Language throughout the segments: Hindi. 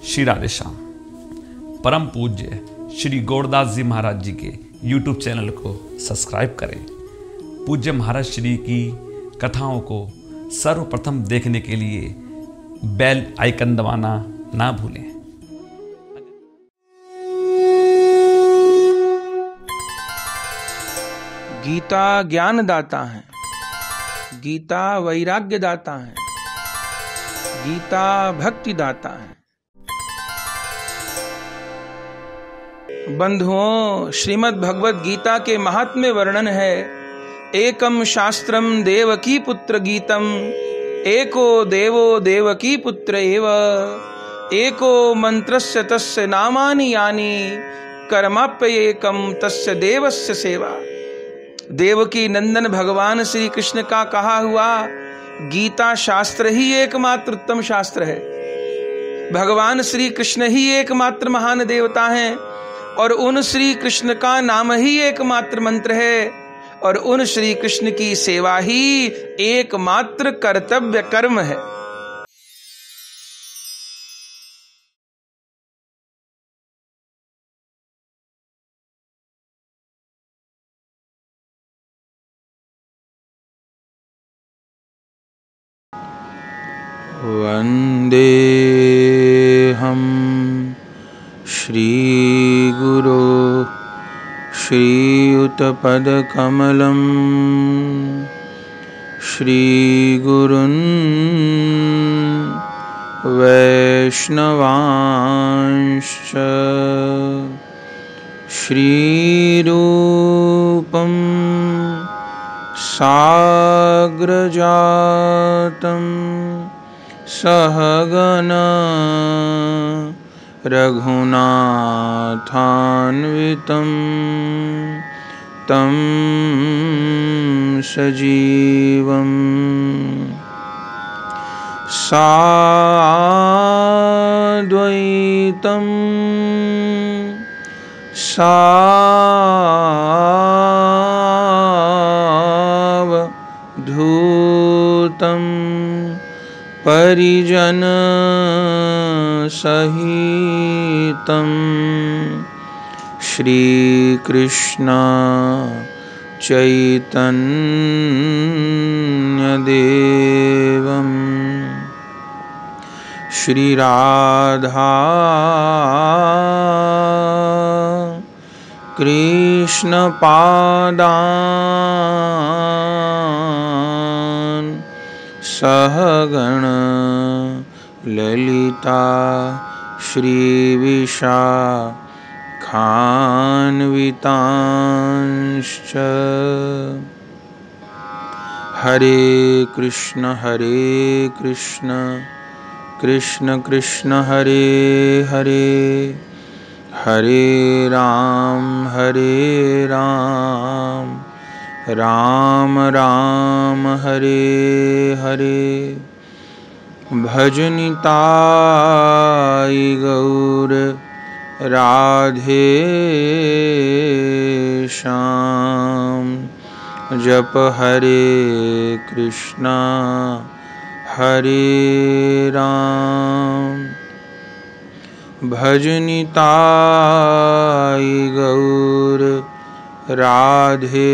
श्री राधे श्याम। परम पूज्य श्री गौरदास जी महाराज जी के YouTube चैनल को सब्सक्राइब करें। पूज्य महाराज श्री की कथाओं को सर्वप्रथम देखने के लिए बेल आइकन दबाना ना भूलें। गीता ज्ञान दाता है, गीता वैराग्य दाता है, गीता भक्ति दाता है। बंधुओं, श्रीमद् भगवद गीता के महात्म्य वर्णन है। एकम शास्त्रम देवकी पुत्र गीतम, एको देवो देवकी पुत्र एव, एको मंत्रस्य तस्य नामानि यानि, कर्माप्येकम तस्य देवस्य सेवा। देवकी नंदन भगवान श्री कृष्ण का कहा हुआ गीता शास्त्र ही एकमात्र उत्तम शास्त्र है। भगवान श्री कृष्ण ही एकमात्र महान देवता हैं और उन श्री कृष्ण का नाम ही एकमात्र मंत्र है और उन श्री कृष्ण की सेवा ही एकमात्र कर्तव्य कर्म है। वंदेहम श्रीगुरो श्रीयुतपदकमलं, श्रीगुरुन् वैष्णवांश्च, श्रीरूपं साग्रजातं सहगना रघुनाथान्वितं तं सजीवं साद्वैतं सावधूतं परिजन सहितं श्री कृष्ण चैतन्य देवं श्री राधा कृष्ण पादान् सहगण ललिता श्रीविशाखान्वितांश्च। हरे कृष्ण कृष्ण कृष्ण हरे हरे, हरे राम राम राम हरे हरे। भजनिताय गौर राधे श्याम, जप हरे कृष्णा हरे राम। भजनिताय गौर राधे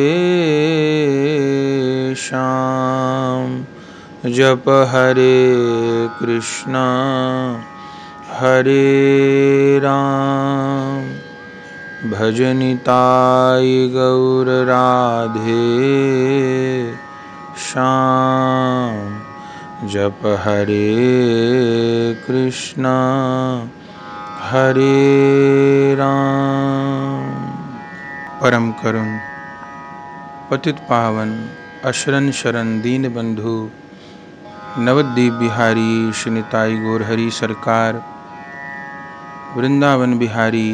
श्याम, जप हरे कृष्णा हरे राम। भजनिताय गौर राधे श्याम, जप हरे कृष्णा हरे राम। परम करुण पतित पावन अशरण शरण दीन बंधु नवद्वीप बिहारी श्री निताई गौरहरि सरकार, वृंदावन बिहारी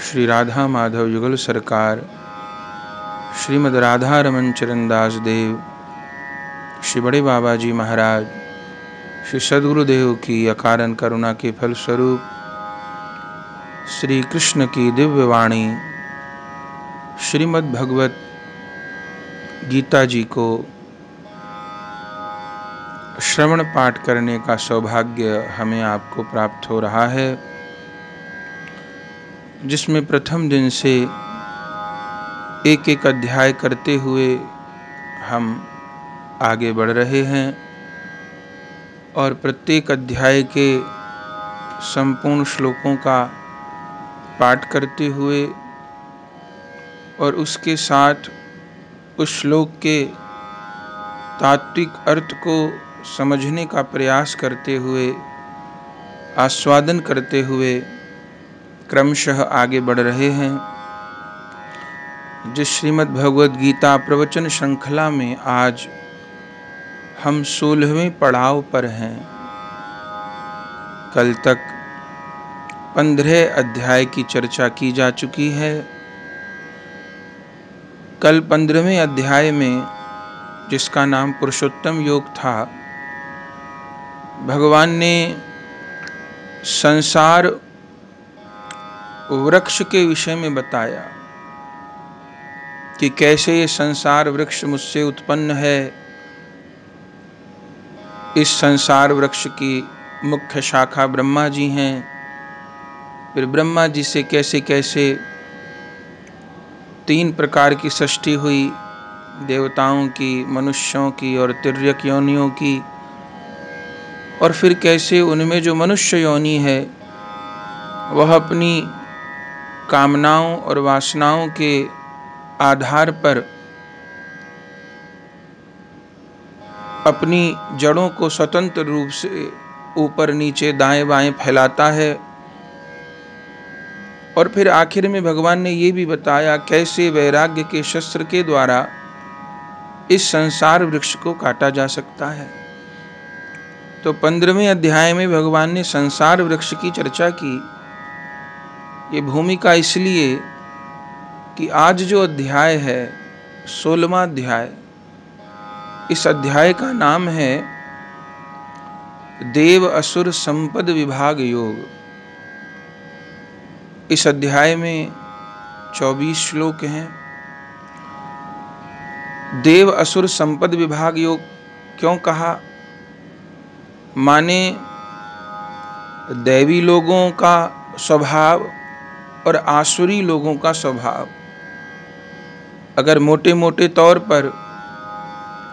श्री राधा माधव युगल सरकार, श्रीमद् राधा रमन चरण दास देव, श्री बड़े बाबा जी महाराज, श्री सद्गुरुदेव की अकारण करुणा के फलस्वरूप श्री कृष्ण की दिव्य वाणी श्रीमद् भगवत गीता जी को श्रवण पाठ करने का सौभाग्य हमें आपको प्राप्त हो रहा है, जिसमें प्रथम दिन से एक एक अध्याय करते हुए हम आगे बढ़ रहे हैं और प्रत्येक अध्याय के संपूर्ण श्लोकों का पाठ करते हुए और उसके साथ उस श्लोक के तात्विक अर्थ को समझने का प्रयास करते हुए, आस्वादन करते हुए क्रमशः आगे बढ़ रहे हैं। जिस श्रीमद् भगवद गीता प्रवचन श्रृंखला में आज हम 16वें पड़ाव पर हैं। कल तक 15 अध्याय की चर्चा की जा चुकी है। कल 15वें अध्याय में, जिसका नाम पुरुषोत्तम योग था, भगवान ने संसार वृक्ष के विषय में बताया कि कैसे ये संसार वृक्ष मुझसे उत्पन्न है। इस संसार वृक्ष की मुख्य शाखा ब्रह्मा जी हैं। फिर ब्रह्मा जी से कैसे कैसे 3 प्रकार की सृष्टि हुई, देवताओं की, मनुष्यों की और तिर्यक योनियों की। और फिर कैसे उनमें जो मनुष्य योनि है वह अपनी कामनाओं और वासनाओं के आधार पर अपनी जड़ों को स्वतंत्र रूप से ऊपर नीचे दाएं बाएं फैलाता है। और फिर आखिर में भगवान ने ये भी बताया कैसे वैराग्य के शस्त्र के द्वारा इस संसार वृक्ष को काटा जा सकता है। तो 15वें अध्याय में भगवान ने संसार वृक्ष की चर्चा की। ये भूमिका इसलिए कि आज जो अध्याय है 16वां अध्याय, इस अध्याय का नाम है देव असुर संपद विभाग योग। इस अध्याय में 24 श्लोक हैं। देव असुर संपद विभाग योग क्यों कहा? माने दैवी लोगों का स्वभाव और आसुरी लोगों का स्वभाव। अगर मोटे मोटे तौर पर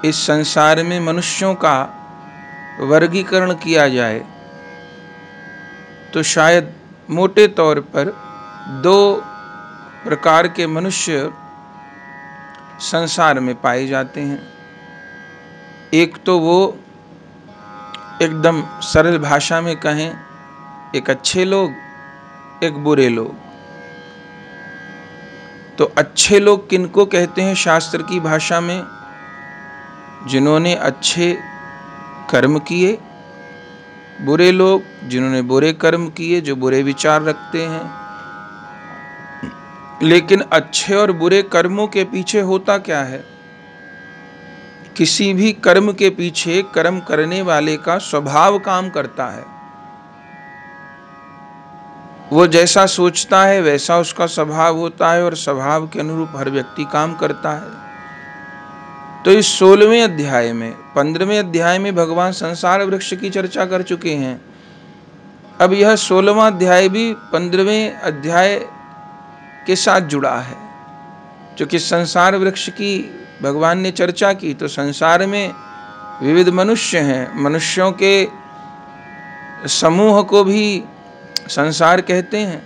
इस संसार में मनुष्यों का वर्गीकरण किया जाए तो शायद मोटे तौर पर 2 प्रकार के मनुष्य संसार में पाए जाते हैं। एक तो वो एकदम सरल भाषा में कहें, एक अच्छे लोग, एक बुरे लोग। तो अच्छे लोग किनको कहते हैं शास्त्र की भाषा में? जिन्होंने अच्छे कर्म किए। बुरे लोग जिन्होंने बुरे कर्म किए, जो बुरे विचार रखते हैं। लेकिन अच्छे और बुरे कर्मों के पीछे होता क्या है? किसी भी कर्म के पीछे कर्म करने वाले का स्वभाव काम करता है। वो जैसा सोचता है वैसा उसका स्वभाव होता है और स्वभाव के अनुरूप हर व्यक्ति काम करता है। तो इस 16वें अध्याय में, 15वें अध्याय में भगवान संसार वृक्ष की चर्चा कर चुके हैं। अब यह 16वां अध्याय भी 15वें अध्याय के साथ जुड़ा है। क्योंकि संसार वृक्ष की भगवान ने चर्चा की तो संसार में विविध मनुष्य हैं। मनुष्यों के समूह को भी संसार कहते हैं।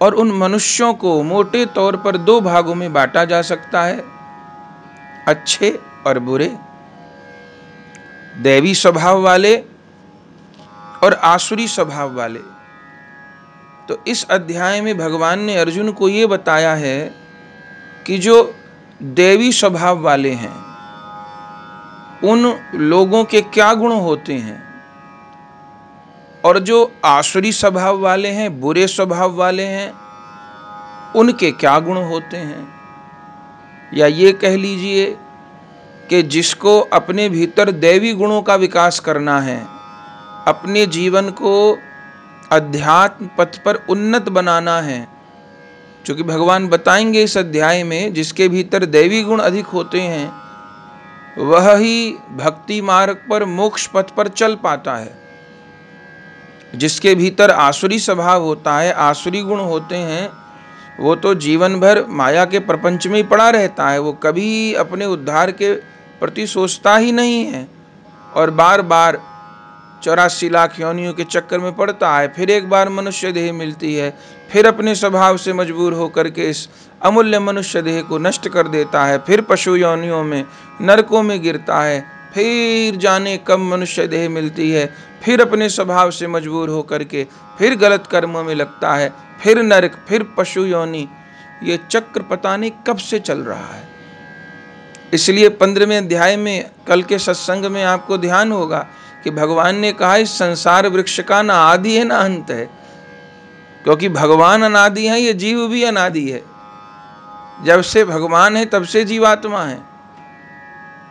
और उन मनुष्यों को मोटे तौर पर 2 भागों में बांटा जा सकता है, अच्छे और बुरे, दैवी स्वभाव वाले और आसुरी स्वभाव वाले। तो इस अध्याय में भगवान ने अर्जुन को ये बताया है कि जो दैवी स्वभाव वाले हैं उन लोगों के क्या गुण होते हैं और जो आसुरी स्वभाव वाले हैं, बुरे स्वभाव वाले हैं, उनके क्या गुण होते हैं। या ये कह लीजिए कि जिसको अपने भीतर दैवी गुणों का विकास करना है, अपने जीवन को अध्यात्म पथ पर उन्नत बनाना है, क्योंकि भगवान बताएंगे इस अध्याय में जिसके भीतर दैवी गुण अधिक होते हैं वह ही भक्ति मार्ग पर मोक्ष पथ पर चल पाता है। जिसके भीतर आसुरी स्वभाव होता है, आसुरी गुण होते हैं, वो तो जीवन भर माया के प्रपंच में ही पड़ा रहता है। वो कभी अपने उद्धार के प्रति सोचता ही नहीं है और बार बार 84 लाख योनियों के चक्कर में पड़ता है। फिर एक बार मनुष्य देह मिलती है, फिर अपने स्वभाव से मजबूर होकर के इस अमूल्य मनुष्य देह को नष्ट कर देता है। फिर पशु योनियों में, नरकों में गिरता है। फिर जाने कब मनुष्य देह मिलती है, फिर अपने स्वभाव से मजबूर होकर के फिर गलत कर्मों में लगता है, फिर नरक, फिर पशु योनि। ये चक्र पता नहीं कब से चल रहा है। इसलिए 15वें अध्याय में कल के सत्संग में आपको ध्यान होगा कि भगवान ने कहा इस संसार वृक्ष का ना आदि है ना अंत है। क्योंकि भगवान अनादि है, ये जीव भी अनादि है। जब से भगवान है तब से जीवात्मा है।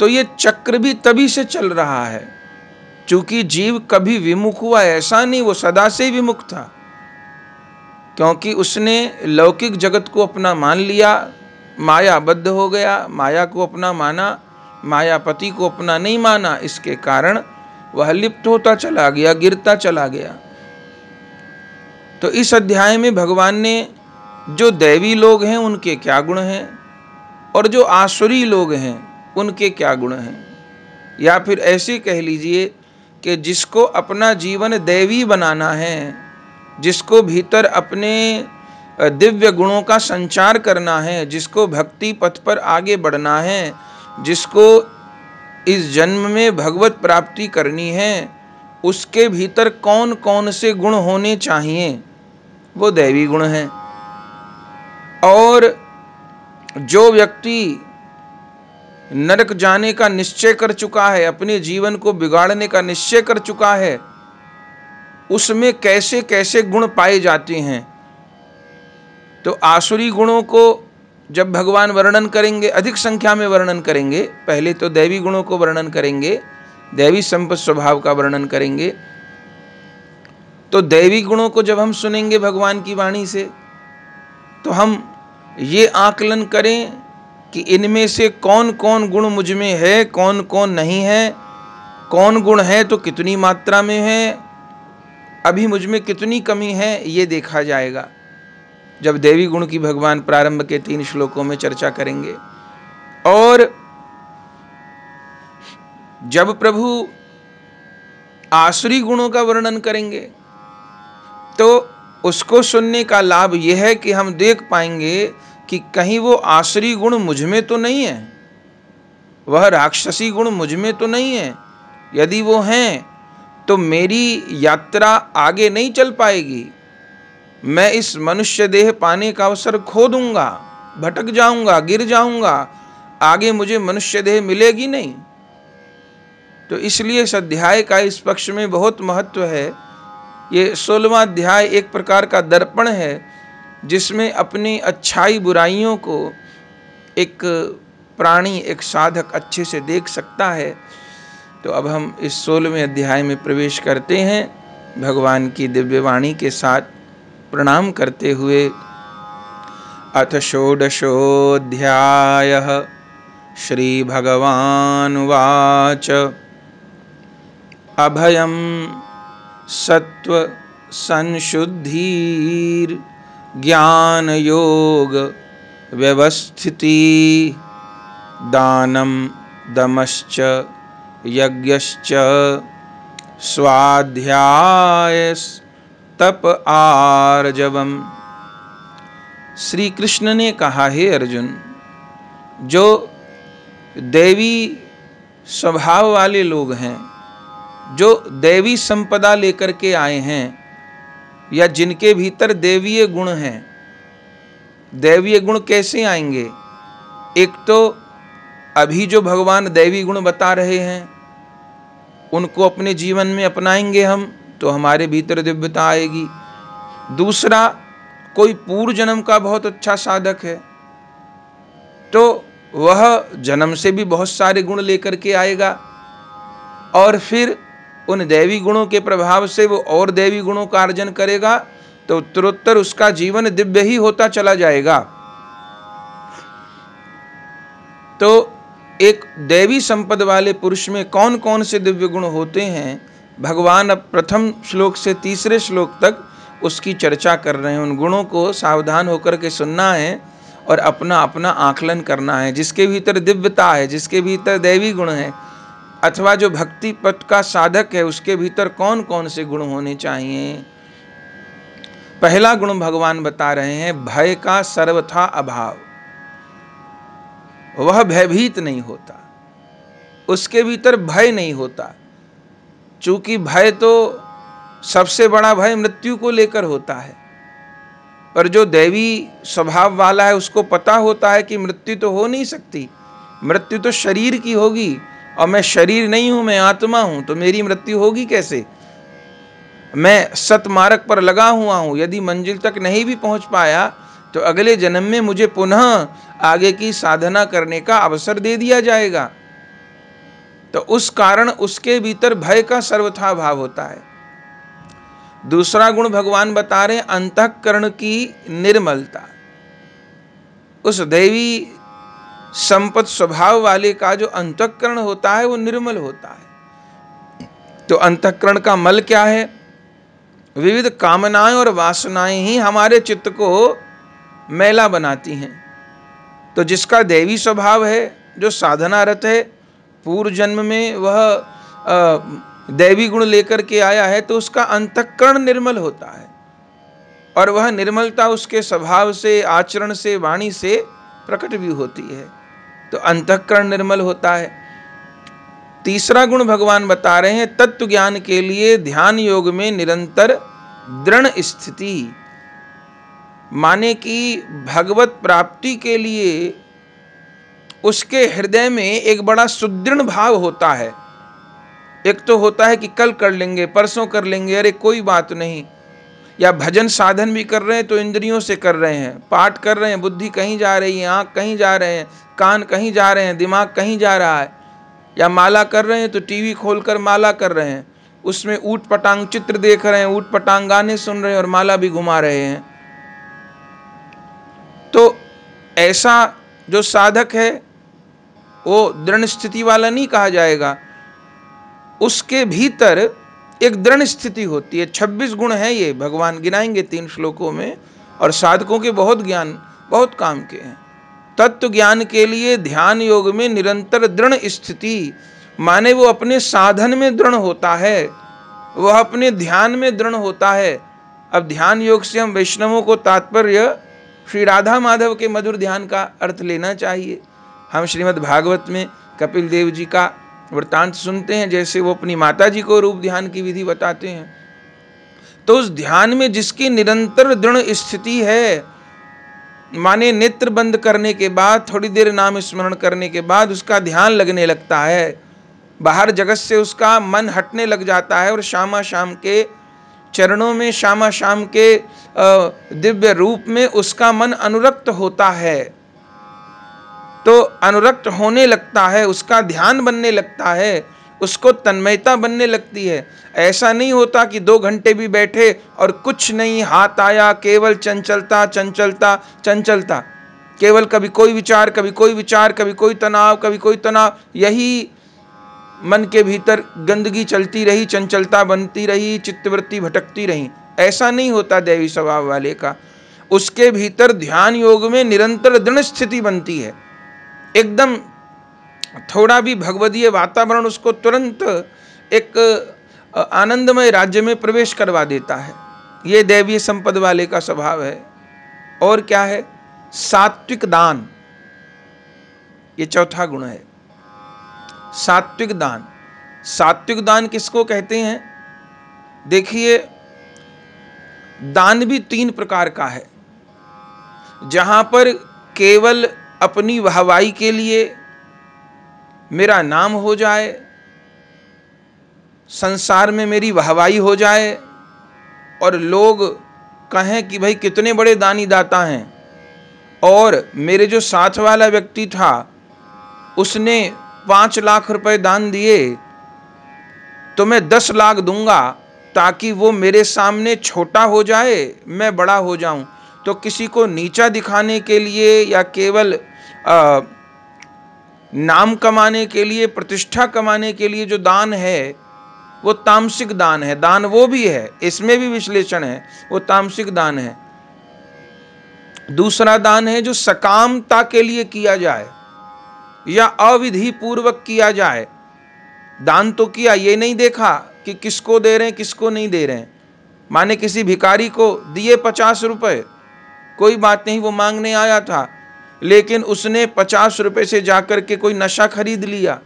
तो ये चक्र भी तभी से चल रहा है। चूंकि जीव कभी विमुख हुआ ऐसा नहीं, वो सदा से विमुख था। क्योंकि उसने लौकिक जगत को अपना मान लिया, मायाबद्ध हो गया, माया को अपना माना, मायापति को अपना नहीं माना। इसके कारण वह लिप्त होता चला गया, गिरता चला गया। तो इस अध्याय में भगवान ने जो दैवी लोग हैं उनके क्या गुण हैं और जो आसुरी लोग हैं उनके क्या गुण हैं, या फिर ऐसे कह लीजिए कि जिसको अपना जीवन दैवी बनाना है, जिसको भीतर अपने दिव्य गुणों का संचार करना है, जिसको भक्ति पथ पर आगे बढ़ना है, जिसको इस जन्म में भगवत प्राप्ति करनी है, उसके भीतर कौन कौन से गुण होने चाहिए, वो दैवी गुण हैं। और जो व्यक्ति नरक जाने का निश्चय कर चुका है, अपने जीवन को बिगाड़ने का निश्चय कर चुका है, उसमें कैसे कैसे गुण पाए जाते हैं। तो आसुरी गुणों को जब भगवान वर्णन करेंगे, अधिक संख्या में वर्णन करेंगे। पहले तो दैवी गुणों को वर्णन करेंगे, दैवी संपत्ति स्वभाव का वर्णन करेंगे। तो दैवी गुणों को जब हम सुनेंगे भगवान की वाणी से, तो हम ये आकलन करें कि इनमें से कौन कौन गुण मुझ में है, कौन कौन नहीं है, कौन गुण है तो कितनी मात्रा में है, अभी मुझ में कितनी कमी है, ये देखा जाएगा जब दैवी गुण की भगवान प्रारंभ के 3 श्लोकों में चर्चा करेंगे। और जब प्रभु आसुरी गुणों का वर्णन करेंगे तो उसको सुनने का लाभ यह है कि हम देख पाएंगे कि कहीं वो आसुरी गुण मुझ में तो नहीं है, वह राक्षसी गुण मुझ में तो नहीं है। यदि वो हैं तो मेरी यात्रा आगे नहीं चल पाएगी। मैं इस मनुष्य देह पाने का अवसर खो दूंगा, भटक जाऊंगा, गिर जाऊंगा, आगे मुझे मनुष्य देह मिलेगी नहीं। तो इसलिए इस अध्याय का इस पक्ष में बहुत महत्व है। ये 16वां अध्याय एक प्रकार का दर्पण है, जिसमें अपनी अच्छाई बुराइयों को एक प्राणी, एक साधक अच्छे से देख सकता है। तो अब हम इस 16वें अध्याय में प्रवेश करते हैं, भगवान की दिव्य वाणी के साथ प्रणाम करते हुए। अथ षोडशोऽध्यायः श्री भगवानुवाच अभयं सत्व संशुद्धिर् ज्ञान योग व्यवस्थिति दानं दमश्च यज्ञश्च स्वाध्यायस्तप आर्जवम्। श्री कृष्ण ने कहा, हे अर्जुन, जो दैवी स्वभाव वाले लोग हैं, जो दैवी संपदा लेकर के आए हैं, या जिनके भीतर दैवीय गुण हैं। दैवीय गुण कैसे आएंगे? एक तो अभी जो भगवान दैवी गुण बता रहे हैं उनको अपने जीवन में अपनाएंगे हम तो हमारे भीतर दिव्यता आएगी। दूसरा, कोई पूर्व जन्म का बहुत अच्छा साधक है तो वह जन्म से भी बहुत सारे गुण लेकर के आएगा, और फिर उन दैवी गुणों के प्रभाव से वो और दैवी गुणों का अर्जन करेगा तो उत्तरोत्तर उसका जीवन दिव्य ही होता चला जाएगा। तो एक दैवी संपद वाले पुरुष में कौन कौन से दिव्य गुण होते हैं, भगवान अब प्रथम श्लोक से तीसरे श्लोक तक उसकी चर्चा कर रहे हैं। उन गुणों को सावधान होकर के सुनना है और अपना अपना आकलन करना है। जिसके भीतर दिव्यता है, जिसके भीतर दैवी गुण है, अथवा जो भक्ति पथ का साधक है, उसके भीतर कौन कौन से गुण होने चाहिए। पहला गुण भगवान बता रहे हैं, भय का सर्वथा अभाव। वह भयभीत नहीं होता, उसके भीतर भय नहीं होता। चूंकि भय तो सबसे बड़ा भय मृत्यु को लेकर होता है, पर जो दैवी स्वभाव वाला है उसको पता होता है कि मृत्यु तो हो नहीं सकती, मृत्यु तो शरीर की होगी, और मैं शरीर नहीं हूं, मैं आत्मा हूं, तो मेरी मृत्यु होगी कैसे। मैं सतमार्ग पर लगा हुआ हूं, यदि मंजिल तक नहीं भी पहुंच पाया तो अगले जन्म में मुझे पुनः आगे की साधना करने का अवसर दे दिया जाएगा। तो उस कारण उसके भीतर भय का सर्वथा भाव होता है। दूसरा गुण भगवान बता रहे हैं, अंतःकरण की निर्मलता। उस दैवी संपत स्वभाव वाले का जो अंतःकरण होता है वो निर्मल होता है। तो अंतःकरण का मल क्या है? विविध कामनाएं और वासनाएं ही हमारे चित्त को मैला बनाती हैं। तो जिसका दैवी स्वभाव है, जो साधनारत है, पूर्व जन्म में वह दैवी गुण लेकर के आया है, तो उसका अंतःकरण निर्मल होता है, और वह निर्मलता उसके स्वभाव से, आचरण से, वाणी से प्रकट भी होती है। तो अंतःकरण निर्मल होता है। तीसरा गुण भगवान बता रहे हैं, तत्व ज्ञान के लिए ध्यान योग में निरंतर दृढ़ स्थिति। माने कि भगवत प्राप्ति के लिए उसके हृदय में एक बड़ा सुदृढ़ भाव होता है। एक तो होता है कि कल कर लेंगे, परसों कर लेंगे, अरे कोई बात नहीं। या भजन साधन भी कर रहे हैं तो इंद्रियों से कर रहे हैं, पाठ कर रहे हैं, बुद्धि कहीं जा रही है, आँख कहीं जा रहे हैं, कान कहीं जा रहे हैं, दिमाग कहीं जा रहा है। या माला कर रहे हैं तो टीवी खोलकर माला कर रहे हैं, उसमें ऊट पटांग चित्र देख रहे हैं, ऊट पटांग गाने सुन रहे हैं और माला भी घुमा रहे हैं। तो ऐसा जो साधक है वो दृढ़ स्थिति वाला नहीं कहा जाएगा। उसके भीतर एक दृढ़ स्थिति होती है। 26 गुण है, ये भगवान गिनाएंगे 3 श्लोकों में, और साधकों के बहुत ज्ञान, बहुत काम के हैं। तत्व ज्ञान के लिए ध्यान योग में निरंतर दृढ़ स्थिति, माने वो अपने साधन में दृढ़ होता है, वह अपने ध्यान में दृढ़ होता है। अब ध्यान योग से हम वैष्णवों को तात्पर्य श्री राधा माधव के मधुर ध्यान का अर्थ लेना चाहिए। हम श्रीमद् भागवत में कपिल देव जी का वृत्तांत सुनते हैं, जैसे वो अपनी माता जी को रूप ध्यान की विधि बताते हैं। तो उस ध्यान में जिसकी निरंतर दृढ़ स्थिति है, माने नेत्र बंद करने के बाद थोड़ी देर नाम स्मरण करने के बाद उसका ध्यान लगने लगता है, बाहर जगत से उसका मन हटने लग जाता है, और श्यामा श्याम के चरणों में, श्यामा श्याम के दिव्य रूप में उसका मन अनुरक्त होता है। तो अनुरक्त होने लगता है, उसका ध्यान बनने लगता है, उसको तन्मयता बनने लगती है। ऐसा नहीं होता कि 2 घंटे भी बैठे और कुछ नहीं हाथ आया, केवल चंचलता चंचलता चंचलता, केवल कभी कोई विचार, कभी कोई विचार, कभी कोई तनाव, कभी कोई तनाव, यही मन के भीतर गंदगी चलती रही, चंचलता बनती रही, चित्तवृत्ति भटकती रही। ऐसा नहीं होता दैवी स्वभाव वाले का। उसके भीतर ध्यान योग में निरंतर दृढ़ स्थिति बनती है। एकदम थोड़ा भी भगवदीय वातावरण उसको तुरंत एक आनंदमय राज्य में प्रवेश करवा देता है। ये दैवीय संपद वाले का स्वभाव है। और क्या है? सात्विक दान, ये चौथा गुण है। सात्विक दान। सात्विक दान किसको कहते हैं? देखिए, दान भी 3 प्रकार का है। जहां पर केवल अपनी वाहवाही के लिए, मेरा नाम हो जाए, संसार में मेरी वाहवाही हो जाए और लोग कहें कि भाई कितने बड़े दानी दाता हैं, और मेरे जो साथ वाला व्यक्ति था उसने 5 लाख रुपए दान दिए तो मैं 10 लाख दूंगा ताकि वो मेरे सामने छोटा हो जाए, मैं बड़ा हो जाऊं। तो किसी को नीचा दिखाने के लिए या केवल नाम कमाने के लिए, प्रतिष्ठा कमाने के लिए जो दान है वो तामसिक दान है। दान वो भी है, इसमें भी विश्लेषण है, वो तामसिक दान है। दूसरा दान है जो सकामता के लिए किया जाए या अविधि पूर्वक किया जाए। दान तो किया, ये नहीं देखा कि किसको दे रहे हैं किसको नहीं दे रहे हैं। माने किसी भिखारी को दिए 50 रुपए, कोई बात नहीं, वो मांगने आया था, लेकिन उसने 50 रुपए से जाकर के कोई नशा खरीद लिया,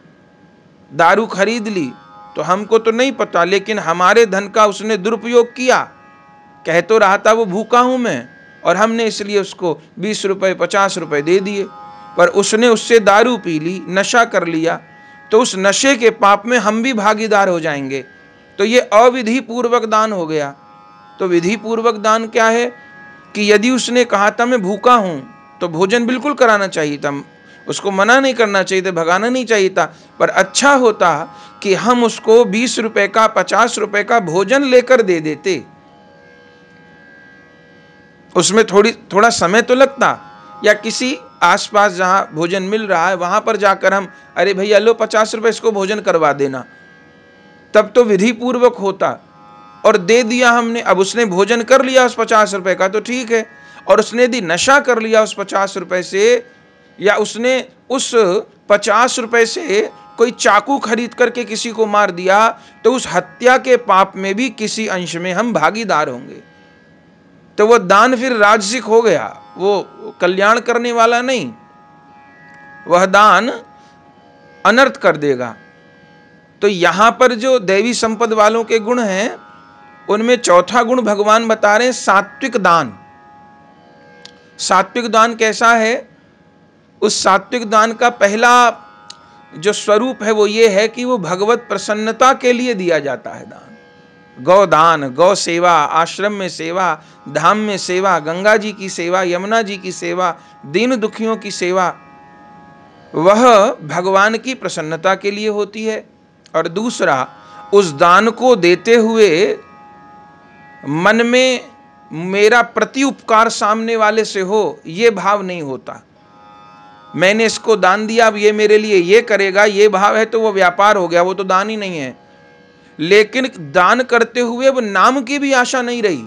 दारू खरीद ली, तो हमको तो नहीं पता, लेकिन हमारे धन का उसने दुरुपयोग किया। कह तो रहा था वो भूखा हूं मैं, और हमने इसलिए उसको 20 रुपए 50 रुपए दे दिए, पर उसने उससे दारू पी ली, नशा कर लिया, तो उस नशे के पाप में हम भी भागीदार हो जाएंगे। तो ये अविधि पूर्वक दान हो गया। तो विधि पूर्वक दान क्या है कि यदि उसने कहा था मैं भूखा हूं, तो भोजन बिल्कुल कराना चाहिए था, उसको मना नहीं करना चाहिए था, भगाना नहीं चाहिए था। पर अच्छा होता कि हम उसको 20 रुपए का 50 रुपए का भोजन लेकर दे देते। उसमें थोड़ा समय तो लगता, या किसी आसपास जहां भोजन मिल रहा है वहां पर जाकर हम, अरे भैया लो 50 रुपए इसको भोजन करवा देना, तब तो विधि पूर्वक होता। और दे दिया हमने, अब उसने भोजन कर लिया उस 50 रुपए का तो ठीक है, और उसने यदि नशा कर लिया उस 50 रुपए से, या उसने उस 50 रुपए से कोई चाकू खरीद करके किसी को मार दिया, तो उस हत्या के पाप में भी किसी अंश में हम भागीदार होंगे। तो वो दान फिर राजसिक हो गया, वो कल्याण करने वाला नहीं, वह दान अनर्थ कर देगा। तो यहां पर जो दैवी संपद वालों के गुण हैं, उनमें चौथा गुण भगवान बता रहे हैं सात्विक दान। सात्विक दान कैसा है? उस सात्विक दान का पहला जो स्वरूप है वो ये है कि वो भगवत प्रसन्नता के लिए दिया जाता है दान। गौदान, गौ सेवा, आश्रम में सेवा, धाम में सेवा, गंगा जी की सेवा, यमुना जी की सेवा, दीन दुखियों की सेवा, वह भगवान की प्रसन्नता के लिए होती है। और दूसरा, उस दान को देते हुए मन में मेरा प्रति उपकार सामने वाले से हो, ये भाव नहीं होता। मैंने इसको दान दिया, अब ये मेरे लिए ये करेगा, ये भाव है तो वो व्यापार हो गया, वो तो दान ही नहीं है। लेकिन दान करते हुए वो नाम की भी आशा नहीं रही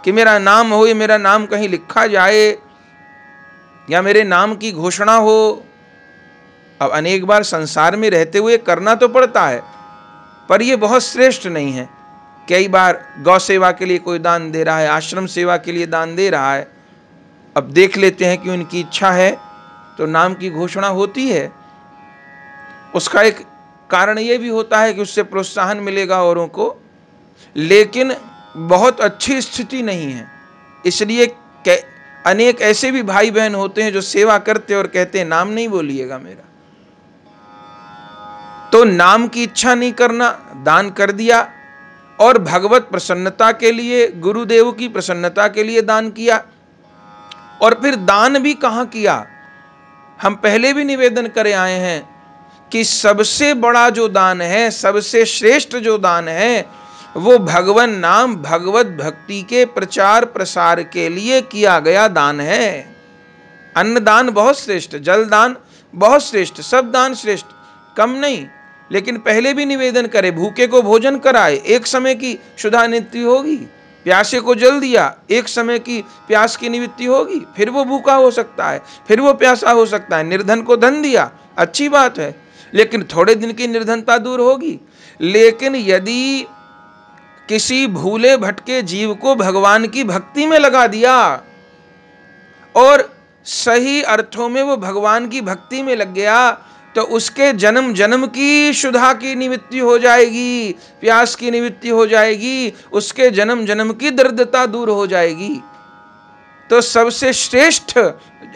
कि मेरा नाम हो, या मेरा नाम कहीं लिखा जाए, या मेरे नाम की घोषणा हो। अब अनेक बार संसार में रहते हुए करना तो पड़ता है, पर यह बहुत श्रेष्ठ नहीं है। कई बार गौ सेवा के लिए कोई दान दे रहा है, आश्रम सेवा के लिए दान दे रहा है, अब देख लेते हैं कि उनकी इच्छा है तो नाम की घोषणा होती है। उसका एक कारण यह भी होता है कि उससे प्रोत्साहन मिलेगा औरों को, लेकिन बहुत अच्छी स्थिति नहीं है। इसलिए अनेक ऐसे भी भाई बहन होते हैं जो सेवा करते और कहते हैं नाम नहीं बोलिएगा मेरा। तो नाम की इच्छा नहीं करना, दान कर दिया, और भगवत प्रसन्नता के लिए, गुरुदेव की प्रसन्नता के लिए दान किया। और फिर दान भी कहाँ किया? हम पहले भी निवेदन करे आए हैं कि सबसे बड़ा जो दान है, सबसे श्रेष्ठ जो दान है, वो भगवान नाम, भगवत भक्ति के प्रचार प्रसार के लिए किया गया दान है। अन्नदान बहुत श्रेष्ठ, जल दान बहुत श्रेष्ठ, सब दान श्रेष्ठ, कम नहीं। लेकिन पहले भी निवेदन करे, भूखे को भोजन कराए, एक समय की क्षुधा निवृत्ति होगी। प्यासे को जल दिया, एक समय की प्यास की निवृत्ति होगी, फिर वो भूखा हो सकता है, फिर वो प्यासा हो सकता है। निर्धन को धन दिया, अच्छी बात है, लेकिन थोड़े दिन की निर्धनता दूर होगी। लेकिन यदि किसी भूले भटके जीव को भगवान की भक्ति में लगा दिया और सही अर्थों में वो भगवान की भक्ति में लग गया, तो उसके जन्म जन्म की क्षुधा की निवृत्ति हो जाएगी, प्यास की निवृत्ति हो जाएगी, उसके जन्म जन्म की दरिद्रता दूर हो जाएगी। तो सबसे श्रेष्ठ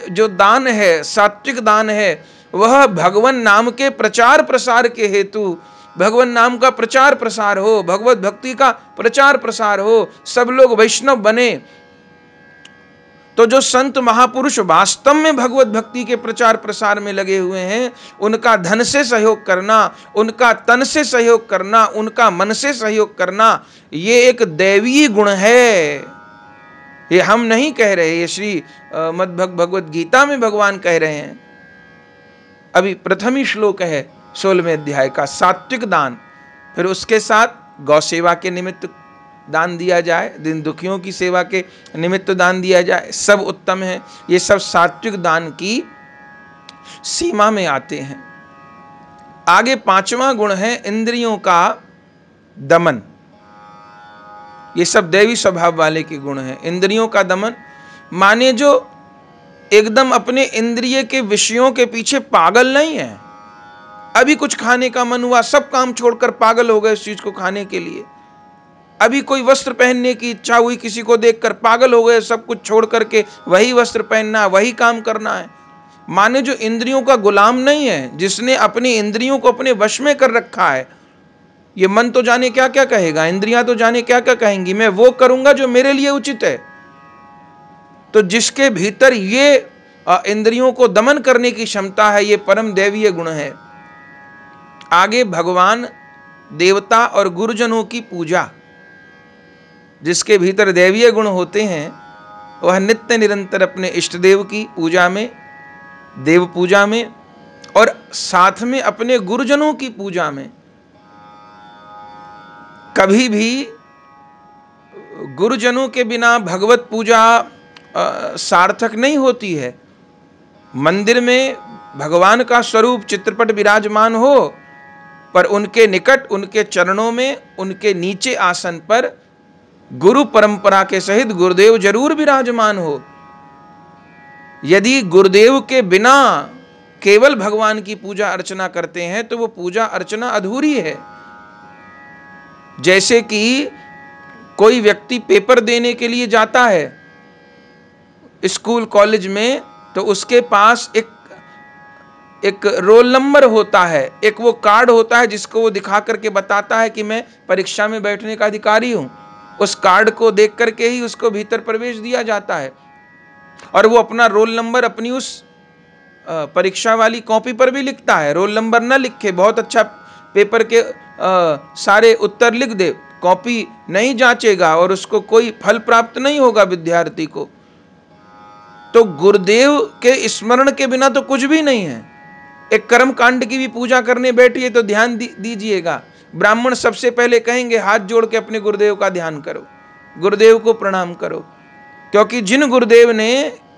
जो दान है, सात्विक दान है, वह भगवान नाम के प्रचार प्रसार के हेतु, भगवान नाम का प्रचार प्रसार हो, भगवत भक्ति का प्रचार प्रसार हो, सब लोग वैष्णव बने। तो जो संत महापुरुष वास्तव में भगवत भक्ति के प्रचार प्रसार में लगे हुए हैं, उनका धन से सहयोग करना, उनका तन से सहयोग करना, उनका मन से सहयोग करना, ये एक दैवीय गुण है। ये हम नहीं कह रहे, ये श्री मद्भक्त भगवत गीता में भगवान कह रहे हैं। अभी प्रथम ही श्लोक है 16वें अध्याय का, सात्विक दान। फिर उसके साथ गौ सेवा के निमित्त दान दिया जाए, दिन दुखियों की सेवा के निमित्त दान दिया जाए, सब उत्तम है। ये सब सात्विक दान की सीमा में आते हैं। आगे 5वां गुण है इंद्रियों का दमन। ये सब दैवी स्वभाव वाले के गुण हैं। इंद्रियों का दमन माने जो एकदम अपने इंद्रिय के विषयों के पीछे पागल नहीं है। अभी कुछ खाने का मन हुआ, सब काम छोड़कर पागल हो गए उस चीज को खाने के लिए। अभी कोई वस्त्र पहनने की इच्छा हुई, किसी को देखकर पागल हो गए, सब कुछ छोड़ करके वही वस्त्र पहनना, वही काम करना है। माने जो इंद्रियों का गुलाम नहीं है, जिसने अपनी इंद्रियों को अपने वश में कर रखा है। ये मन तो जाने क्या क्या कहेगा, इंद्रियां तो जाने क्या क्या कहेंगी, मैं वो करूंगा जो मेरे लिए उचित है। तो जिसके भीतर ये इंद्रियों को दमन करने की क्षमता है, ये परम दैवीय गुण है। आगे भगवान, देवता और गुरुजनों की पूजा। जिसके भीतर दैवीय गुण होते हैं वह नित्य निरंतर अपने इष्ट देव की पूजा में, देव पूजा में, और साथ में अपने गुरुजनों की पूजा में। कभी भी गुरुजनों के बिना भगवत पूजा सार्थक नहीं होती है। मंदिर में भगवान का स्वरूप चित्रपट विराजमान हो, पर उनके निकट, उनके चरणों में, उनके नीचे आसन पर गुरु परंपरा के सहित गुरुदेव जरूर विराजमान हो। यदि गुरुदेव के बिना केवल भगवान की पूजा अर्चना करते हैं तो वो पूजा अर्चना अधूरी है। जैसे कि कोई व्यक्ति पेपर देने के लिए जाता है स्कूल कॉलेज में, तो उसके पास एक रोल नंबर होता है, एक वो कार्ड होता है जिसको वो दिखा करके बताता है कि मैं परीक्षा में बैठने का अधिकारी हूं। उस कार्ड को देख करके ही उसको भीतर प्रवेश दिया जाता है, और वो अपना रोल नंबर अपनी उस परीक्षा वाली कॉपी पर भी लिखता है। रोल नंबर ना लिखे, बहुत अच्छा पेपर के सारे उत्तर लिख दे, कॉपी नहीं जांचेगा और उसको कोई फल प्राप्त नहीं होगा विद्यार्थी को। तो गुरुदेव के स्मरण के बिना तो कुछ भी नहीं है। एक कर्म कांड की भी पूजा करने बैठिए तो ध्यान दीजिएगा, ब्राह्मण सबसे पहले कहेंगे हाथ जोड़ के अपने गुरुदेव का ध्यान करो, गुरुदेव को प्रणाम करो। क्योंकि जिन गुरुदेव ने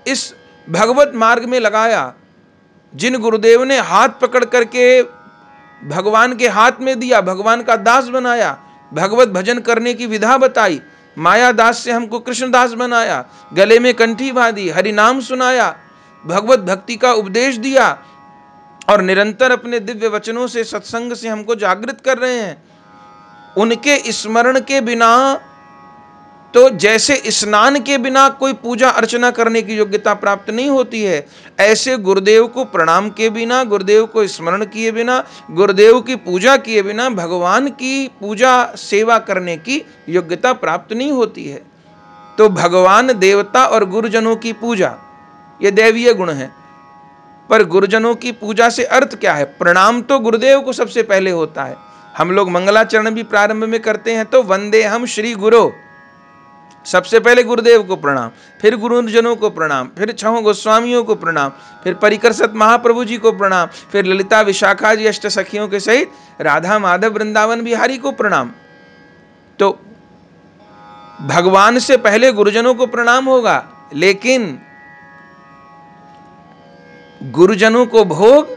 इस भगवत मार्ग में लगाया, जिन गुरुदेव ने हाथ पकड़ करके भगवान के हाथ में दिया, भगवान का दास बनाया, भगवत भजन करने की विधा बताई, माया दास से हमको कृष्णदास बनाया, गले में कंठी बांधी, हरि नाम सुनाया, भगवत भक्ति का उपदेश दिया, और निरंतर अपने दिव्य वचनों से, सत्संग से हमको जागृत कर रहे हैं। उनके स्मरण के बिना तो जैसे स्नान के बिना कोई पूजा अर्चना करने की योग्यता प्राप्त नहीं होती है, ऐसे गुरुदेव को प्रणाम किए बिना, गुरुदेव को स्मरण किए बिना, गुरुदेव की पूजा किए बिना भगवान की पूजा सेवा करने की योग्यता प्राप्त नहीं होती है। तो भगवान, देवता और गुरुजनों की पूजा ये दैवीय गुण है। पर गुरुजनों की पूजा से अर्थ क्या है? प्रणाम तो गुरुदेव को सबसे पहले होता है। हम लोग मंगलाचरण भी प्रारंभ में करते हैं तो वंदे हम श्री गुरु, सबसे पहले गुरुदेव को प्रणाम, फिर गुरुजनों को प्रणाम, फिर छहों गोस्वामियों को प्रणाम, फिर परिकरसत महाप्रभु जी को प्रणाम, फिर ललिता विशाखा जी अष्ट सखियों के सहित राधा माधव वृंदावन बिहारी को प्रणाम। तो भगवान से पहले गुरुजनों को प्रणाम होगा, लेकिन गुरुजनों को भोग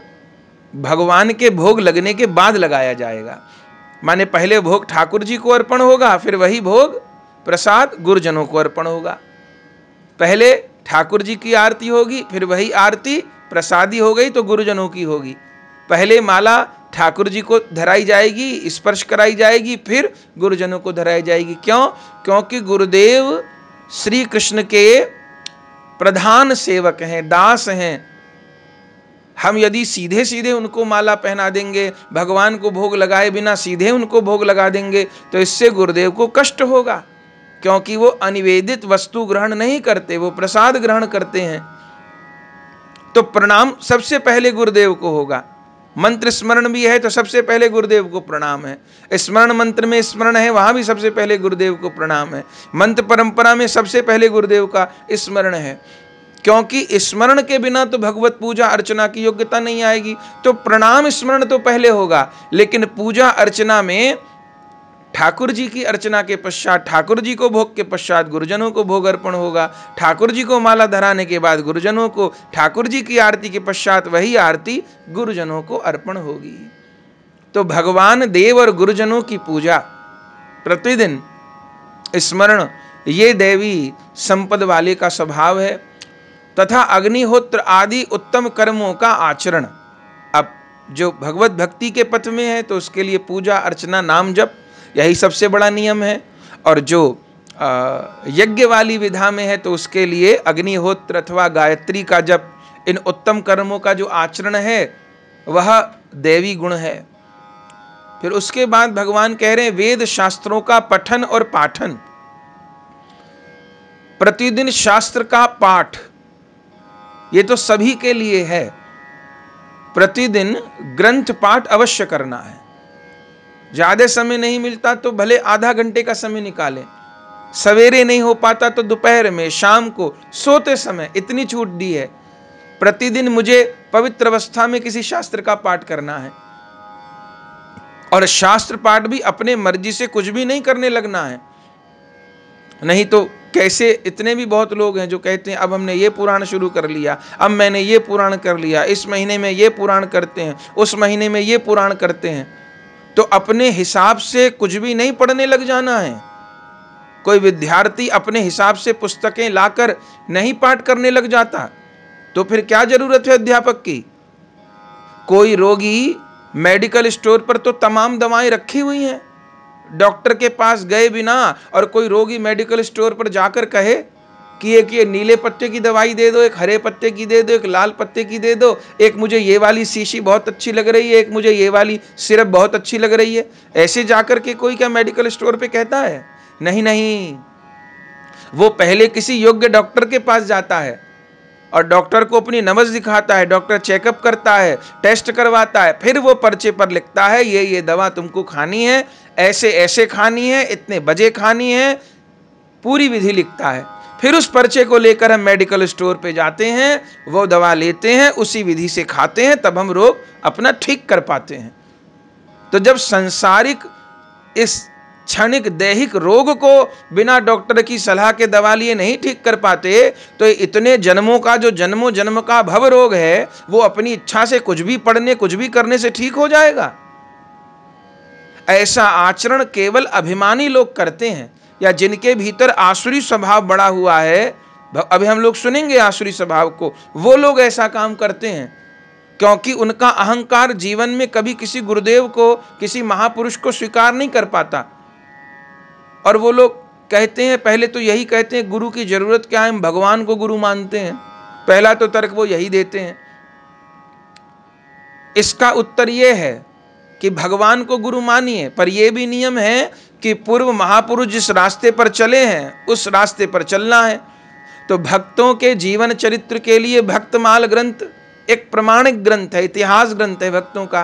भगवान के भोग लगने के बाद लगाया जाएगा। माने पहले भोग ठाकुर जी को अर्पण होगा, फिर वही भोग प्रसाद गुरुजनों को अर्पण होगा। पहले ठाकुर जी की आरती होगी, फिर वही आरती प्रसादी हो गई तो गुरुजनों की होगी। पहले माला ठाकुर जी को धराई जाएगी, स्पर्श कराई जाएगी, फिर गुरुजनों को धराई जाएगी। क्यों? क्योंकि गुरुदेव श्री कृष्ण के प्रधान सेवक हैं, दास हैं। हम यदि सीधे सीधे उनको माला पहना देंगे, भगवान को भोग लगाए बिना सीधे उनको भोग लगा देंगे, तो इससे गुरुदेव को कष्ट होगा, क्योंकि वो अनिवेदित वस्तु ग्रहण नहीं करते, वो प्रसाद ग्रहण करते हैं। तो प्रणाम सबसे पहले गुरुदेव को होगा। मंत्र स्मरण भी है तो सबसे पहले गुरुदेव को प्रणाम है। स्मरण मंत्र में स्मरण है, वहां भी सबसे पहले गुरुदेव को प्रणाम है। मंत्र परंपरा में सबसे पहले गुरुदेव का स्मरण है। क्योंकि स्मरण के बिना तो भगवत पूजा अर्चना की योग्यता नहीं आएगी। तो प्रणाम स्मरण तो पहले होगा, लेकिन पूजा अर्चना में ठाकुर जी की अर्चना के पश्चात ठाकुर जी को भोग के पश्चात गुरुजनों को भोग अर्पण होगा। ठाकुर जी को माला धराने के बाद गुरुजनों को, ठाकुर जी की आरती के पश्चात वही आरती गुरुजनों को अर्पण होगी। तो भगवान देव और गुरुजनों की पूजा, प्रतिदिन स्मरण, ये दैवी संपद वाले का स्वभाव है। तथा अग्निहोत्र आदि उत्तम कर्मों का आचरण। अब जो भगवत भक्ति के पथ में है तो उसके लिए पूजा अर्चना नाम जप यही सबसे बड़ा नियम है, और जो यज्ञ वाली विधा में है तो उसके लिए अग्निहोत्र अथवा गायत्री का जप, इन उत्तम कर्मों का जो आचरण है वह दैवी गुण है। फिर उसके बाद भगवान कह रहे हैं वेद शास्त्रों का पठन और पाठन। प्रतिदिन शास्त्र का पाठ, ये तो सभी के लिए है। प्रतिदिन ग्रंथ पाठ अवश्य करना है। ज्यादा समय नहीं मिलता तो भले आधा घंटे का समय निकालें, सवेरे नहीं हो पाता तो दोपहर में, शाम को, सोते समय, इतनी छूट दी है। प्रतिदिन मुझे पवित्र अवस्था में किसी शास्त्र का पाठ करना है, और शास्त्र पाठ भी अपने मर्जी से कुछ भी नहीं करने लगना है। नहीं तो कैसे, इतने भी बहुत लोग हैं जो कहते हैं अब हमने ये पुराण शुरू कर लिया, अब मैंने ये पुराण कर लिया, इस महीने में ये पुराण करते हैं, उस महीने में ये पुराण करते हैं। तो अपने हिसाब से कुछ भी नहीं पढ़ने लग जाना है। कोई विद्यार्थी अपने हिसाब से पुस्तकें लाकर नहीं पाठ करने लग जाता, तो फिर क्या जरूरत है अध्यापक की। कोई रोगी मेडिकल स्टोर पर तो तमाम दवाएं रखी हुई हैं, डॉक्टर के पास गए बिना, और कोई रोगी मेडिकल स्टोर पर जाकर कहे कि एक ये नीले पत्ते की दवाई दे दो, एक हरे पत्ते की दे दो, एक लाल पत्ते की दे दो, एक मुझे ये वाली शीशी बहुत अच्छी लग रही है, एक मुझे ये वाली सिरप बहुत अच्छी लग रही है, ऐसे जाकर के कोई क्या मेडिकल स्टोर पे कहता है? नहीं नहीं, वो पहले किसी योग्य डॉक्टर के पास जाता है और डॉक्टर को अपनी नब्ज दिखाता है, डॉक्टर चेकअप करता है, टेस्ट करवाता है, फिर वो पर्चे पर लिखता है ये दवा तुमको खानी है, ऐसे ऐसे खानी है, इतने बजे खानी है, पूरी विधि लिखता है। फिर उस पर्चे को लेकर हम मेडिकल स्टोर पे जाते हैं, वो दवा लेते हैं, उसी विधि से खाते हैं, तब हम रोग अपना ठीक कर पाते हैं। तो जब संसारिक इस क्षणिक दैहिक रोग को बिना डॉक्टर की सलाह के दवा लिए नहीं ठीक कर पाते, तो इतने जन्मों का जो जन्मों जन्म का भव रोग है वो अपनी इच्छा से कुछ भी पढ़ने कुछ भी करने से ठीक हो जाएगा? ऐसा आचरण केवल अभिमानी लोग करते हैं, या जिनके भीतर आसुरी स्वभाव बड़ा हुआ है। अभी हम लोग सुनेंगे आसुरी स्वभाव को, वो लोग ऐसा काम करते हैं क्योंकि उनका अहंकार जीवन में कभी किसी गुरुदेव को, किसी महापुरुष को स्वीकार नहीं कर पाता। और वो लोग कहते हैं, पहले तो यही कहते हैं गुरु की जरूरत क्या है, हम भगवान को गुरु मानते हैं। पहला तो तर्क वो यही देते हैं। इसका उत्तर ये है कि भगवान को गुरु मानिए, पर यह भी नियम है कि पूर्व महापुरुष जिस रास्ते पर चले हैं उस रास्ते पर चलना है। तो भक्तों के जीवन चरित्र के लिए भक्तमाल ग्रंथ एक प्रमाणिक ग्रंथ है, इतिहास ग्रंथ है भक्तों का।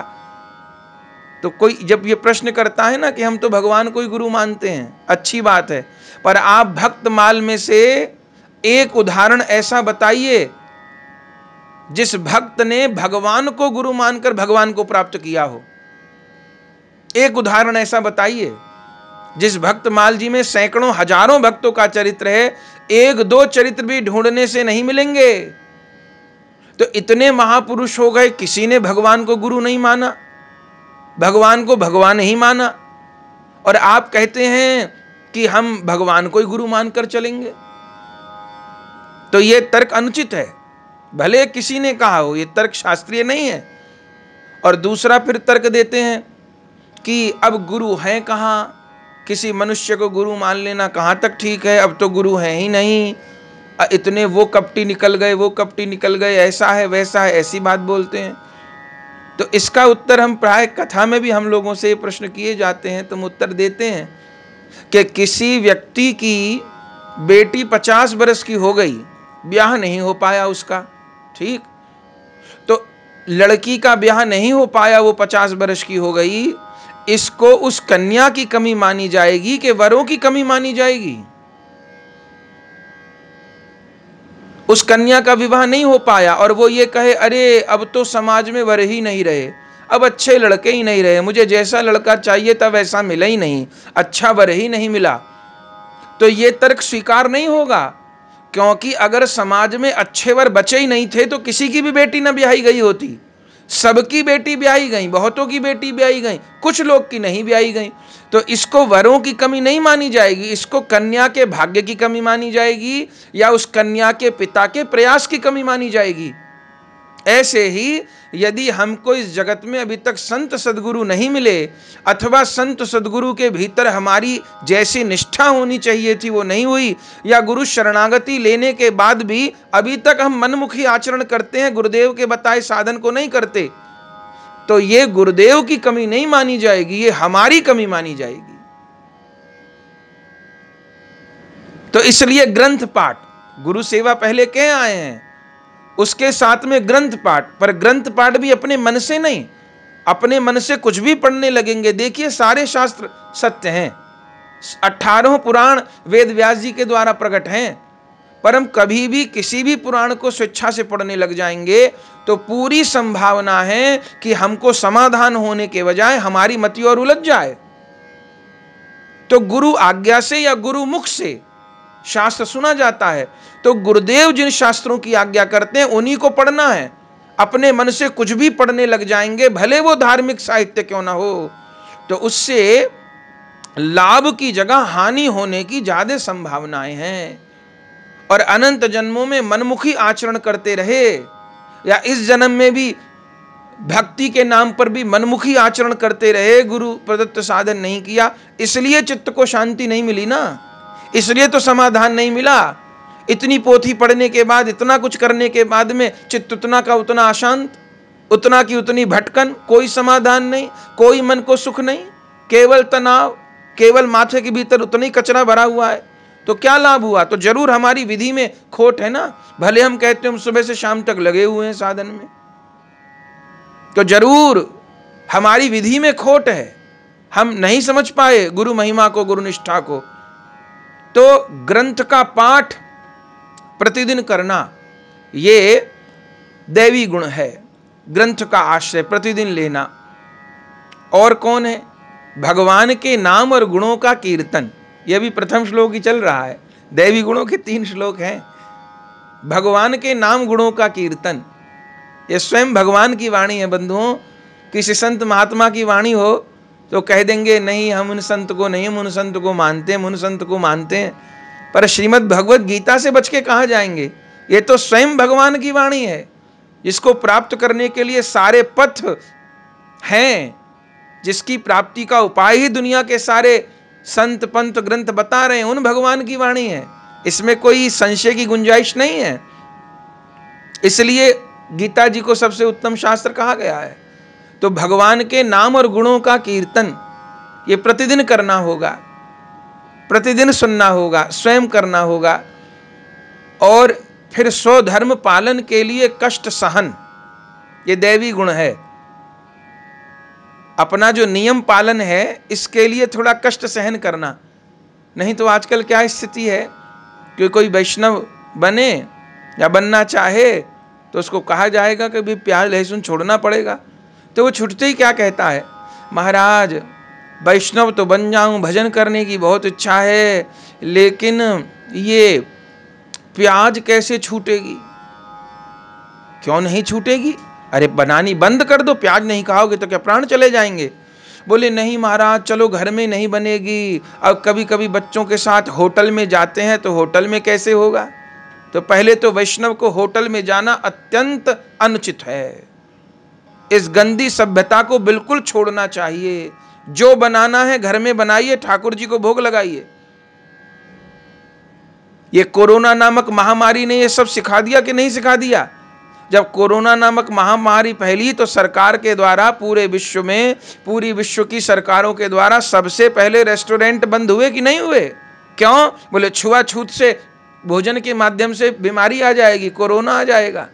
तो कोई जब ये प्रश्न करता है ना कि हम तो भगवान को ही गुरु मानते हैं, अच्छी बात है, पर आप भक्तमाल में से एक उदाहरण ऐसा बताइए जिस भक्त ने भगवान को गुरु मानकर भगवान को प्राप्त किया हो। एक उदाहरण ऐसा बताइए। जिस भक्तमाल जी में सैकड़ों हजारों भक्तों का चरित्र है, एक दो चरित्र भी ढूंढने से नहीं मिलेंगे। तो इतने महापुरुष हो गए, किसी ने भगवान को गुरु नहीं माना, भगवान को भगवान ही माना, और आप कहते हैं कि हम भगवान को ही गुरु मानकर चलेंगे। तो यह तर्क अनुचित है, भले किसी ने कहा हो, यह तर्क शास्त्रीय नहीं है। और दूसरा फिर तर्क देते हैं कि अब गुरु हैं कहाँ, किसी मनुष्य को गुरु मान लेना कहाँ तक ठीक है, अब तो गुरु हैं ही नहीं, इतने वो कपटी निकल गए, वो कपटी निकल गए, ऐसा है वैसा है, ऐसी बात बोलते हैं। तो इसका उत्तर हम प्राय कथा में भी हम लोगों से ये प्रश्न किए जाते हैं, तो हम उत्तर देते हैं कि किसी व्यक्ति की बेटी 50 वर्ष की हो गई, ब्याह नहीं हो पाया उसका, ठीक, तो लड़की का ब्याह नहीं हो पाया, वो 50 वर्ष की हो गई, इसको उस कन्या की कमी मानी जाएगी कि वरों की कमी मानी जाएगी? उस कन्या का विवाह नहीं हो पाया और वो ये कहे अरे अब तो समाज में वर ही नहीं रहे, अब अच्छे लड़के ही नहीं रहे, मुझे जैसा लड़का चाहिए था वैसा मिला ही नहीं, अच्छा वर ही नहीं मिला, तो ये तर्क स्वीकार नहीं होगा। क्योंकि अगर समाज में अच्छे वर बचे ही नहीं थे तो किसी की भी बेटी न ब्याही गई होती। सबकी बेटी ब्याही गई, बहुतों की बेटी ब्याही गई, कुछ लोग की नहीं ब्याही गई। तो इसको वरों की कमी नहीं मानी जाएगी, इसको कन्या के भाग्य की कमी मानी जाएगी या उस कन्या के पिता के प्रयास की कमी मानी जाएगी। ऐसे ही यदि हमको इस जगत में अभी तक संत सद्गुरु नहीं मिले अथवा संत सद्गुरु के भीतर हमारी जैसी निष्ठा होनी चाहिए थी वो नहीं हुई, या गुरु शरणागति लेने के बाद भी अभी तक हम मनमुखी आचरण करते हैं, गुरुदेव के बताए साधन को नहीं करते, तो ये गुरुदेव की कमी नहीं मानी जाएगी, ये हमारी कमी मानी जाएगी। तो इसलिए ग्रंथ पाठ, गुरु सेवा पहले कह आए हैं, उसके साथ में ग्रंथ पाठ, पर ग्रंथ पाठ भी अपने मन से नहीं, अपने मन से कुछ भी पढ़ने लगेंगे। देखिए सारे शास्त्र सत्य हैं, 18 पुराण वेद व्यास जी के द्वारा प्रकट हैं, पर हम कभी भी किसी भी पुराण को स्वेच्छा से पढ़ने लग जाएंगे तो पूरी संभावना है कि हमको समाधान होने के बजाय हमारी मति और उलझ जाए। तो गुरु आज्ञा से या गुरु मुख से शास्त्र सुना जाता है, तो गुरुदेव जिन शास्त्रों की आज्ञा करते हैं उन्हीं को पढ़ना है। अपने मन से कुछ भी पढ़ने लग जाएंगे, भले वो धार्मिक साहित्य क्यों ना हो, तो उससे लाभ की जगह हानि होने की ज्यादा संभावनाएं हैं। और अनंत जन्मों में मनमुखी आचरण करते रहे या इस जन्म में भी भक्ति के नाम पर भी मनमुखी आचरण करते रहे, गुरु प्रदत्त साधन नहीं किया, इसलिए चित्त को शांति नहीं मिली ना, इसलिए तो समाधान नहीं मिला। इतनी पोथी पढ़ने के बाद, इतना कुछ करने के बाद में चित्त उतना का उतना अशांत, उतना की उतनी भटकन, कोई समाधान नहीं, कोई मन को सुख नहीं, केवल तनाव, केवल माथे के भीतर उतना ही कचरा भरा हुआ है। तो क्या लाभ हुआ? तो जरूर हमारी विधि में खोट है ना। भले हम कहते हैं हम सुबह से शाम तक लगे हुए हैं साधन में, तो जरूर हमारी विधि में खोट है, हम नहीं समझ पाए गुरु महिमा को, गुरु निष्ठा को। तो ग्रंथ का पाठ प्रतिदिन करना ये दैवी गुण है, ग्रंथ का आश्रय प्रतिदिन लेना। और कौन है? भगवान के नाम और गुणों का कीर्तन, यह भी प्रथम श्लोक ही चल रहा है। दैवी गुणों के 3 श्लोक हैं। भगवान के नाम गुणों का कीर्तन, यह स्वयं भगवान की वाणी है बंधुओं। किसी संत महात्मा की वाणी हो तो कह देंगे नहीं हम उन संत को नहीं, हम उन संत को मानते हैं, हम उन संत को मानते हैं, पर श्रीमद् भगवत गीता से बच के कहाँ जाएंगे? ये तो स्वयं भगवान की वाणी है, जिसको प्राप्त करने के लिए सारे पथ हैं, जिसकी प्राप्ति का उपाय ही दुनिया के सारे संत पंत ग्रंथ बता रहे हैं, उन भगवान की वाणी है। इसमें कोई संशय की गुंजाइश नहीं है। इसलिए गीता जी को सबसे उत्तम शास्त्र कहा गया है। तो भगवान के नाम और गुणों का कीर्तन ये प्रतिदिन करना होगा, प्रतिदिन सुनना होगा, स्वयं करना होगा। और फिर स्वधर्म पालन के लिए कष्ट सहन, ये दैवी गुण है। अपना जो नियम पालन है इसके लिए थोड़ा कष्ट सहन करना। नहीं तो आजकल क्या स्थिति है कि कोई वैष्णव बने या बनना चाहे तो उसको कहा जाएगा कि भी प्याज लहसुन छोड़ना पड़ेगा, तो वो छूटते ही क्या कहता है, महाराज वैष्णव तो बन जाऊं, भजन करने की बहुत इच्छा है, लेकिन ये प्याज कैसे छूटेगी? क्यों नहीं छूटेगी? अरे बनानी बंद कर दो, प्याज नहीं खाओगे तो क्या प्राण चले जाएंगे? बोले नहीं महाराज चलो घर में नहीं बनेगी, अब कभी कभी बच्चों के साथ होटल में जाते हैं तो होटल में कैसे होगा? तो पहले तो वैष्णव को होटल में जाना अत्यंत अनुचित है। इस गंदी सभ्यता को बिल्कुल छोड़ना चाहिए। जो बनाना है घर में बनाइए, ठाकुर जी को भोग लगाइए। ये कोरोना नामक महामारी ने ये सब सिखा दिया कि नहीं सिखा दिया? जब कोरोना नामक महामारी फैली तो सरकार के द्वारा पूरे विश्व में, पूरी विश्व की सरकारों के द्वारा सबसे पहले रेस्टोरेंट बंद हुए कि नहीं हुए? क्यों? बोले छुआछूत से, भोजन के माध्यम से बीमारी आ जाएगी, कोरोना आ जाएगा।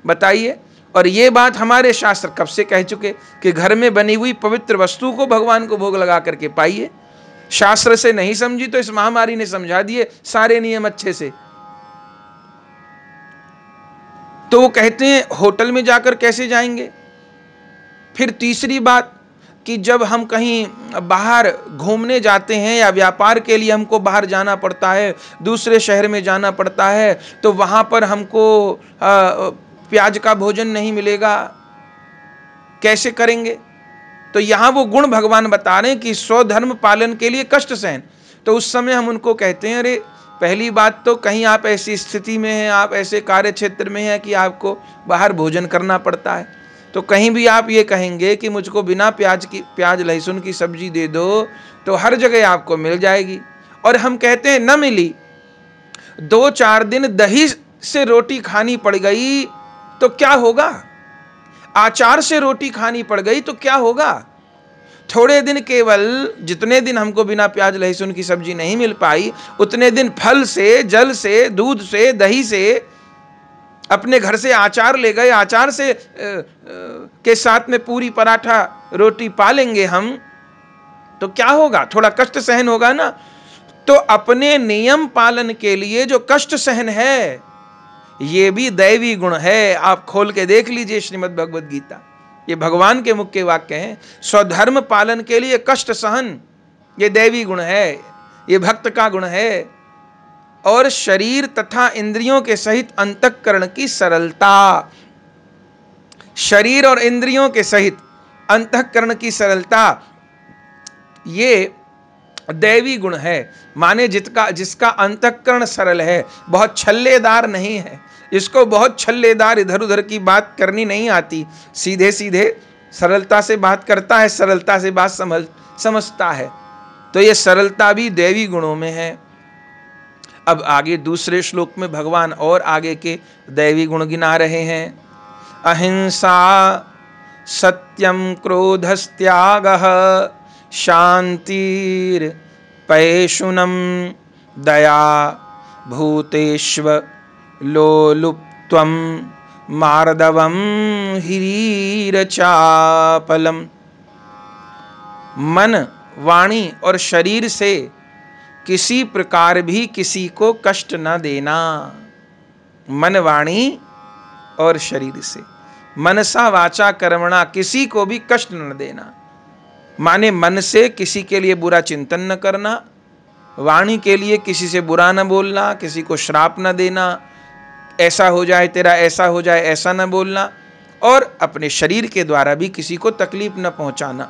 बताइए। और ये बात हमारे शास्त्र कब से कह चुके कि घर में बनी हुई पवित्र वस्तु को भगवान को भोग लगा करके पाइए। शास्त्र से नहीं समझी तो इस महामारी ने समझा दिए सारे नियम अच्छे से। तो वो कहते हैं होटल में जाकर कैसे जाएंगे। फिर तीसरी बात कि जब हम कहीं बाहर घूमने जाते हैं या व्यापार के लिए हमको बाहर जाना पड़ता है, दूसरे शहर में जाना पड़ता है, तो वहाँ पर हमको प्याज का भोजन नहीं मिलेगा, कैसे करेंगे। तो यहाँ वो गुण भगवान बता रहे हैं कि स्वधर्म पालन के लिए कष्ट सहन। तो उस समय हम उनको कहते हैं, अरे पहली बात तो कहीं आप ऐसी स्थिति में हैं, आप ऐसे कार्य क्षेत्र में हैं कि आपको बाहर भोजन करना पड़ता है, तो कहीं भी आप ये कहेंगे कि मुझको बिना प्याज लहसुन की सब्जी दे दो, तो हर जगह आपको मिल जाएगी। और हम कहते हैं न मिली, 2-4 दिन दही से रोटी खानी पड़ गई तो क्या होगा, आचार से रोटी खानी पड़ गई तो क्या होगा। थोड़े दिन, केवल जितने दिन हमको बिना प्याज लहसुन की सब्जी नहीं मिल पाई, उतने दिन फल से, जल से, दूध से, दही से, अपने घर से आचार ले गए, आचार से के साथ में पूरी पराठा रोटी पा लेंगे हम, तो क्या होगा, थोड़ा कष्ट सहन होगा ना। तो अपने नियम पालन के लिए जो कष्ट सहन है, ये भी दैवी गुण है। आप खोल के देख लीजिए श्रीमद् भगवद गीता, ये भगवान के मुख्य वाक्य हैं। स्वधर्म पालन के लिए कष्ट सहन, ये दैवी गुण है, ये भक्त का गुण है। और शरीर तथा इंद्रियों के सहित अंतःकरण की सरलता, शरीर और इंद्रियों के सहित अंतःकरण की सरलता, ये दैवी गुण है। माने जिसका अंतःकरण सरल है, बहुत छल्लेदार नहीं है, इसको बहुत छल्लेदार इधर उधर की बात करनी नहीं आती, सीधे सीधे सरलता से बात करता है, सरलता से बात समझता है। तो ये सरलता भी दैवी गुणों में है। अब आगे दूसरे श्लोक में भगवान और आगे के दैवी गुण गिना रहे हैं। अहिंसा, सत्यम, क्रोधस्त्यागः, शांतिर् पैशुनम, दया, भूतेष्व लोलुप्त्वं, मार्दवम, हीरीरचापलम। मन, वाणी और शरीर से किसी प्रकार भी किसी को कष्ट न देना। मन, वाणी और शरीर से, मनसा वाचा कर्मणा, किसी को भी कष्ट न देना। माने मन से किसी के लिए बुरा चिंतन न करना, वाणी के लिए किसी से बुरा न बोलना, किसी को श्राप न देना, ऐसा हो जाए तेरा, ऐसा हो जाए, ऐसा न बोलना। और अपने शरीर के द्वारा भी किसी को तकलीफ न पहुंचाना।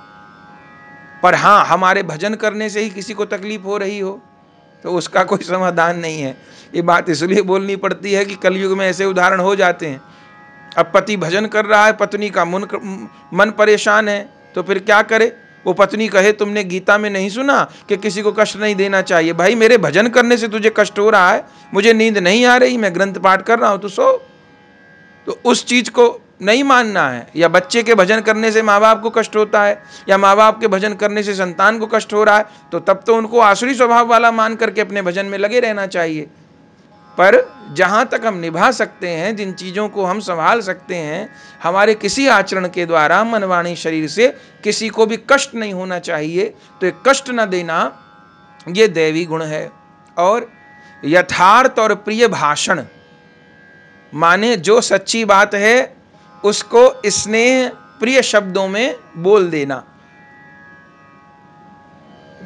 पर हाँ, हमारे भजन करने से ही किसी को तकलीफ हो रही हो तो उसका कोई समाधान नहीं है। ये बात इसलिए बोलनी पड़ती है कि कलयुग में ऐसे उदाहरण हो जाते हैं। अब पति भजन कर रहा है, पत्नी का मन परेशान है, तो फिर क्या करे। वो पत्नी कहे तुमने गीता में नहीं सुना कि किसी को कष्ट नहीं देना चाहिए। भाई मेरे भजन करने से तुझे कष्ट हो रहा है, मुझे नींद नहीं आ रही, मैं ग्रंथ पाठ कर रहा हूं, तो सो। तो उस चीज को नहीं मानना है। या बच्चे के भजन करने से माँ बाप को कष्ट होता है, या माँ बाप के भजन करने से संतान को कष्ट हो रहा है, तो तब तो उनको आसुरी स्वभाव वाला मान करके अपने भजन में लगे रहना चाहिए। पर जहाँ तक हम निभा सकते हैं, जिन चीज़ों को हम संभाल सकते हैं, हमारे किसी आचरण के द्वारा मन, वाणी, शरीर से किसी को भी कष्ट नहीं होना चाहिए, तो ये कष्ट न देना ये दैवी गुण है। और यथार्थ और प्रिय भाषण, माने जो सच्ची बात है उसको स्नेह प्रिय शब्दों में बोल देना।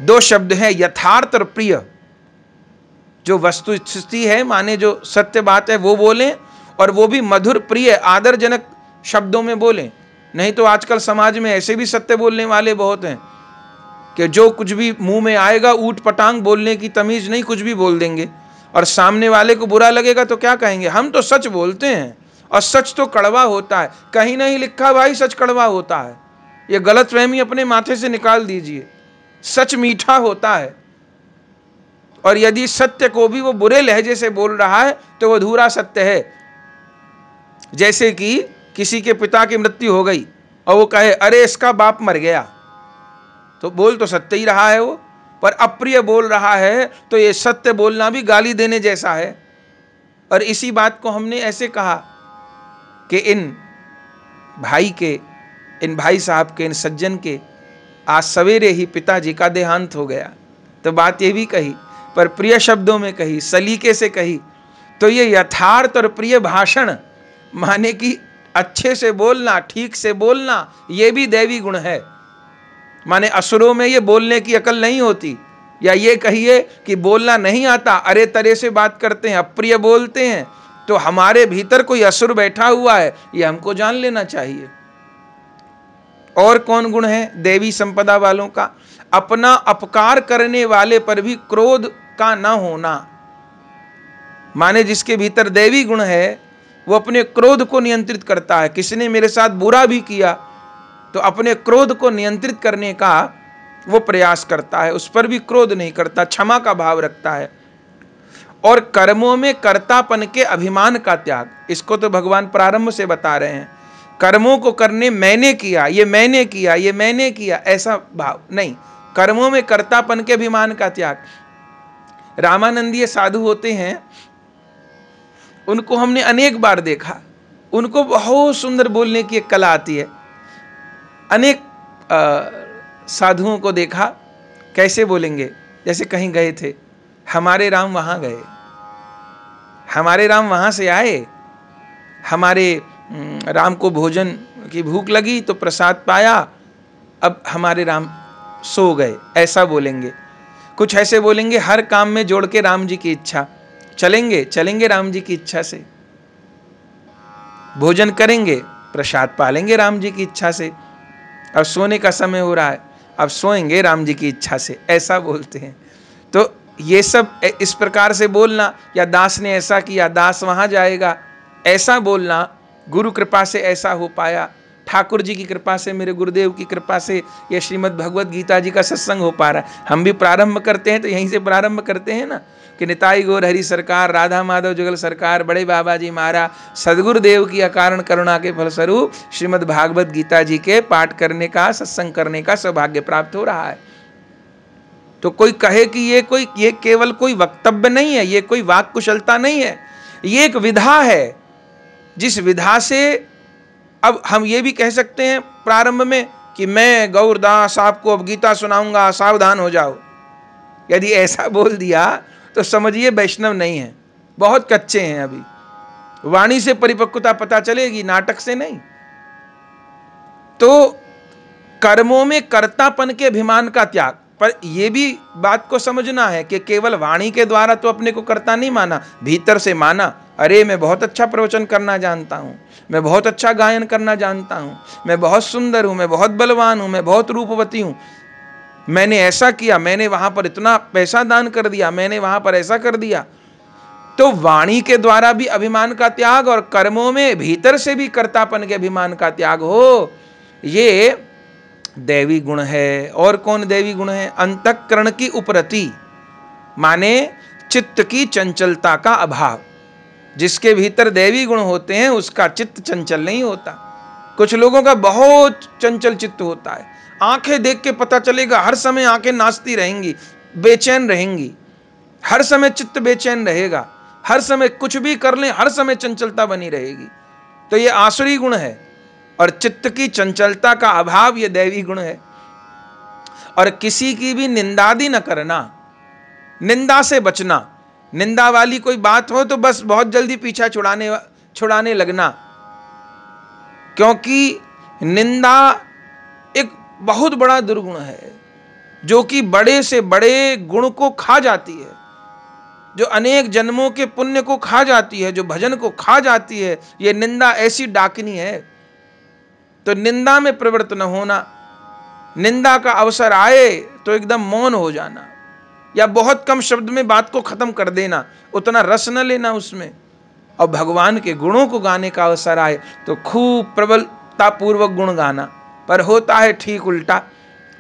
2 शब्द हैं, यथार्थ और प्रिय। जो वस्तु स्थिति है, माने जो सत्य बात है वो बोलें, और वो भी मधुर, प्रिय, आदरजनक शब्दों में बोलें। नहीं तो आजकल समाज में ऐसे भी सत्य बोलने वाले बहुत हैं कि जो कुछ भी मुंह में आएगा, ऊट पटांग, बोलने की तमीज नहीं, कुछ भी बोल देंगे। और सामने वाले को बुरा लगेगा तो क्या कहेंगे, हम तो सच बोलते हैं और सच तो कड़वा होता है। कहीं नहीं लिखा भाई सच कड़वा होता है, ये गलतफहमी अपने माथे से निकाल दीजिए। सच मीठा होता है, और यदि सत्य को भी वो बुरे लहजे से बोल रहा है तो वो अधूरा सत्य है। जैसे कि किसी के पिता की मृत्यु हो गई और वो कहे अरे इसका बाप मर गया, तो बोल तो सत्य ही रहा है वो, पर अप्रिय बोल रहा है, तो ये सत्य बोलना भी गाली देने जैसा है। और इसी बात को हमने ऐसे कहा कि इन भाई साहब के, इन सज्जन के आज सवेरे ही पिताजी का देहांत हो गया। तो बात ये भी कही, पर प्रिय शब्दों में कही, सलीके से कही। तो ये यथार्थ और प्रिय भाषण, माने कि अच्छे से बोलना, ठीक से बोलना, ये भी दैवी गुण है। माने असुरों में ये बोलने की अकल नहीं होती, या ये कहिए कि बोलना नहीं आता, अरे तरह से बात करते हैं, अप्रिय बोलते हैं, तो हमारे भीतर कोई असुर बैठा हुआ है, ये हमको जान लेना चाहिए। और कौन गुण है देवी संपदा वालों का? अपना अपकार करने वाले पर भी क्रोध का न होना। माने जिसके भीतर देवी गुण है वो अपने क्रोध को नियंत्रित करता है। किसी ने मेरे साथ बुरा भी किया तो अपने क्रोध को नियंत्रित करने का वो प्रयास करता है, उस पर भी क्रोध नहीं करता, क्षमा का भाव रखता है। और कर्मों में कर्तापन के अभिमान का त्याग, इसको तो भगवान प्रारंभ से बता रहे हैं। कर्मों को करने मैंने किया, ये मैंने किया, ये मैंने किया, ऐसा भाव नहीं। कर्मों में कर्तापन के अभिमान का त्याग। रामानंदीय साधु होते हैं, उनको हमने अनेक बार देखा, उनको बहुत सुंदर बोलने की एक कला आती है। अनेक साधुओं को देखा, कैसे बोलेंगे, जैसे कहीं गए थे, हमारे राम वहां गए, हमारे राम वहां से आए, हमारे राम को भोजन की भूख लगी तो प्रसाद पाया, अब हमारे राम सो गए, ऐसा बोलेंगे। कुछ ऐसे बोलेंगे, हर काम में जोड़ के राम जी की इच्छा, चलेंगे चलेंगे राम जी की इच्छा से, भोजन करेंगे, प्रसाद पालेंगे राम जी की इच्छा से, अब सोने का समय हो रहा है, अब सोएंगे राम जी की इच्छा से, ऐसा बोलते हैं। तो ये सब इस प्रकार से बोलना, या दास ने ऐसा किया, दास वहां जाएगा, ऐसा बोलना, गुरु कृपा से ऐसा हो पाया, ठाकुर जी की कृपा से, मेरे गुरुदेव की कृपा से ये श्रीमद् भगवत गीता जी का सत्संग हो पा रहा है। हम भी प्रारंभ करते हैं तो यहीं से प्रारंभ करते हैं ना, कि निताई गौर हरि सरकार, राधा माधव जुगल सरकार, बड़े बाबा जी महाराज, सदगुरुदेव की अकारण करुणा के फलस्वरूप श्रीमद् भागवत गीता जी के पाठ करने का, सत्संग करने का सौभाग्य प्राप्त हो रहा है। तो कोई कहे कि ये केवल कोई वक्तव्य नहीं है, ये कोई वाक कुशलता नहीं है, ये एक विधा है, जिस विधा से अब हम ये भी कह सकते हैं प्रारंभ में कि मैं गौरदास आपको अब गीता सुनाऊंगा, सावधान हो जाओ। यदि ऐसा बोल दिया तो समझिए वैष्णव नहीं है, बहुत कच्चे हैं अभी। वाणी से परिपक्वता पता चलेगी, नाटक से नहीं। तो कर्मों में कर्तापन के अभिमान का त्याग, पर यह भी बात को समझना है कि केवल वाणी के द्वारा तो अपने को कर्ता नहीं माना, भीतर से माना, अरे मैं बहुत अच्छा प्रवचन करना जानता हूं, मैं बहुत अच्छा गायन करना जानता हूं, मैं बहुत सुंदर हूं, मैं बहुत बलवान हूं, मैं बहुत रूपवती हूं, मैंने ऐसा किया, मैंने वहां पर इतना पैसा दान कर दिया, मैंने वहां पर ऐसा कर दिया। तो वाणी के द्वारा भी अभिमान का त्याग और कर्मों में भीतर से भी कर्तापन के अभिमान का त्याग हो, ये दैवी गुण है। और कौन दैवी गुण है? अंतःकरण की उपरति, माने चित्त की चंचलता का अभाव। जिसके भीतर दैवी गुण होते हैं उसका चित्त चंचल नहीं होता। कुछ लोगों का बहुत चंचल चित्त होता है, आंखें देख के पता चलेगा, हर समय आंखें नाचती रहेंगी, बेचैन रहेंगी, हर समय चित्त बेचैन रहेगा, हर समय कुछ भी कर लें, हर समय चंचलता बनी रहेगी। तो ये आसुरी गुण है। और चित्त की चंचलता का अभाव ये दैवी गुण है। और किसी की भी निंदादि न करना, निंदा से बचना। निंदा वाली कोई बात हो तो बस बहुत जल्दी पीछा छुड़ाने लगना, क्योंकि निंदा एक बहुत बड़ा दुर्गुण है जो कि बड़े से बड़े गुण को खा जाती है, जो अनेक जन्मों के पुण्य को खा जाती है, जो भजन को खा जाती है। ये निंदा ऐसी डाकिनी है। तो निंदा में प्रवृत्त न होना, निंदा का अवसर आए तो एकदम मौन हो जाना, या बहुत कम शब्द में बात को खत्म कर देना, उतना रस न लेना उसमें। और भगवान के गुणों को गाने का अवसर आए तो खूब प्रबलता पूर्वक गुण गाना। पर होता है ठीक उल्टा,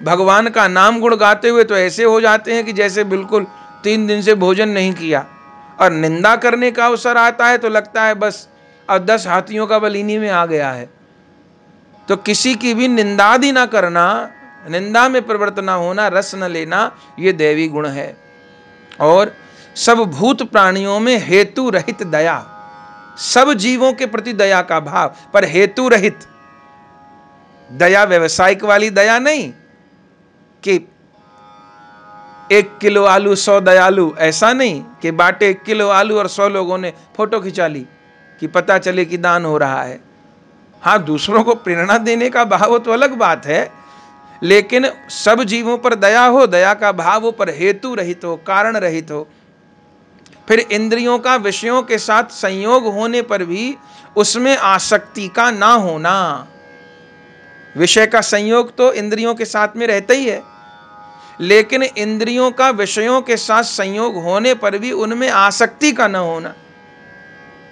भगवान का नाम गुण गाते हुए तो ऐसे हो जाते हैं कि जैसे बिल्कुल 3 दिन से भोजन नहीं किया, और निंदा करने का अवसर आता है तो लगता है बस अब 10 हाथियों का बल इन्हीं में आ गया है। तो किसी की भी निंदादि ना करना, निंदा में प्रवृत्त ना होना, रस न लेना, ये दैवी गुण है। और सब भूत प्राणियों में हेतु रहित दया, सब जीवों के प्रति दया का भाव, पर हेतु रहित दया। व्यवसायिक वाली दया नहीं कि 1 किलो आलू 100 दयालु, ऐसा नहीं कि बांटे 1 किलो आलू और 100 लोगों ने फोटो खिंचा ली, कि पता चले कि दान हो रहा है। हाँ, दूसरों को प्रेरणा देने का भाव हो तो अलग बात है, लेकिन सब जीवों पर दया हो, दया का भाव हो, पर हेतु रहित हो, कारण रहित हो। फिर इंद्रियों का विषयों के साथ संयोग होने पर भी उसमें आसक्ति का ना होना। विषय का संयोग तो इंद्रियों के साथ में रहता ही है, लेकिन इंद्रियों का विषयों के साथ संयोग होने पर भी उनमें आसक्ति का न होना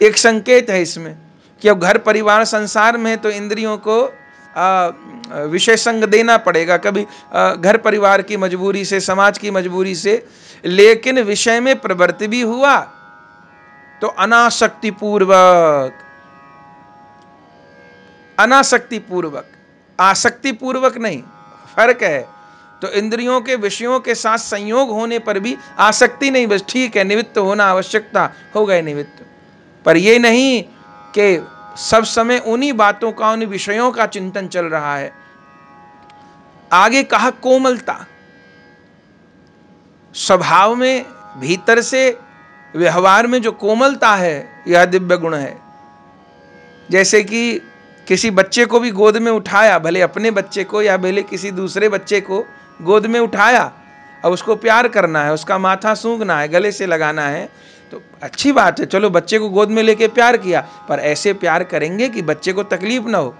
एक संकेत है इसमें कि अब घर परिवार संसार में तो इंद्रियों को विषय संग देना पड़ेगा, कभी घर परिवार की मजबूरी से, समाज की मजबूरी से, लेकिन विषय में प्रवृत्ति भी हुआ तो अनासक्ति पूर्वक, अनासक्ति पूर्वक, आसक्ति पूर्वक नहीं, फर्क है। तो इंद्रियों के विषयों के साथ संयोग होने पर भी आसक्ति नहीं, बस ठीक है, निमित्त होना आवश्यकता, हो गए निमित्त, पर यह नहीं कि सब समय उन्हीं बातों का, उन्हीं विषयों का चिंतन चल रहा है। आगे कहा कोमलता, स्वभाव में भीतर से व्यवहार में जो कोमलता है यह दिव्य गुण है। जैसे कि किसी बच्चे को भी गोद में उठाया, भले अपने बच्चे को या भले किसी दूसरे बच्चे को गोद में उठाया, अब उसको प्यार करना है, उसका माथा सूंघना है, गले से लगाना है, तो अच्छी बात है, चलो बच्चे को गोद में लेके प्यार किया, पर ऐसे प्यार करेंगे कि बच्चे को तकलीफ ना हो।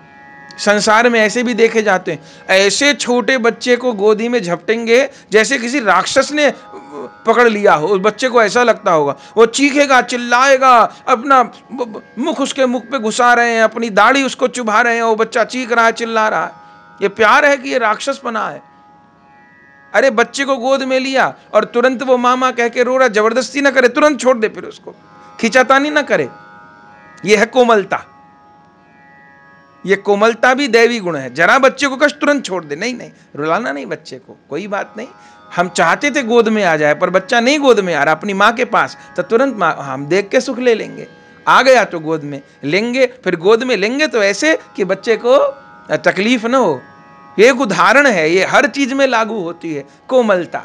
संसार में ऐसे भी देखे जाते हैं, ऐसे छोटे बच्चे को गोदी में झपटेंगे जैसे किसी राक्षस ने पकड़ लिया हो। उस बच्चे को ऐसा लगता होगा, वो चीखेगा, चिल्लाएगा, अपना मुख उसके मुख पे घुसा रहे हैं, अपनी दाढ़ी उसको चुभा रहे हैं, वो बच्चा चीख रहा है, चिल्ला रहा है। ये प्यार है कि ये राक्षसपना है? अरे बच्चे को गोद में लिया और तुरंत वो मामा कह के रो रहा, जबरदस्ती ना करे, तुरंत छोड़ दे, फिर उसको खींचातानी ना करे। यह है कोमलता। ये कोमलता भी दैवी गुण है। जरा बच्चे को कष्ट, तुरंत छोड़ दे, नहीं नहीं, रुलाना नहीं बच्चे को, कोई बात नहीं। हम चाहते थे गोद में आ जाए, पर बच्चा नहीं गोद में आ रहा, अपनी माँ के पास, तो तुरंत हम देख के सुख ले लेंगे। आ गया तो गोद में लेंगे, फिर गोद में लेंगे तो ऐसे कि बच्चे को तकलीफ ना हो। ये एक उदाहरण है, ये हर चीज में लागू होती है कोमलता।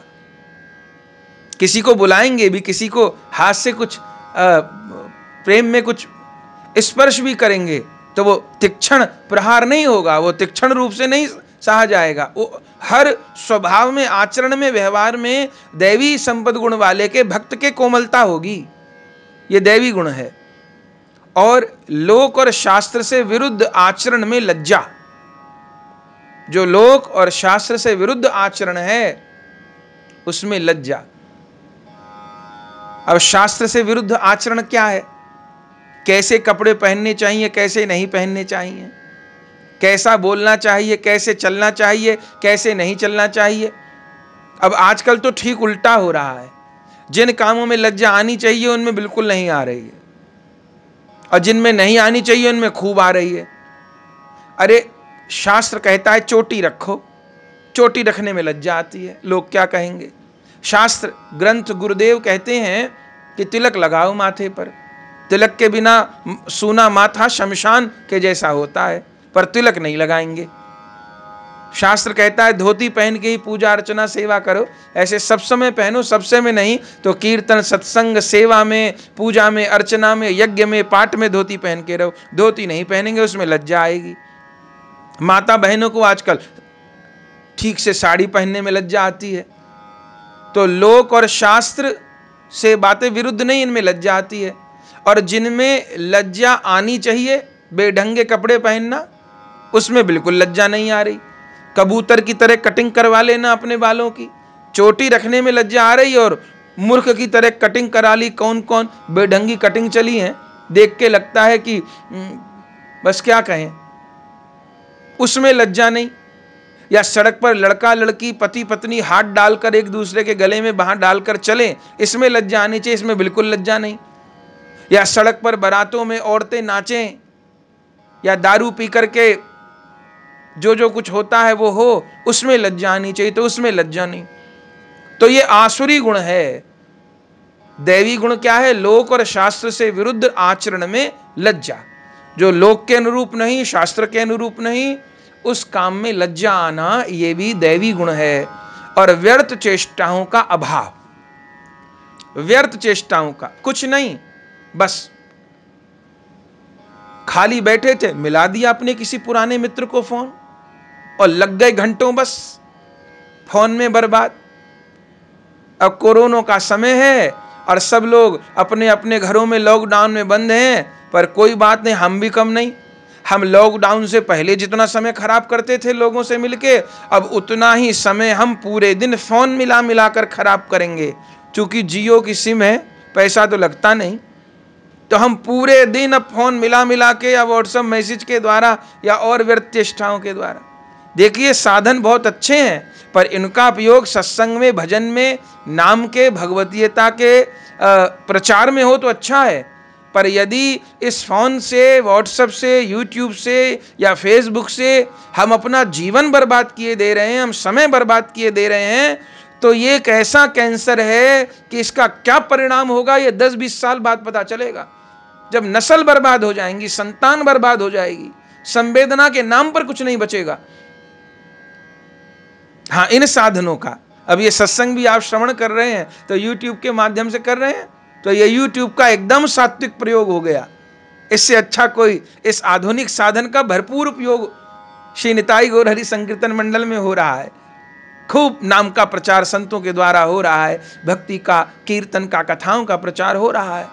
किसी को बुलाएंगे भी, किसी को हाथ से कुछ प्रेम में कुछ स्पर्श भी करेंगे तो वो तीक्ष्ण प्रहार नहीं होगा, वो तीक्ष्ण रूप से नहीं सहा जाएगा। वो हर स्वभाव में, आचरण में, व्यवहार में दैवी संपद गुण वाले के भक्त के कोमलता होगी। ये दैवी गुण है। और लोक और शास्त्र से विरुद्ध आचरण में लज्जा। जो लोक और शास्त्र से विरुद्ध आचरण है उसमें लज्जा। अब शास्त्र से विरुद्ध आचरण क्या है? कैसे कपड़े पहनने चाहिए, कैसे नहीं पहनने चाहिए, कैसा बोलना चाहिए, कैसे चलना चाहिए, कैसे नहीं चलना चाहिए। अब आजकल तो ठीक उल्टा हो रहा है। जिन कामों में लज्जा आनी चाहिए उनमें बिल्कुल नहीं आ रही है, और जिनमें नहीं आनी चाहिए उनमें खूब आ रही है। अरे शास्त्र कहता है चोटी रखो, चोटी रखने में लज्जा आती है, लोग क्या कहेंगे। शास्त्र ग्रंथ गुरुदेव कहते हैं कि तिलक लगाओ माथे पर, तिलक के बिना सूना माथा शमशान के जैसा होता है, पर तिलक नहीं लगाएंगे। शास्त्र कहता है धोती पहन के ही पूजा अर्चना सेवा करो, ऐसे सब समय पहनो, सब समय नहीं तो कीर्तन सत्संग सेवा में, पूजा में, अर्चना में, यज्ञ में, पाठ में धोती पहन के रहो। धोती नहीं पहनेंगे उसमें लज्जा आएगी। माता बहनों को आजकल ठीक से साड़ी पहनने में लज्जा आती है। तो लोक और शास्त्र से बातें विरुद्ध नहीं, इनमें लज्जा आती है। और जिनमें लज्जा आनी चाहिए, बेढंगे कपड़े पहनना, उसमें बिल्कुल लज्जा नहीं आ रही। कबूतर की तरह कटिंग करवा लेना अपने बालों की, चोटी रखने में लज्जा आ रही, और मूर्ख की तरह कटिंग करा ली। कौन कौन बेढंगी कटिंग चली है, देख के लगता है कि बस क्या कहें, उसमें लज्जा नहीं। या सड़क पर लड़का लड़की, पति पत्नी हाथ डालकर एक दूसरे के गले में हाथ डालकर चलें, इसमें लज्जा आनी चाहिए, इसमें बिल्कुल लज्जा नहीं। या सड़क पर बारातों में औरतें नाचें, या दारू पी करके जो कुछ होता है वो हो, उसमें लज्जा आनी चाहिए, तो उसमें लज्जा नहीं। तो ये आसुरी गुण है। दैवी गुण क्या है? लोक और शास्त्र से विरुद्ध आचरण में लज्जा। जो लोक के अनुरूप नहीं, शास्त्र के अनुरूप नहीं, उस काम में लज्जा आना, ये भी दैवी गुण है। और व्यर्थ चेष्टाओं का अभाव, व्यर्थ चेष्टाओं का कुछ नहीं, बस खाली बैठे थे, मिला दिया अपने किसी पुराने मित्र को फोन और लग गए घंटों बस फोन में बर्बाद। अब कोरोना का समय है और सब लोग अपने अपने घरों में लॉकडाउन में बंद हैं, पर कोई बात नहीं, हम भी कम नहीं। हम लॉकडाउन से पहले जितना समय खराब करते थे लोगों से मिलके, अब उतना ही समय हम पूरे दिन फोन मिला मिलाकर खराब करेंगे। क्योंकि जियो की सिम है, पैसा तो लगता नहीं, तो हम पूरे दिन अब फोन मिला मिला के या व्हाट्सएप मैसेज के द्वारा या और व्यर्थ चेष्टाओं के द्वारा। देखिए साधन बहुत अच्छे हैं, पर इनका उपयोग सत्संग में, भजन में, नाम के, भगवतीयता के प्रचार में हो तो अच्छा है। पर यदि इस फोन से, व्हाट्सएप से, यूट्यूब से या फेसबुक से हम अपना जीवन बर्बाद किए दे रहे हैं, हम समय बर्बाद किए दे रहे हैं, तो ये एक ऐसा कैंसर है कि इसका क्या परिणाम होगा ये 10-20 साल बाद पता चलेगा। जब नस्ल बर्बाद हो जाएंगी, संतान बर्बाद हो जाएगी, संवेदना के नाम पर कुछ नहीं बचेगा। हाँ, इन साधनों का, अब ये सत्संग भी आप श्रवण कर रहे हैं तो YouTube के माध्यम से कर रहे हैं, तो ये YouTube का एकदम सात्विक प्रयोग हो गया। इससे अच्छा कोई इस आधुनिक साधन का भरपूर उपयोग श्री निताई गौर हरि संकीर्तन मंडल में हो रहा है। खूब नाम का प्रचार संतों के द्वारा हो रहा है, भक्ति का, कीर्तन का, कथाओं का प्रचार हो रहा है।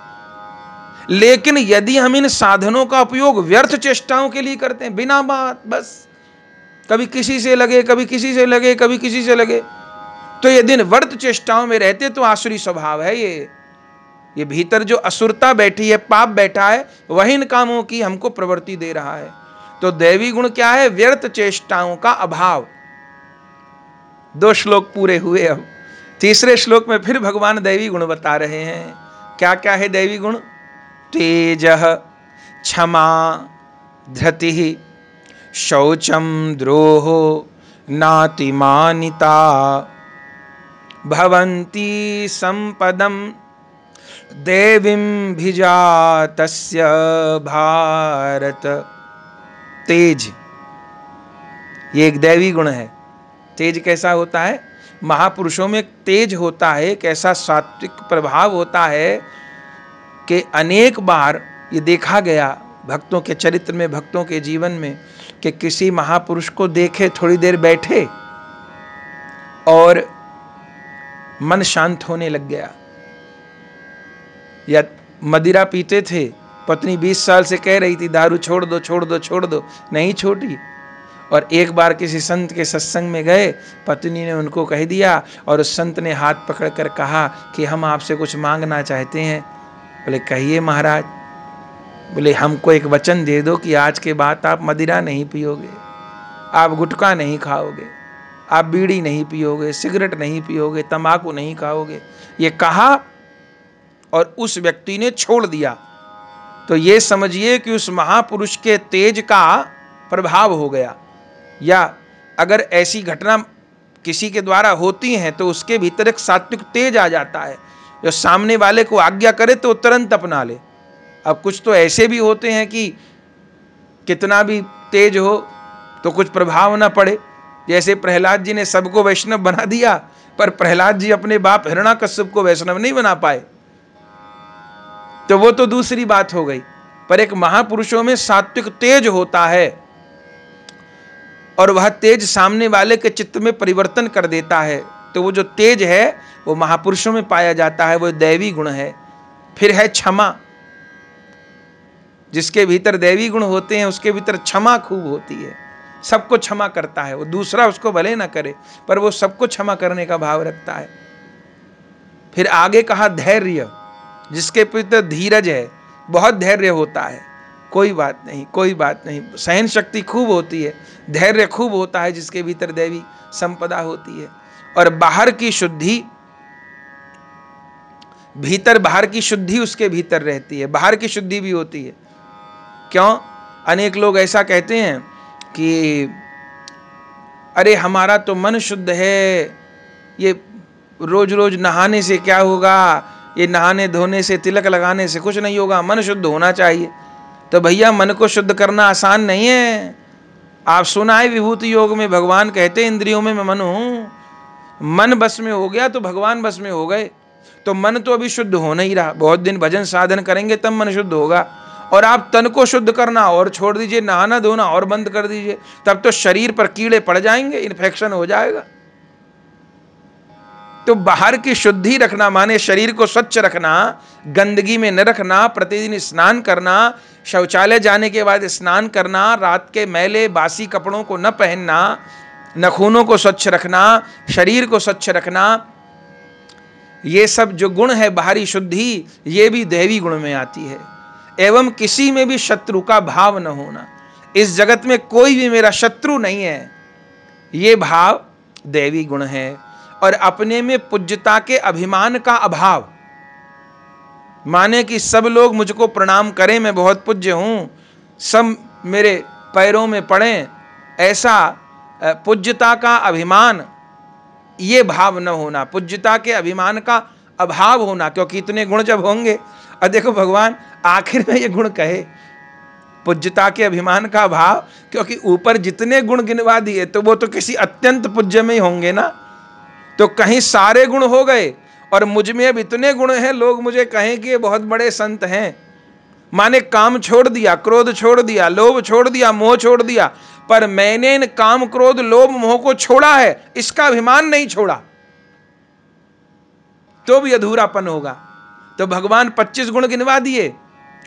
लेकिन यदि हम इन साधनों का उपयोग व्यर्थ चेष्टाओं के लिए करते हैं, बिना बात, बस कभी किसी से लगे, कभी किसी से लगे, कभी किसी से लगे, तो ये दिन व्यर्थ चेष्टाओं में रहते तो आसुरी स्वभाव है। ये भीतर जो असुरता बैठी है, पाप बैठा है, वही इन कामों की हमको प्रवृत्ति दे रहा है। तो दैवी गुण क्या है? व्यर्थ चेष्टाओं का अभाव। 2 श्लोक पूरे हुए। अब तीसरे श्लोक में फिर भगवान दैवी गुण बता रहे हैं। क्या क्या है दैवी गुण? तेजः, क्षमा, धृतिः, शौचम, द्रोहो, नातिमानिता, भवन्ति संपदम, देवीं भिजातस्य भारत। तेज, ये एक दैवी गुण है। तेज कैसा होता है? महापुरुषों में तेज होता है, एक ऐसा सात्विक प्रभाव होता है कि अनेक बार ये देखा गया भक्तों के चरित्र में, भक्तों के जीवन में, कि किसी महापुरुष को देखे, थोड़ी देर बैठे और मन शांत होने लग गया। या मदिरा पीते थे, पत्नी 20 साल से कह रही थी दारू छोड़ दो, छोड़ दो, छोड़ दो, नहीं छोड़ी। और एक बार किसी संत के सत्संग में गए, पत्नी ने उनको कह दिया और उस संत ने हाथ पकड़कर कहा कि हम आपसे कुछ मांगना चाहते हैं। बोले कहिए महाराज। बोले हमको एक वचन दे दो कि आज के बाद आप मदिरा नहीं पियोगे, आप गुटखा नहीं खाओगे, आप बीड़ी नहीं पियोगे, सिगरेट नहीं पियोगे, तंबाकू नहीं खाओगे। ये कहा और उस व्यक्ति ने छोड़ दिया। तो ये समझिए कि उस महापुरुष के तेज का प्रभाव हो गया। या अगर ऐसी घटना किसी के द्वारा होती है तो उसके भीतर एक सात्विक तेज आ जाता है, जो सामने वाले को आज्ञा करे तो तुरंत अपना ले। अब कुछ तो ऐसे भी होते हैं कि कितना भी तेज हो तो कुछ प्रभाव ना पड़े। जैसे प्रहलाद जी ने सबको वैष्णव बना दिया, पर प्रहलाद जी अपने बाप हिरण्याकश्यप को वैष्णव नहीं बना पाए, तो वो तो दूसरी बात हो गई। पर एक महापुरुषों में सात्विक तेज होता है और वह तेज सामने वाले के चित्त में परिवर्तन कर देता है। तो वो जो तेज है वो महापुरुषों में पाया जाता है, वो दैवी गुण है। फिर है क्षमा। जिसके भीतर दैवी गुण होते हैं उसके भीतर क्षमा खूब होती है, सबको क्षमा करता है। वो दूसरा उसको भले ना करे पर वो सबको क्षमा करने का भाव रखता है। फिर आगे कहा धैर्य। जिसके भीतर धीरज है, बहुत धैर्य होता है, कोई बात नहीं, कोई बात नहीं, सहन शक्ति खूब होती है, धैर्य खूब होता है जिसके भीतर दैवी संपदा होती है। और बाहर की शुद्धि, भीतर बाहर की शुद्धि उसके भीतर रहती है, बाहर की शुद्धि भी होती है। क्यों? अनेक लोग ऐसा कहते हैं कि अरे हमारा तो मन शुद्ध है, ये रोज रोज नहाने से क्या होगा, ये नहाने धोने से, तिलक लगाने से कुछ नहीं होगा, मन शुद्ध होना चाहिए। तो भैया मन को शुद्ध करना आसान नहीं है। आप सुना है विभूति योग में भगवान कहते इंद्रियों में मैं मन हूं। मन बस में हो गया तो भगवान बस में हो गए। तो मन तो अभी शुद्ध हो नहीं रहा, बहुत दिन भजन साधन करेंगे तब मन शुद्ध होगा। और आप तन को शुद्ध करना और छोड़ दीजिए, नहाना धोना और बंद कर दीजिए, तब तो शरीर पर कीड़े पड़ जाएंगे, इन्फेक्शन हो जाएगा। तो बाहर की शुद्धि रखना माने शरीर को स्वच्छ रखना, गंदगी में न रखना, प्रतिदिन स्नान करना, शौचालय जाने के बाद स्नान करना, रात के मैले बासी कपड़ों को न पहनना, नाखूनों को स्वच्छ रखना, शरीर को स्वच्छ रखना, ये सब जो गुण है बाहरी शुद्धि, ये भी दैवी गुण में आती है। एवं किसी में भी शत्रु का भाव न होना, इस जगत में कोई भी मेरा शत्रु नहीं है, ये भाव दैवी गुण है। और अपने में पूज्यता के अभिमान का अभाव, माने कि सब लोग मुझको प्रणाम करें, मैं बहुत पूज्य हूं, सब मेरे पैरों में पड़ें, ऐसा पूज्यता का अभिमान, ये भाव न होना, पूज्यता के अभिमान का अभाव होना। क्योंकि इतने गुण जब होंगे, और देखो भगवान आखिर में ये गुण कहे, पूज्यता के अभिमान का अभाव, क्योंकि ऊपर जितने गुण गिनवा दिए तो वो तो किसी अत्यंत पूज्य में ही होंगे ना। तो कहीं सारे गुण हो गए और मुझ में अब इतने गुण हैं, लोग मुझे कहें कि ये बहुत बड़े संत हैं, माने काम छोड़ दिया, क्रोध छोड़ दिया, लोभ छोड़ दिया, मोह छोड़ दिया, पर मैंने इन काम क्रोध लोभ मोह को छोड़ा है, इसका अभिमान नहीं छोड़ा, तो भी अधूरापन होगा। तो भगवान 25 गुण गिनवा दिए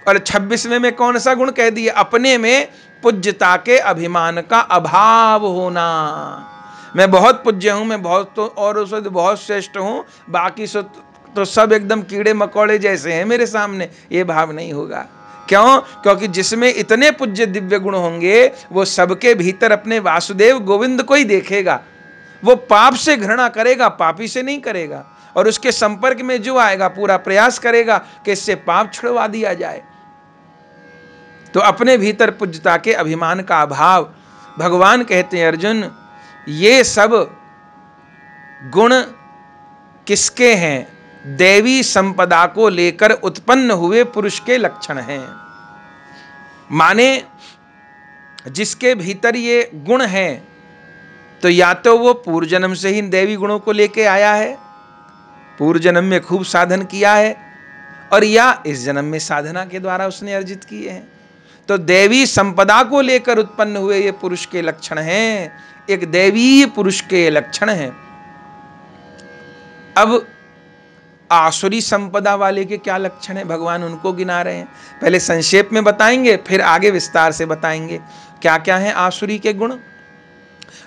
और 26वें में कौन सा गुण कह दिए? अपने में पूज्यता के अभिमान का अभाव होना। मैं बहुत पूज्य हूं, मैं बहुत तो और उससे बहुत श्रेष्ठ हूं, बाकी तो सब एकदम कीड़े मकोड़े जैसे हैं मेरे सामने, ये भाव नहीं होगा। क्यों? क्योंकि जिसमें इतने पूज्य दिव्य गुण होंगे, वो सबके भीतर अपने वासुदेव गोविंद को ही देखेगा। वो पाप से घृणा करेगा, पापी से नहीं करेगा, और उसके संपर्क में जो आएगा पूरा प्रयास करेगा कि इससे पाप छुड़वा दिया जाए। तो अपने भीतर पूज्यता के अभिमान का अभाव, भगवान कहते हैं अर्जुन, ये सब गुण किसके हैं? दैवी संपदा को लेकर उत्पन्न हुए पुरुष के लक्षण हैं। माने जिसके भीतर ये गुण हैं, तो या तो वो पूर्व जन्म से ही दैवी गुणों को लेके आया है, पूर्व जन्म में खूब साधन किया है, और या इस जन्म में साधना के द्वारा उसने अर्जित किए हैं। तो दैवी संपदा को लेकर उत्पन्न हुए ये पुरुष के लक्षण हैं, एक दैवीय पुरुष के लक्षण हैं। अब आसुरी संपदा वाले के क्या लक्षण है, भगवान उनको गिना रहे हैं। पहले संक्षेप में बताएंगे, फिर आगे विस्तार से बताएंगे क्या क्या है आसुरी के गुण।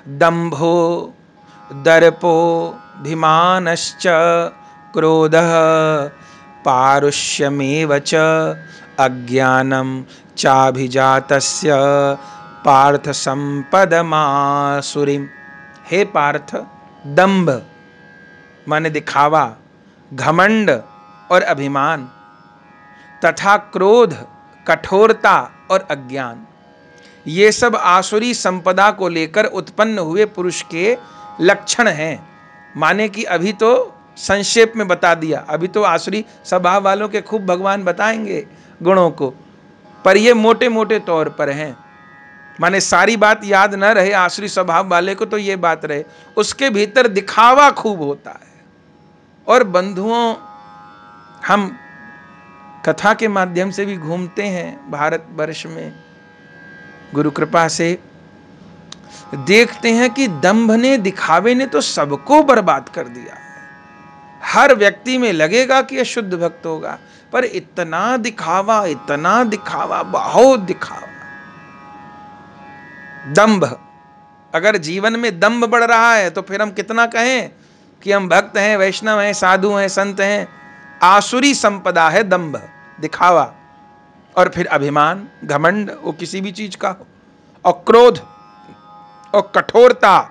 दंभो दर्पो धिमानश्च क्रोधः पारुष्यमेव च अज्ञानम चाभिजातस्य पार्थ संपदमासुरीम। हे पार्थ, दंभ माने दिखावा, घमंड और अभिमान, तथा क्रोध, कठोरता और अज्ञान, ये सब आसुरी संपदा को लेकर उत्पन्न हुए पुरुष के लक्षण हैं। माने कि अभी तो संक्षेप में बता दिया, अभी तो आसुरी स्वभाव वालों के खूब भगवान बताएंगे गुणों को, पर ये मोटे मोटे तौर पर हैं। माने सारी बात याद न रहे आसुरी स्वभाव वाले को, तो ये बात रहे, उसके भीतर दिखावा खूब होता है। और बंधुओं, हम कथा के माध्यम से भी घूमते हैं भारत वर्ष में, गुरु कृपा से देखते हैं कि दंभ ने, दिखावे ने तो सबको बर्बाद कर दिया। हर व्यक्ति में लगेगा कि यह शुद्ध भक्त होगा, पर इतना दिखावा, इतना दिखावा, बहुत दिखावा। दंभ, अगर जीवन में दंभ बढ़ रहा है तो फिर हम कितना कहें कि हम भक्त हैं, वैष्णव हैं, साधु हैं, संत हैं। आसुरी संपदा है दंभ, दिखावा, और फिर अभिमान, घमंड, वो किसी भी चीज का हो, और क्रोध और कठोरता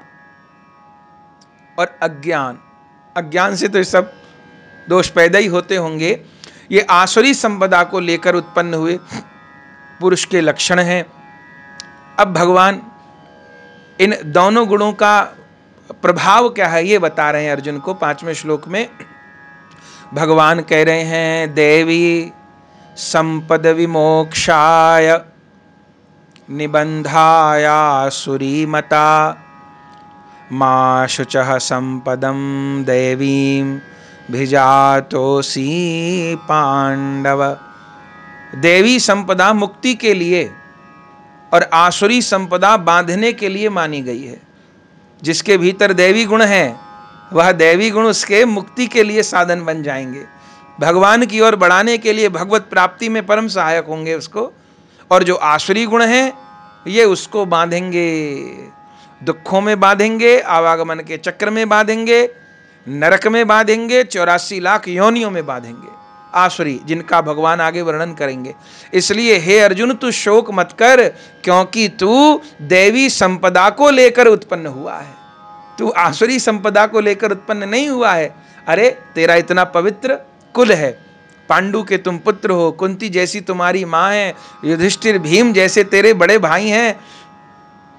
और अज्ञान। अज्ञान से तो ये सब दोष पैदा ही होते होंगे। ये आसुरी संपदा को लेकर उत्पन्न हुए पुरुष के लक्षण हैं। अब भगवान इन दोनों गुणों का प्रभाव क्या है ये बता रहे हैं अर्जुन को। 5वें श्लोक में भगवान कह रहे हैं, देवी संपद विमोक्षाय निबंधायासुरी मता मा शुचः संपदम देवीं भिजातोसी पांडव। दैवी संपदा मुक्ति के लिए और आसुरी संपदा बांधने के लिए मानी गई है। जिसके भीतर दैवी गुण है वह दैवी गुण उसके मुक्ति के लिए साधन बन जाएंगे, भगवान की ओर बढ़ाने के लिए, भगवत प्राप्ति में परम सहायक होंगे उसको। और जो आसुरी गुण है ये उसको बांधेंगे, दुखों में बांधेंगे, आवागमन के चक्र में बांधेंगे, नरक में बांधेंगे, 84 लाख योनियों में बांधेंगे आसुरी, जिनका भगवान आगे वर्णन करेंगे। इसलिए हे अर्जुन तू शोक मत कर, क्योंकि तू दैवी संपदा को लेकर उत्पन्न हुआ है, तू आसुरी संपदा को लेकर उत्पन्न नहीं हुआ है। अरे तेरा इतना पवित्र कुल है, पांडु के तुम पुत्र हो, कुंती जैसी तुम्हारी माँ है, युधिष्ठिर भीम जैसे तेरे बड़े भाई हैं,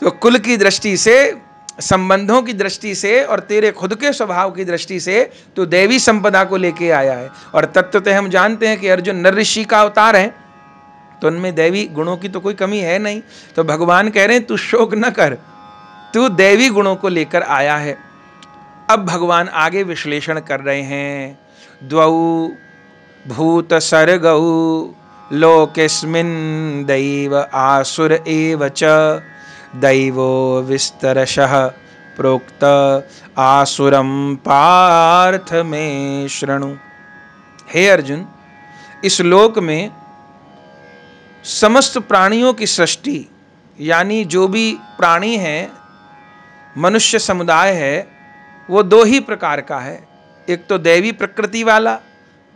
तो कुल की दृष्टि से, संबंधों की दृष्टि से और तेरे खुद के स्वभाव की दृष्टि से तो देवी संपदा को लेके आया है। और तत्वतः हम जानते हैं कि अर्जुन नर ऋषि का अवतार है, तो उनमें दैवी गुणों की तो कोई कमी है नहीं। तो भगवान कह रहे हैं तू शोक न कर, तू दैवी गुणों को लेकर आया है। अब भगवान आगे विश्लेषण कर रहे हैं। द्वौ भूत सर्गौ लोकेस्मिन् दैव आसुर एव च दैवो विस्तरशः प्रोक्त आसुरम पार्थ में शृणु। हे अर्जुन, इस लोक में समस्त प्राणियों की सृष्टि, यानी जो भी प्राणी हैं, मनुष्य समुदाय है, वो दो ही प्रकार का है। एक तो दैवी प्रकृति वाला,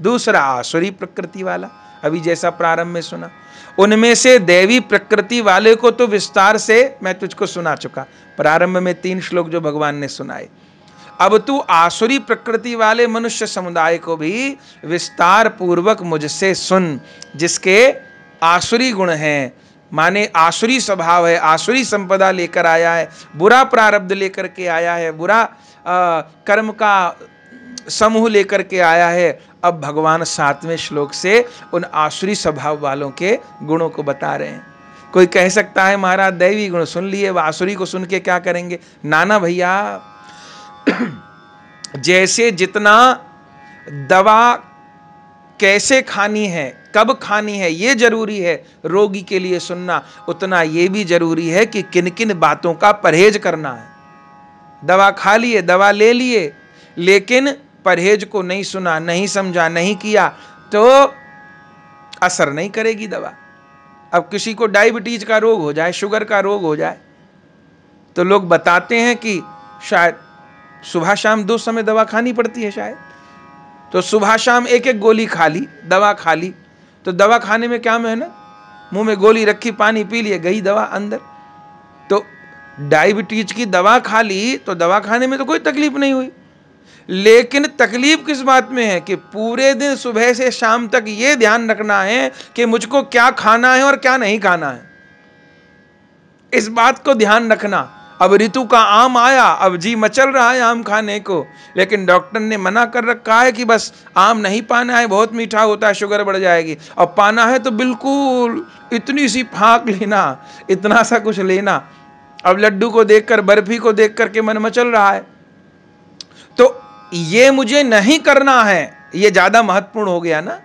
दूसरा आसुरी प्रकृति वाला। अभी जैसा प्रारंभ में सुना, उनमें से दैवी प्रकृति वाले को तो विस्तार से मैं तुझको सुना चुका, प्रारंभ में 3 श्लोक जो भगवान ने सुनाए। अब तू आसुरी प्रकृति वाले मनुष्य समुदाय को भी विस्तार पूर्वक मुझसे सुन, जिसके आसुरी गुण हैं, माने आसुरी स्वभाव है, आसुरी संपदा लेकर आया है, बुरा प्रारब्ध लेकर के आया है, बुरा कर्म का समूह लेकर के आया है। अब भगवान 7वें श्लोक से उन आसुरी स्वभाव वालों के गुणों को बता रहे हैं। कोई कह सकता है महाराज दैवी गुण सुन लिए, वह आसुरी को सुन के क्या करेंगे? नाना भैया, जैसे जितना दवा कैसे खानी है, कब खानी है, ये जरूरी है रोगी के लिए सुनना, उतना ये भी जरूरी है कि किन किन बातों का परहेज करना है। दवा खा लिए, दवा ले लिए, लेकिन परहेज को नहीं सुना, नहीं समझा, नहीं किया तो असर नहीं करेगी दवा। अब किसी को डायबिटीज का रोग हो जाए, शुगर का रोग हो जाए, तो लोग बताते हैं कि शायद सुबह शाम 2 समय दवा खानी पड़ती है शायद, तो सुबह शाम 1-1 गोली खा ली, दवा खा ली, तो दवा खाने में क्या मेहनत, मुंह में गोली रखी, पानी पी लिए, गई दवा अंदर। तो डायबिटीज की दवा खा ली तो दवा खाने में तो कोई तकलीफ नहीं हुई, लेकिन तकलीफ किस बात में है कि पूरे दिन सुबह से शाम तक ये ध्यान रखना है कि मुझको क्या खाना है और क्या नहीं खाना है, इस बात को ध्यान रखना। अब ऋतु का आम आया, अब जी मचल रहा है आम खाने को, लेकिन डॉक्टर ने मना कर रखा है कि बस आम नहीं पाना है, बहुत मीठा होता है, शुगर बढ़ जाएगी। अब पाना है तो बिल्कुल इतनी सी फाक लेना, इतना सा कुछ लेना। अब लड्डू को देखकर, बर्फी को देख करके मन मचल रहा है, तो ये मुझे नहीं करना है, ये ज्यादा महत्वपूर्ण हो गया ना।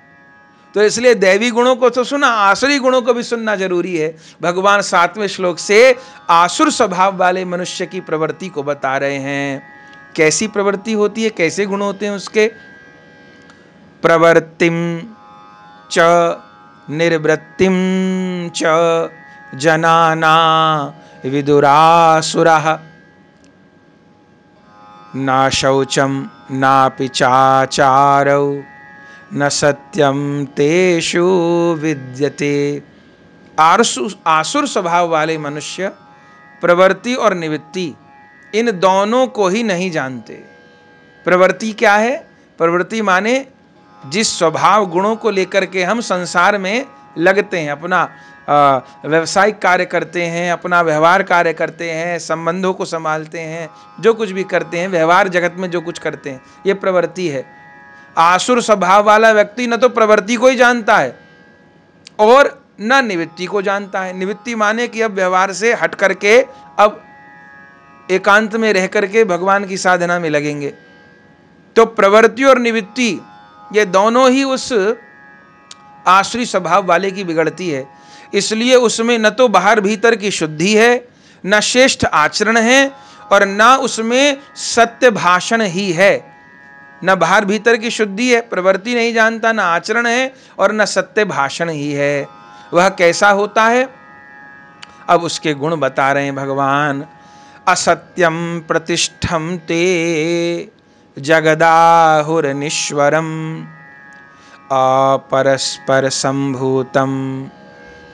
तो इसलिए दैवी गुणों को तो सुना, आसुरी गुणों को भी सुनना जरूरी है। भगवान 7वें श्लोक से आसुर स्वभाव वाले मनुष्य की प्रवृत्ति को बता रहे हैं। कैसी प्रवृत्ति होती है, कैसे गुण होते हैं उसके? प्रवृत्तिम च निर्वृत्तिम च जनाना विदुरासुरः ना शौचम नापि चाचारौ न सत्यम तेषु विद्यते। आसुर स्वभाव वाले मनुष्य प्रवृत्ति और निवृत्ति इन दोनों को ही नहीं जानते। प्रवृत्ति क्या है? प्रवृत्ति माने जिस स्वभाव गुणों को लेकर के हम संसार में लगते हैं, अपना व्यवसायिक कार्य करते हैं, अपना व्यवहार कार्य करते हैं, संबंधों को संभालते हैं, जो कुछ भी करते हैं, व्यवहार जगत में जो कुछ करते हैं, ये प्रवृत्ति है। आसुर स्वभाव वाला व्यक्ति न तो प्रवृत्ति को ही जानता है और न निवृत्ति को जानता है। निवृत्ति माने कि अब व्यवहार से हट करके अब एकांत में रह करके भगवान की साधना में लगेंगे। तो प्रवृत्ति और निवृत्ति ये दोनों ही उस आसुरी स्वभाव वाले की बिगड़ती है। इसलिए उसमें न तो बाहर भीतर की शुद्धि है, न श्रेष्ठ आचरण है, और न उसमें सत्य भाषण ही है। न बाहर भीतर की शुद्धि है, प्रवृत्ति नहीं जानता, न आचरण है, और न सत्य भाषण ही है। वह कैसा होता है? अब उसके गुण बता रहे हैं भगवान। असत्यम प्रतिष्ठम ते जगदाहुरनीश्वरम अपरस्पर संभूतम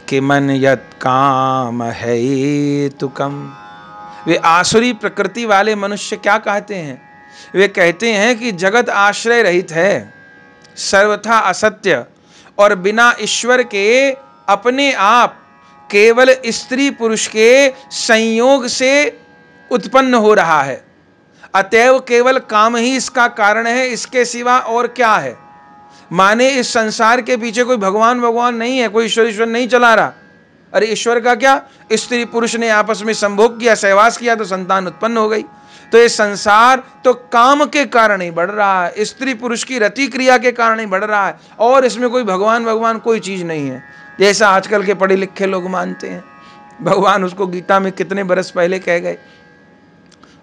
किमन यत् काम हेतुकम। वे आसुरी प्रकृति वाले मनुष्य क्या कहते हैं? वे कहते हैं कि जगत आश्रय रहित है, सर्वथा असत्य, और बिना ईश्वर के अपने आप केवल स्त्री पुरुष के संयोग से उत्पन्न हो रहा है। अतएव केवल काम ही इसका कारण है, इसके सिवा और क्या है? माने इस संसार के पीछे कोई भगवान नहीं है, कोई ईश्वर नहीं चला रहा। अरे ईश्वर का क्या, स्त्री पुरुष ने आपस में संभोग किया, सहवास किया तो संतान उत्पन्न हो गई। तो ये संसार तो काम के कारण ही बढ़ रहा है, स्त्री पुरुष की रति क्रिया के कारण ही बढ़ रहा है, और इसमें कोई भगवान कोई चीज नहीं है, जैसा आजकल के पढ़े लिखे लोग मानते हैं। भगवान उसको गीता में कितने बरस पहले कह गए।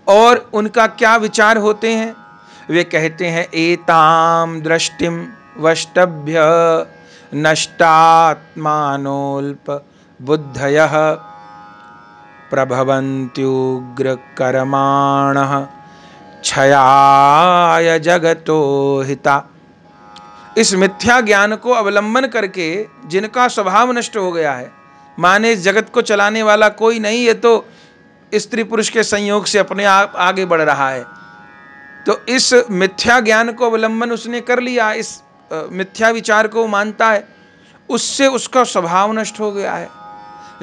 और उनका क्या विचार होते हैं? वे कहते हैं एताम दृष्टिम वष्टभ्य नष्टात्मानोल्प बुद्धयः प्रभवन्त्युग्र कर्माणः क्षयाय जगतो हिता। इस मिथ्या ज्ञान को अवलंबन करके जिनका स्वभाव नष्ट हो गया है, माने इस जगत को चलाने वाला कोई नहीं है, तो स्त्री पुरुष के संयोग से अपने आप आगे बढ़ रहा है। तो इस मिथ्या ज्ञान को अवलंबन उसने कर लिया, इस मिथ्या विचार को मानता है, उससे उसका स्वभाव नष्ट हो गया है।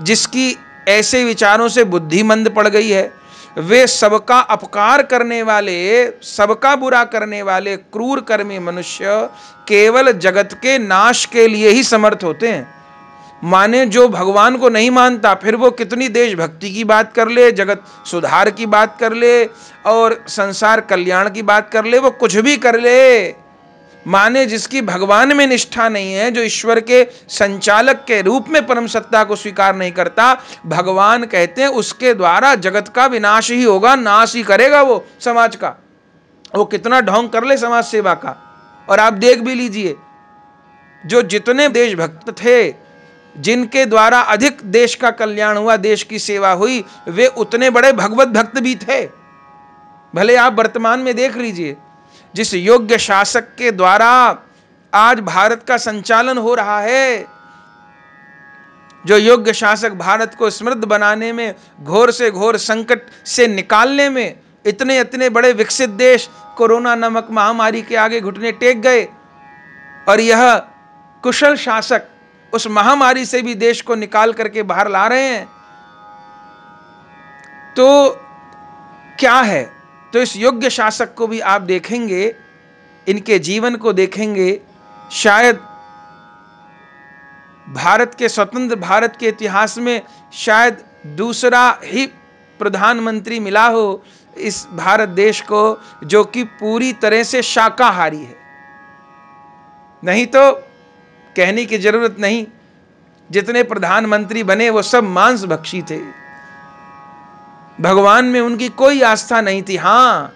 जिसकी ऐसे विचारों से बुद्धि मंद पड़ गई है, वे सबका अपकार करने वाले, सबका बुरा करने वाले क्रूर कर्मी मनुष्य केवल जगत के नाश के लिए ही समर्थ होते हैं। माने जो भगवान को नहीं मानता, फिर वो कितनी देशभक्ति की बात कर ले, जगत सुधार की बात कर ले, और संसार कल्याण की बात कर ले, वो कुछ भी कर ले, माने जिसकी भगवान में निष्ठा नहीं है, जो ईश्वर के संचालक के रूप में परम सत्ता को स्वीकार नहीं करता, भगवान कहते हैं उसके द्वारा जगत का विनाश ही होगा, नाश ही करेगा वो समाज का। वो कितना ढोंग कर ले समाज सेवा का। और आप देख भी लीजिए, जो जितने देशभक्त थे, जिनके द्वारा अधिक देश का कल्याण हुआ, देश की सेवा हुई, वे उतने बड़े भगवत भक्त भी थे। भले आप वर्तमान में देख लीजिए, जिस योग्य शासक के द्वारा आज भारत का संचालन हो रहा है, जो योग्य शासक भारत को समृद्ध बनाने में, घोर से घोर संकट से निकालने में, इतने बड़े विकसित देश कोरोना नामक महामारी के आगे घुटने टेक गए, और यह कुशल शासक उस महामारी से भी देश को निकाल करके बाहर ला रहे हैं। तो क्या है? तो इस योग्य शासक को भी आप देखेंगे, इनके जीवन को देखेंगे, शायद भारत के स्वतंत्र भारत के इतिहास में शायद दूसरा ही प्रधानमंत्री मिला हो इस भारत देश को, जो कि पूरी तरह से शाकाहारी है। नहीं तो कहने की जरूरत नहीं, जितने प्रधानमंत्री बने वो सब मांस भक्षी थे। भगवान में उनकी कोई आस्था नहीं थी। हाँ,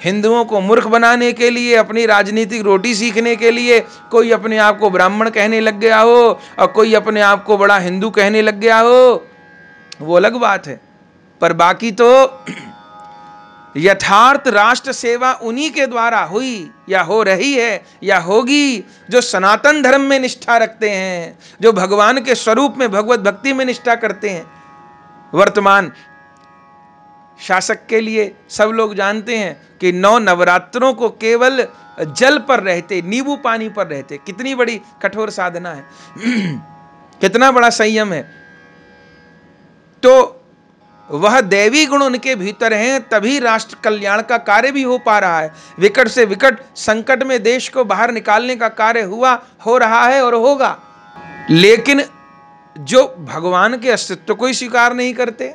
हिंदुओं को मूर्ख बनाने के लिए, अपनी राजनीतिक रोटी सीखने के लिए कोई अपने आप को ब्राह्मण कहने लग गया हो, और कोई अपने आप को बड़ा हिंदू कहने लग गया हो, वो अलग बात है। पर बाकी तो यथार्थ राष्ट्र सेवा उन्हीं के द्वारा हुई, या हो रही है, या होगी, जो सनातन धर्म में निष्ठा रखते हैं, जो भगवान के स्वरूप में, भगवत भक्ति में निष्ठा करते हैं। वर्तमान शासक के लिए सब लोग जानते हैं कि 9 नवरात्रों को केवल जल पर रहते, नींबू पानी पर रहते। कितनी बड़ी कठोर साधना है, कितना बड़ा संयम है। तो वह दैवी गुण उनके भीतर हैं, तभी राष्ट्र कल्याण का कार्य भी हो पा रहा है। विकट से विकट संकट में देश को बाहर निकालने का कार्य हुआ, हो रहा है और होगा। लेकिन जो भगवान के अस्तित्व को ही स्वीकार नहीं करते,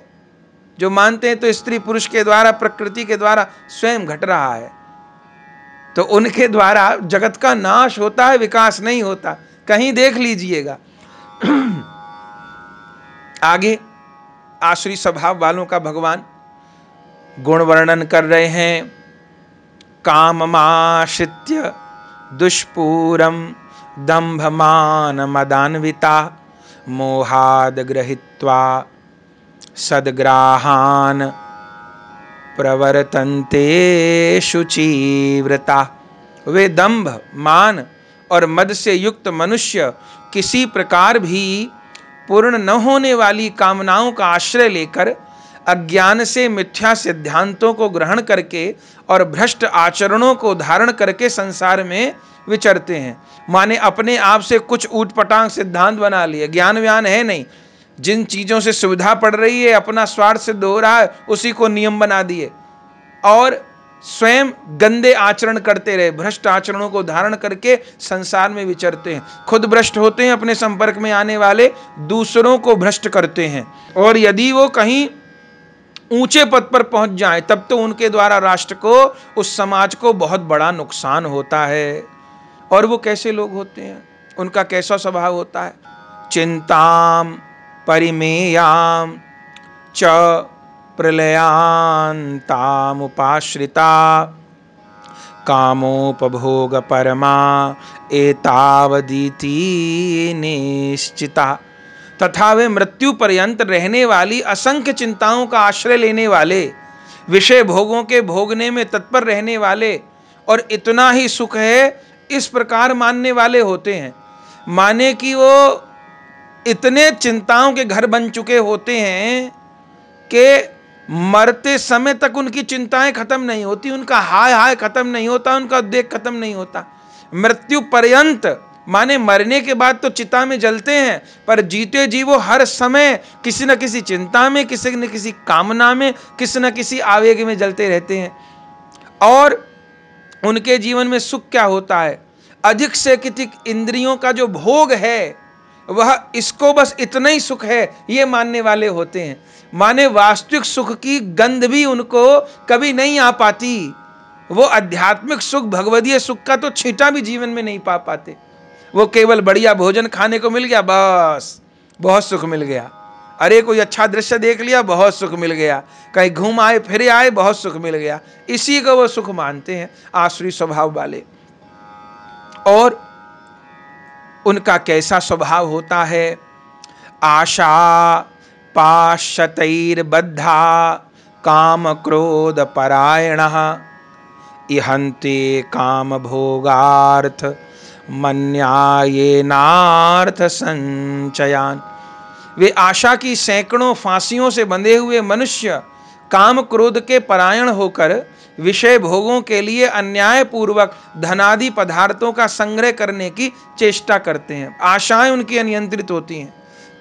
जो मानते हैं तो स्त्री पुरुष के द्वारा, प्रकृति के द्वारा स्वयं घट रहा है, तो उनके द्वारा जगत का नाश होता है, विकास नहीं होता। कहीं देख लीजिएगा। आगे आसुरी स्वभाव वालों का भगवान गुण वर्णन कर रहे हैं। काममाश्रित्य दुष्पूरम दंभमान मदान्विता मोहाद गृहीत्वा सद्ग्राहान प्रवर्तन्ते शुचिव्रता। वे दंभ, मान और मद से युक्त मनुष्य किसी प्रकार भी पूर्ण न होने वाली कामनाओं का आश्रय लेकर अज्ञान से मिथ्या सिद्धांतों को ग्रहण करके और भ्रष्ट आचरणों को धारण करके संसार में विचरते हैं। माने अपने आप से कुछ ऊटपटांग सिद्धांत बना लिए, ज्ञान व्यान है नहीं, जिन चीजों से सुविधा पड़ रही है, अपना स्वार्थ सिद्ध हो रहा है, उसी को नियम बना दिए और स्वयं गंदे आचरण करते रहे, भ्रष्ट आचरणों को धारण करके संसार में विचरते हैं। खुद भ्रष्ट होते हैं, अपने संपर्क में आने वाले दूसरों को भ्रष्ट करते हैं, और यदि वो कहीं ऊंचे पद पर पहुंच जाए तब तो उनके द्वारा राष्ट्र को, उस समाज को बहुत बड़ा नुकसान होता है। और वो कैसे लोग होते हैं, उनका कैसा स्वभाव होता है? चिंताम परिमेयाम च प्रलयांतामुपाश्रिता कामोपभोग परमा एतावदीति निश्चिता। तथा वे मृत्यु पर्यंत रहने वाली असंख्य चिंताओं का आश्रय लेने वाले, विषय भोगों के भोगने में तत्पर रहने वाले और इतना ही सुख है इस प्रकार मानने वाले होते हैं। माने कि वो इतने चिंताओं के घर बन चुके होते हैं कि मरते समय तक उनकी चिंताएं खत्म नहीं होती, उनका हाय हाय खत्म नहीं होता, उनका देख खत्म नहीं होता। मृत्यु पर्यंत माने मरने के बाद तो चिता में जलते हैं, पर जीते जी वो हर समय किसी न किसी चिंता में, किसी न किसी कामना में, किसी न किसी आवेग में जलते रहते हैं। और उनके जीवन में सुख क्या होता है? अधिक से अधिक इंद्रियों का जो भोग है वह इसको बस इतना ही सुख है, ये मानने वाले होते हैं। माने वास्तविक सुख की गंध भी उनको कभी नहीं आ पाती। वो आध्यात्मिक सुख, भगवदीय सुख का तो छींटा भी जीवन में नहीं पा पाते। वो केवल बढ़िया भोजन खाने को मिल गया, बस बहुत सुख मिल गया। अरे कोई अच्छा दृश्य देख लिया, बहुत सुख मिल गया। कहीं घूम आए फिर आए, बहुत सुख मिल गया। इसी को वो सुख मानते हैं आसुरी स्वभाव वाले। और उनका कैसा स्वभाव होता है? आशा पाशतैर्बद्धा काम क्रोध परायणः इहन्ते काम भोगार्थ मन्यायेनार्थ संचयान। वे आशा की सैकड़ों फांसियों से बंधे हुए मनुष्य काम क्रोध के परायण होकर विषय भोगों के लिए अन्याय पूर्वक धनादि पदार्थों का संग्रह करने की चेष्टा करते हैं। आशाएं उनकी अनियंत्रित होती हैं,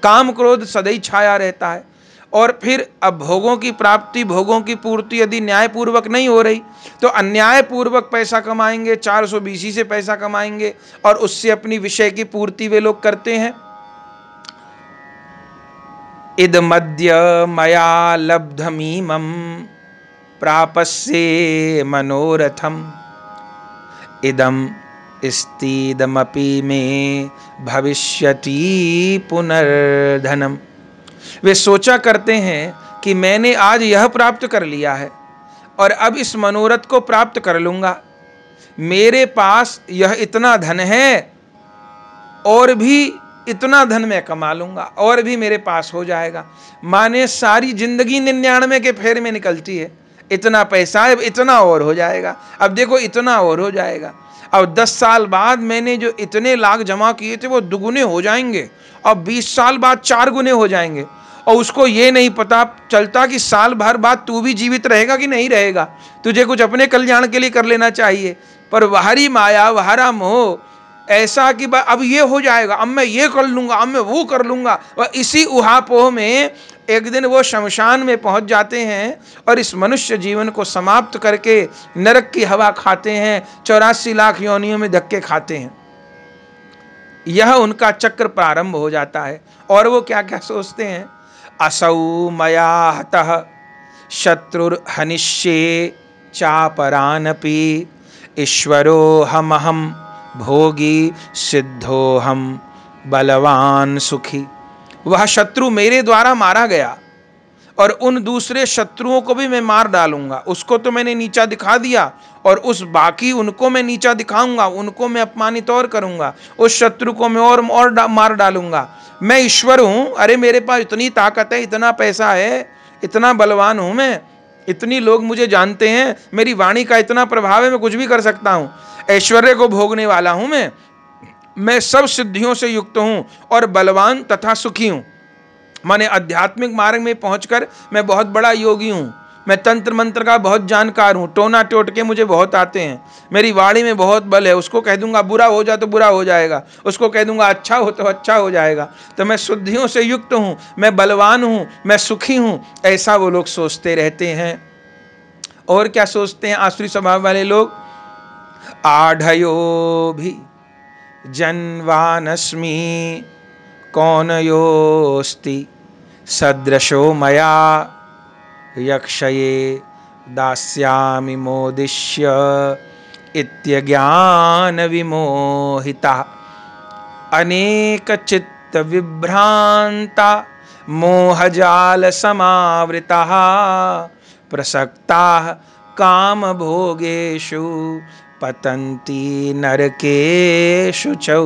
काम क्रोध सदैव छाया रहता है। और फिर अब भोगों की प्राप्ति, भोगों की पूर्ति यदि न्यायपूर्वक नहीं हो रही तो अन्यायपूर्वक पैसा कमाएंगे, 420 से पैसा कमाएंगे और उससे अपनी विषय की पूर्ति वे लोग करते हैं। इदमद्य मया लब्धमीमं प्रापस्ये मनोरथम इदम स्तीदमपि में भविष्यति पुनर्धनम। वे सोचा करते हैं कि मैंने आज यह प्राप्त कर लिया है और अब इस मनोरथ को प्राप्त कर लूंगा। मेरे पास यह इतना धन है और भी इतना धन मैं कमा लूंगा और भी मेरे पास हो जाएगा। माने सारी जिंदगी 99 के फेर में निकलती है। इतना पैसा है, इतना और हो जाएगा, अब देखो इतना और हो जाएगा। अब 10 साल बाद मैंने जो इतने लाख जमा किए थे वो दुगुने हो जाएंगे, अब 20 साल बाद 4 गुने हो जाएंगे। और उसको ये नहीं पता चलता कि साल भर बाद तू भी जीवित रहेगा कि नहीं रहेगा। तुझे कुछ अपने कल्याण के लिए कर लेना चाहिए, पर वहारी माया, वहारा मोह ऐसा कि अब ये हो जाएगा, अब मैं ये कर लूंगा, अब मैं वो कर लूंगा। और इसी उहापोह में एक दिन वो शमशान में पहुंच जाते हैं और इस मनुष्य जीवन को समाप्त करके नरक की हवा खाते हैं, 84 लाख योनियों में धक्के खाते हैं। यह उनका चक्र प्रारंभ हो जाता है। और वो क्या क्या सोचते हैं? असौ मया हतः शत्रुर्हनिष्ये चापरानपि ईश्वरोऽहमहं भोगी सिद्धोऽहं बलवान सुखी। वह शत्रु मेरे द्वारा मारा गया और उन दूसरे शत्रुओं को भी मैं मार डालूंगा। उसको तो मैंने नीचा दिखा दिया और उस बाकी उनको मैं नीचा दिखाऊंगा, उनको मैं अपमानित और करूंगा, उस शत्रु को मैं और मार डालूंगा। मैं ईश्वर हूं, अरे मेरे पास इतनी ताकत है, इतना पैसा है, इतना बलवान हूं मैं, इतनी लोग मुझे जानते हैं, मेरी वाणी का इतना प्रभाव है, मैं कुछ भी कर सकता हूं। ऐश्वर्य को भोगने वाला हूं मैं सब सिद्धियों से युक्त हूं और बलवान तथा सुखी हूं। माने आध्यात्मिक मार्ग में पहुंचकर मैं बहुत बड़ा योगी हूं, मैं तंत्र मंत्र का बहुत जानकार हूं, टोना टोटके मुझे बहुत आते हैं, मेरी वाणी में बहुत बल है। उसको कह दूंगा बुरा हो जा तो बुरा हो जाएगा, उसको कह दूंगा अच्छा हो तो अच्छा हो जाएगा। तो मैं शुद्धियों से युक्त हूं, मैं बलवान हूं, मैं सुखी हूं, ऐसा वो लोग सोचते रहते हैं। और क्या सोचते हैं आसुरी स्वभाव वाले लोग? आढ़यो भी जन्वानस्मि कौन योस्ति सदृशो मया यक्षये दास्यामि मोदिष्य इत्यज्ञान विमोहिता अनेक चित्त विभ्रांता मोहजाल समावृता प्रसक्ता काम भोगेषु पतंती नरकेषु चौ।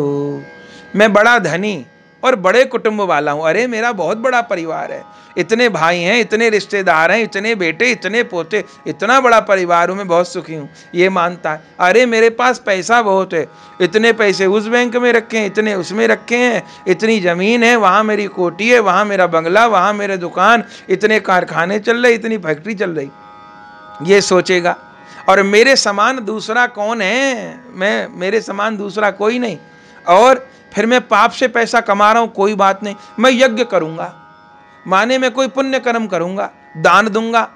मैं बड़ा धनी और बड़े कुटुंब वाला हूं। अरे मेरा बहुत बड़ा परिवार है, इतने भाई हैं, इतने रिश्तेदार हैं, इतने बेटे, इतने पोते, इतना बड़ा परिवार हूं, मैं बहुत सुखी हूं, ये मानता है। अरे मेरे पास पैसा बहुत है, इतने पैसे उस बैंक में रखे हैं, इतने उसमें रखे हैं, इतनी जमीन है, वहां मेरी कोठी है, वहां मेरा बंगला, वहां मेरे दुकान, इतने कारखाने चल रहे, इतनी फैक्ट्री चल रही, ये सोचेगा। और मेरे समान दूसरा कौन है? मेरे समान दूसरा कोई नहीं। और फिर मैं पाप से पैसा कमा रहा हूं, कोई बात नहीं, मैं यज्ञ करूंगा, माने मैं कोई पुण्य कर्म करूंगा, दान दूंगा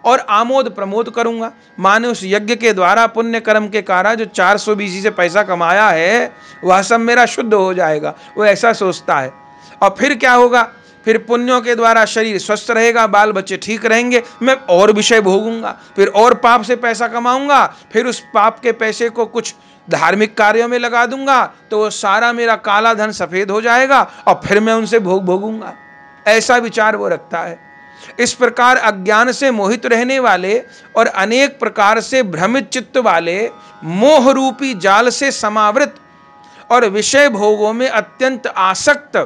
और आमोद प्रमोद करूंगा। माने उस यज्ञ के द्वारा पुण्य कर्म के कारण जो 420 से पैसा कमाया है वह सब मेरा शुद्ध हो जाएगा, वो ऐसा सोचता है। और फिर क्या होगा? फिर पुण्यों के द्वारा शरीर स्वस्थ रहेगा, बाल बच्चे ठीक रहेंगे, मैं और विषय भोगूंगा, फिर और पाप से पैसा कमाऊंगा, फिर उस पाप के पैसे को कुछ धार्मिक कार्यों में लगा दूंगा तो वो सारा मेरा काला धन सफेद हो जाएगा और फिर मैं उनसे भोगूंगा। ऐसा विचार वो रखता है। इस प्रकार अज्ञान से मोहित रहने वाले और अनेक प्रकार से भ्रमित चित्त वाले मोह रूपी जाल से समावृत और विषय भोगों में अत्यंत आसक्त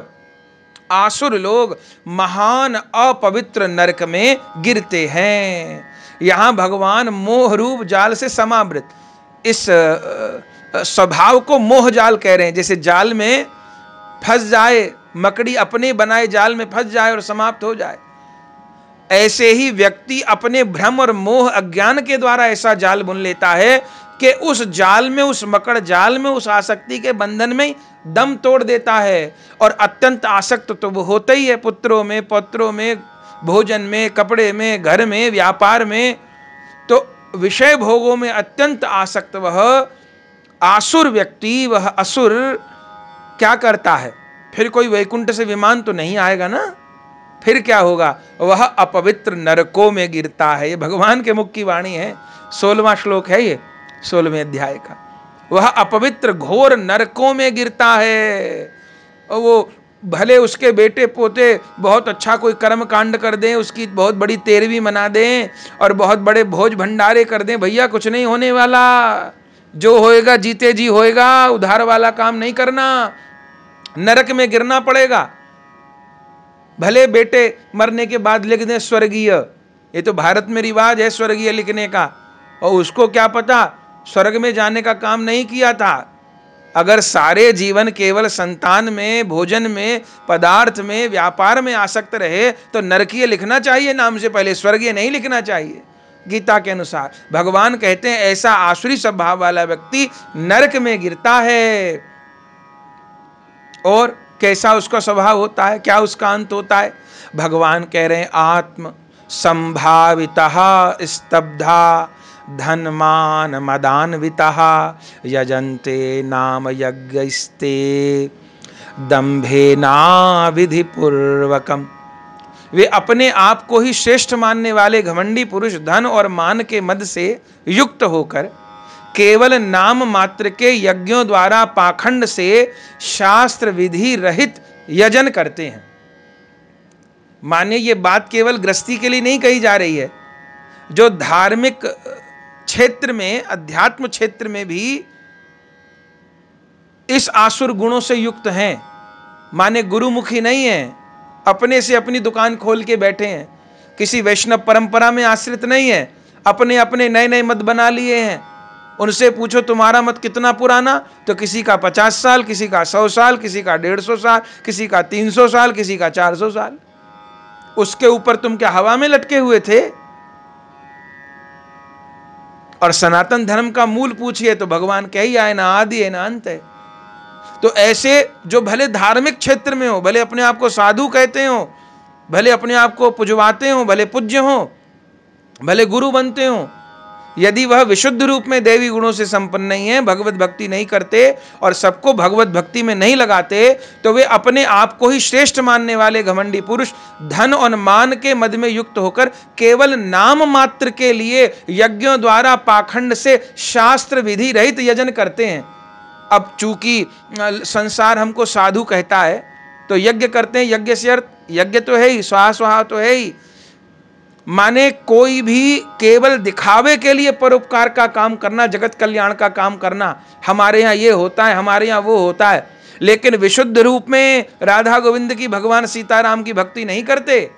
आसुर लोग महान अपवित्र नरक में गिरते हैं। यहां भगवान मोह रूप जाल से समावृत, इस स्वभाव को मोह जाल कह रहे हैं। जैसे जाल में फंस जाए, मकड़ी अपने बनाए जाल में फंस जाए और समाप्त हो जाए, ऐसे ही व्यक्ति अपने भ्रम और मोह अज्ञान के द्वारा ऐसा जाल बुन लेता है कि उस जाल में, उस मकड़ जाल में, उस आसक्ति के बंधन में दम तोड़ देता है। और अत्यंत आसक्त तो वो होता ही है, पुत्रों में, पौत्रों में, भोजन में, कपड़े में, घर में, व्यापार में। तो विषय भोगों में अत्यंत आसक्त वह आसुर व्यक्ति, वह असुर क्या करता है? फिर कोई वैकुंठ से विमान तो नहीं आएगा ना, फिर क्या होगा? वह अपवित्र नरकों में गिरता है। ये भगवान के मुख की वाणी है, 16वां श्लोक है ये 16वें अध्याय का। वह अपवित्र घोर नरकों में गिरता है। और वो भले उसके बेटे पोते बहुत अच्छा कोई कर्म कांड कर दें, उसकी बहुत बड़ी तेरहवीं मना दें और बहुत बड़े भोज भंडारे कर दें, भैया कुछ नहीं होने वाला, जो होएगा जीते जी होएगा, उधार वाला काम नहीं करना, नरक में गिरना पड़ेगा। भले बेटे मरने के बाद लिख दें स्वर्गीय, ये तो भारत में रिवाज है स्वर्गीय लिखने का, और उसको क्या पता स्वर्ग में जाने का काम नहीं किया था। अगर सारे जीवन केवल संतान में, भोजन में, पदार्थ में, व्यापार में आसक्त रहे तो नरकीय लिखना चाहिए नाम से पहले, स्वर्गीय नहीं लिखना चाहिए। गीता के अनुसार भगवान कहते हैं ऐसा आसुरी स्वभाव वाला व्यक्ति नरक में गिरता है। और कैसा उसका स्वभाव होता है, क्या उसका अंत होता है? भगवान कह रहे हैं आत्म संभावितः स्तब्धा धनमान मदान्वितः यजन्ते नाम यज्ञस्ते दंभेना विधि पूर्वकम। वे अपने आप को ही श्रेष्ठ मानने वाले घमंडी पुरुष धन और मान के मद से युक्त होकर केवल नाम मात्र के यज्ञों द्वारा पाखंड से शास्त्र विधि रहित यजन करते हैं। माने ये बात केवल गृहस्थी के लिए नहीं कही जा रही है, जो धार्मिक क्षेत्र में, अध्यात्म क्षेत्र में भी इस आसुर गुणों से युक्त हैं, माने गुरुमुखी नहीं है, अपने से अपनी दुकान खोल के बैठे हैं, किसी वैष्णव परंपरा में आश्रित नहीं है, अपने अपने नए नए मत बना लिए हैं। उनसे पूछो तुम्हारा मत कितना पुराना, तो किसी का 50 साल, किसी का 100 साल, किसी का 150 साल, किसी का 300 साल, किसी का 400 साल। उसके ऊपर तुम क्या हवा में लटके हुए थे? और सनातन धर्म का मूल पूछिए तो भगवान कह ही आए, ना आदि है ना अंत है। तो ऐसे जो भले धार्मिक क्षेत्र में हो, भले अपने आप को साधु कहते हो, भले अपने आप को पुजवाते हो, भले पूज्य हो, भले गुरु बनते हो, यदि वह विशुद्ध रूप में देवी गुणों से संपन्न नहीं है, भगवत भक्ति नहीं करते और सबको भगवत भक्ति में नहीं लगाते, तो वे अपने आप को ही श्रेष्ठ मानने वाले घमंडी पुरुष धन और मान के मद में युक्त होकर केवल नाम मात्र के लिए यज्ञों द्वारा पाखंड से शास्त्र विधि रहित यजन करते हैं। अब चूंकि संसार हमको साधु कहता है तो यज्ञ करते हैं। यज्ञ से अर्थ यज्ञ तो है ही, स्वाहा स्वाहा तो है ही, माने कोई भी केवल दिखावे के लिए परोपकार का काम करना, जगत कल्याण का काम करना, हमारे यहाँ ये होता है, हमारे यहाँ वो होता है, लेकिन विशुद्ध रूप में राधा गोविंद की, भगवान सीताराम की भक्ति नहीं करते,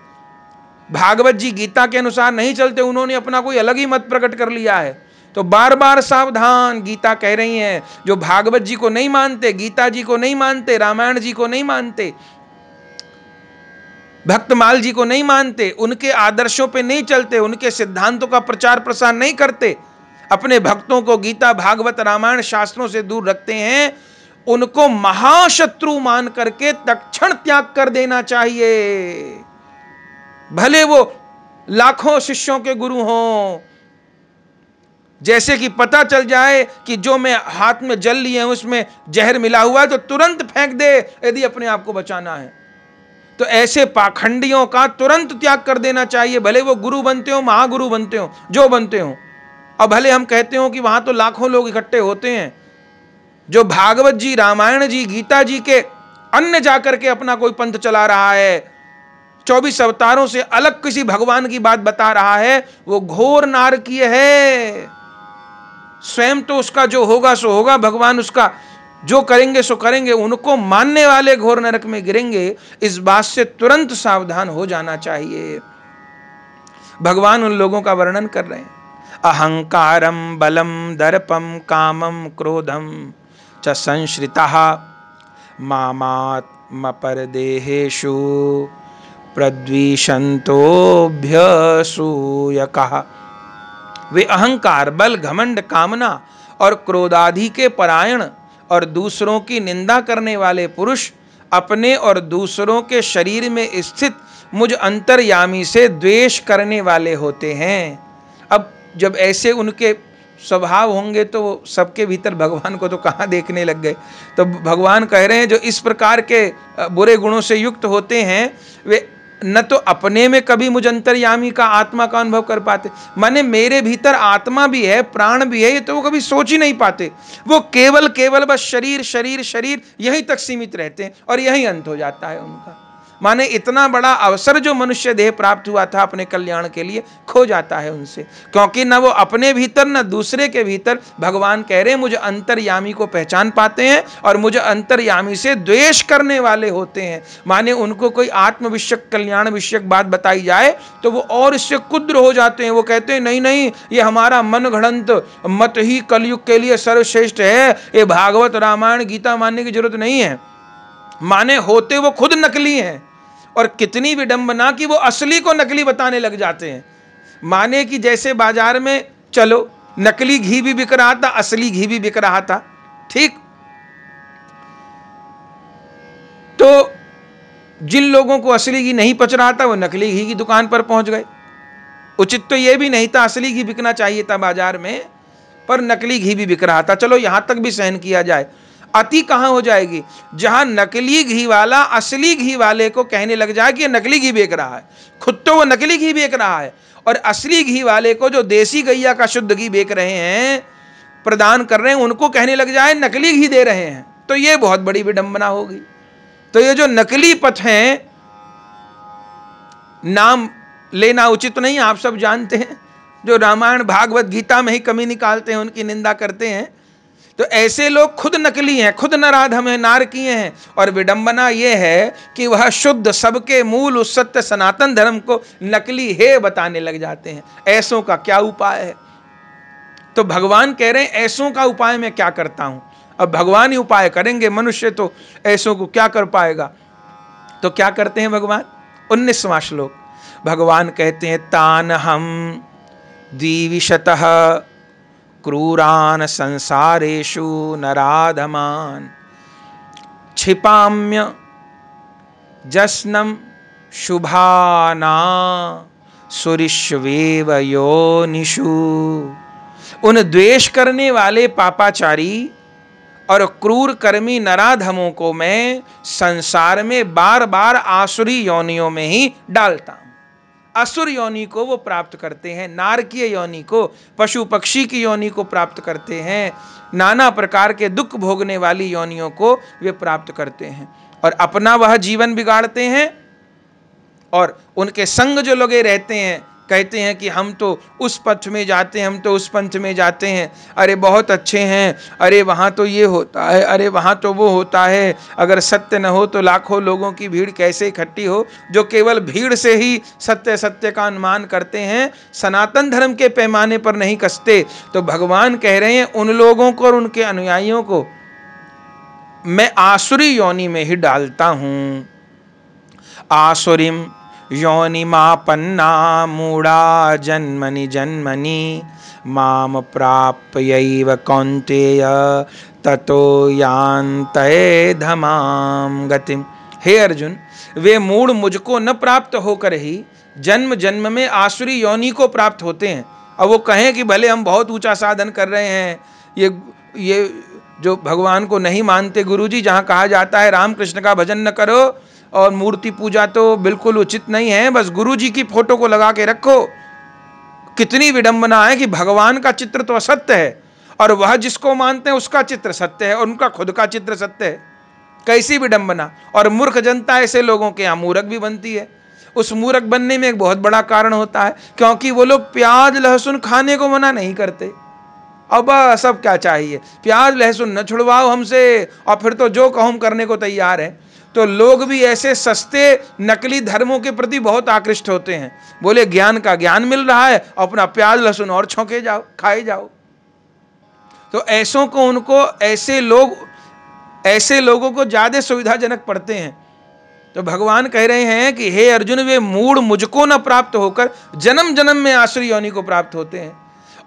भागवत जी गीता के अनुसार नहीं चलते, उन्होंने अपना कोई अलग ही मत प्रकट कर लिया है। तो बार बार सावधान, गीता कह रही है, जो भागवत जी को नहीं मानते, गीता जी को नहीं मानते, रामायण जी को नहीं मानते, भक्तमाल जी को नहीं मानते, उनके आदर्शों पे नहीं चलते, उनके सिद्धांतों का प्रचार प्रसार नहीं करते, अपने भक्तों को गीता भागवत रामायण शास्त्रों से दूर रखते हैं, उनको महाशत्रु मान करके तत्क्षण त्याग कर देना चाहिए। भले वो लाखों शिष्यों के गुरु हों। जैसे कि पता चल जाए कि जो मैं हाथ में जल लिए हैं उसमें जहर मिला हुआ है तो तुरंत फेंक दे, यदि अपने आप को बचाना है। तो ऐसे पाखंडियों का तुरंत त्याग कर देना चाहिए, भले वो गुरु बनते हो, महागुरु बनते हो, जो बनते हो। और भले हम कहते हो कि वहां तो लाखों लोग इकट्ठे होते हैं, जो भागवत जी, रामायण जी, गीता जी के अन्य जाकर के अपना कोई पंथ चला रहा है, 24 अवतारों से अलग किसी भगवान की बात बता रहा है, वो घोर नारकीय है। स्वयं तो उसका जो होगा सो होगा, भगवान उसका जो करेंगे सो करेंगे, उनको मानने वाले घोर नरक में गिरेंगे। इस बात से तुरंत सावधान हो जाना चाहिए। भगवान उन लोगों का वर्णन कर रहे हैं, अहंकारम बलम दर्पम कामम क्रोधम च संश्रितः मामात्म परदेहेषु प्रद्विषन्तोऽभ्यसूयकः। वे अहंकार, बल, घमंड, कामना और क्रोधादि के परायण और दूसरों की निंदा करने वाले पुरुष अपने और दूसरों के शरीर में स्थित मुझ अंतर्यामी से द्वेष करने वाले होते हैं। अब जब ऐसे उनके स्वभाव होंगे तो सबके भीतर भगवान को तो कहाँ देखने लग गए। तो भगवान कह रहे हैं जो इस प्रकार के बुरे गुणों से युक्त होते हैं, वे न तो अपने में कभी मुझ अंतर्यामी का, आत्मा का अनुभव कर पाते, माने मेरे भीतर आत्मा भी है, प्राण भी है, ये तो वो कभी सोच ही नहीं पाते। वो केवल केवल बस शरीर शरीर शरीर यहीं तक सीमित रहते हैं और यहीं अंत हो जाता है उनका। माने इतना बड़ा अवसर जो मनुष्य देह प्राप्त हुआ था अपने कल्याण के लिए, खो जाता है उनसे, क्योंकि न वो अपने भीतर न दूसरे के भीतर, भगवान कह रहे हैं, मुझ अंतर्यामी को पहचान पाते हैं और मुझ अंतर्यामी से द्वेष करने वाले होते हैं। माने उनको कोई आत्म विषयक, कल्याण विषयक बात बताई जाए तो वो और इससे कुद्र हो जाते हैं। वो कहते हैं नहीं नहीं, ये हमारा मन घड़ंत मत ही कलयुग के लिए सर्वश्रेष्ठ है, ये भागवत रामायण गीता मानने की जरूरत नहीं है। माने होते वो खुद नकली हैं, और कितनी विडंबना कि वो असली को नकली बताने लग जाते हैं। माने कि जैसे बाजार में चलो नकली घी भी बिक रहा था, असली घी भी बिक रहा था, ठीक। तो जिन लोगों को असली घी नहीं पच रहा था वो नकली घी की दुकान पर पहुंच गए। उचित तो यह भी नहीं था, असली घी बिकना चाहिए था बाजार में, पर नकली घी भी बिक रहा था। चलो यहां तक भी सहन किया जाए। अति कहां हो जाएगी, जहां नकली घी वाला असली घी वाले को कहने लग जाए कि ये नकली घी बेच रहा है, खुद तो वो नकली घी बेच रहा है, और असली घी वाले को, जो देसी गैया का शुद्ध घी बेच रहे हैं, प्रदान कर रहे हैं उनको कहने लग जाए नकली घी दे रहे हैं, तो ये बहुत बड़ी विडंबना होगी। तो ये जो नकली पथ हैं, नाम लेना उचित नहीं, आप सब जानते हैं, जो रामायण भागवत गीता में ही कमी निकालते हैं उनकी निंदा करते हैं। तो ऐसे लोग खुद नकली हैं, खुद नराधम हैं, नारकीय हैं। और विडंबना यह है कि वह शुद्ध सबके मूल उस सत्य सनातन धर्म को नकली है बताने लग जाते हैं। ऐसों का क्या उपाय है? तो भगवान कह रहे हैं ऐसों का उपाय मैं क्या करता हूं। अब भगवान ही उपाय करेंगे, मनुष्य तो ऐसों को क्या कर पाएगा। तो क्या करते हैं भगवान? 19वां श्लोक भगवान कहते हैं, तान हम द्विविशतः क्रूरान संसारेषु नराधमान क्षिपाम्य जस्नम शुभाना सुरिष्वेव योनिषु। उन द्वेष करने वाले पापाचारी और क्रूर कर्मी नराधमों को मैं संसार में बार बार आसुरी योनियों में ही डालता हूं। असुर योनि को वो प्राप्त करते हैं, नारकीय योनि को, पशु पक्षी की योनि को प्राप्त करते हैं, नाना प्रकार के दुख भोगने वाली योनियों को वे प्राप्त करते हैं और अपना वह जीवन बिगाड़ते हैं। और उनके संग जो लोगे रहते हैं, कहते हैं कि हम तो उस पथ में जाते हैं, हम तो उस पंथ में जाते हैं, अरे बहुत अच्छे हैं, अरे वहाँ तो ये होता है, अरे वहाँ तो वो होता है। अगर सत्य न हो तो लाखों लोगों की भीड़ कैसे इकट्ठी हो। जो केवल भीड़ से ही सत्य सत्य का अनुमान करते हैं, सनातन धर्म के पैमाने पर नहीं कसते। तो भगवान कह रहे हैं उन लोगों को और उनके अनुयायियों को मैं आसुरी योनि में ही डालता हूँ। आसुरीम योनिमापन्ना मूढ़ा जन्मनि जन्मनि माम प्राप्यैव कौन्तेय ततो यान्ते धमाम गतिम। हे अर्जुन, वे मूढ़ मुझको न प्राप्त होकर ही जन्म जन्म में आसुरी योनि को प्राप्त होते हैं। अब वो कहें कि भले हम बहुत ऊंचा साधन कर रहे हैं, ये जो भगवान को नहीं मानते गुरुजी, जहाँ कहा जाता है राम कृष्ण का भजन न करो और मूर्ति पूजा तो बिल्कुल उचित नहीं है, बस गुरुजी की फोटो को लगा के रखो। कितनी विडंबना है कि भगवान का चित्र तो असत्य है और वह जिसको मानते हैं उसका चित्र सत्य है और उनका खुद का चित्र सत्य है। कैसी विडंबना। और मूर्ख जनता ऐसे लोगों के यहाँ मूर्ख भी बनती है। उस मूर्ख बनने में एक बहुत बड़ा कारण होता है, क्योंकि वो लोग प्याज लहसुन खाने को मना नहीं करते। अब सब क्या चाहिए, प्याज लहसुन न छुड़वाओ हमसे और फिर तो जो कहो हम करने को तैयार है। तो लोग भी ऐसे सस्ते नकली धर्मों के प्रति बहुत आकृष्ट होते हैं। बोले ज्ञान का ज्ञान मिल रहा है, अपना प्याज लहसुन और छौंके जाओ, खाए जाओ। तो ऐसों को, उनको ऐसे लोगों को ज्यादा सुविधाजनक पड़ते हैं। तो भगवान कह रहे हैं कि हे अर्जुन, वे मूढ़ मुझको न प्राप्त होकर जन्म जन्म में आसुरी योनि को प्राप्त होते हैं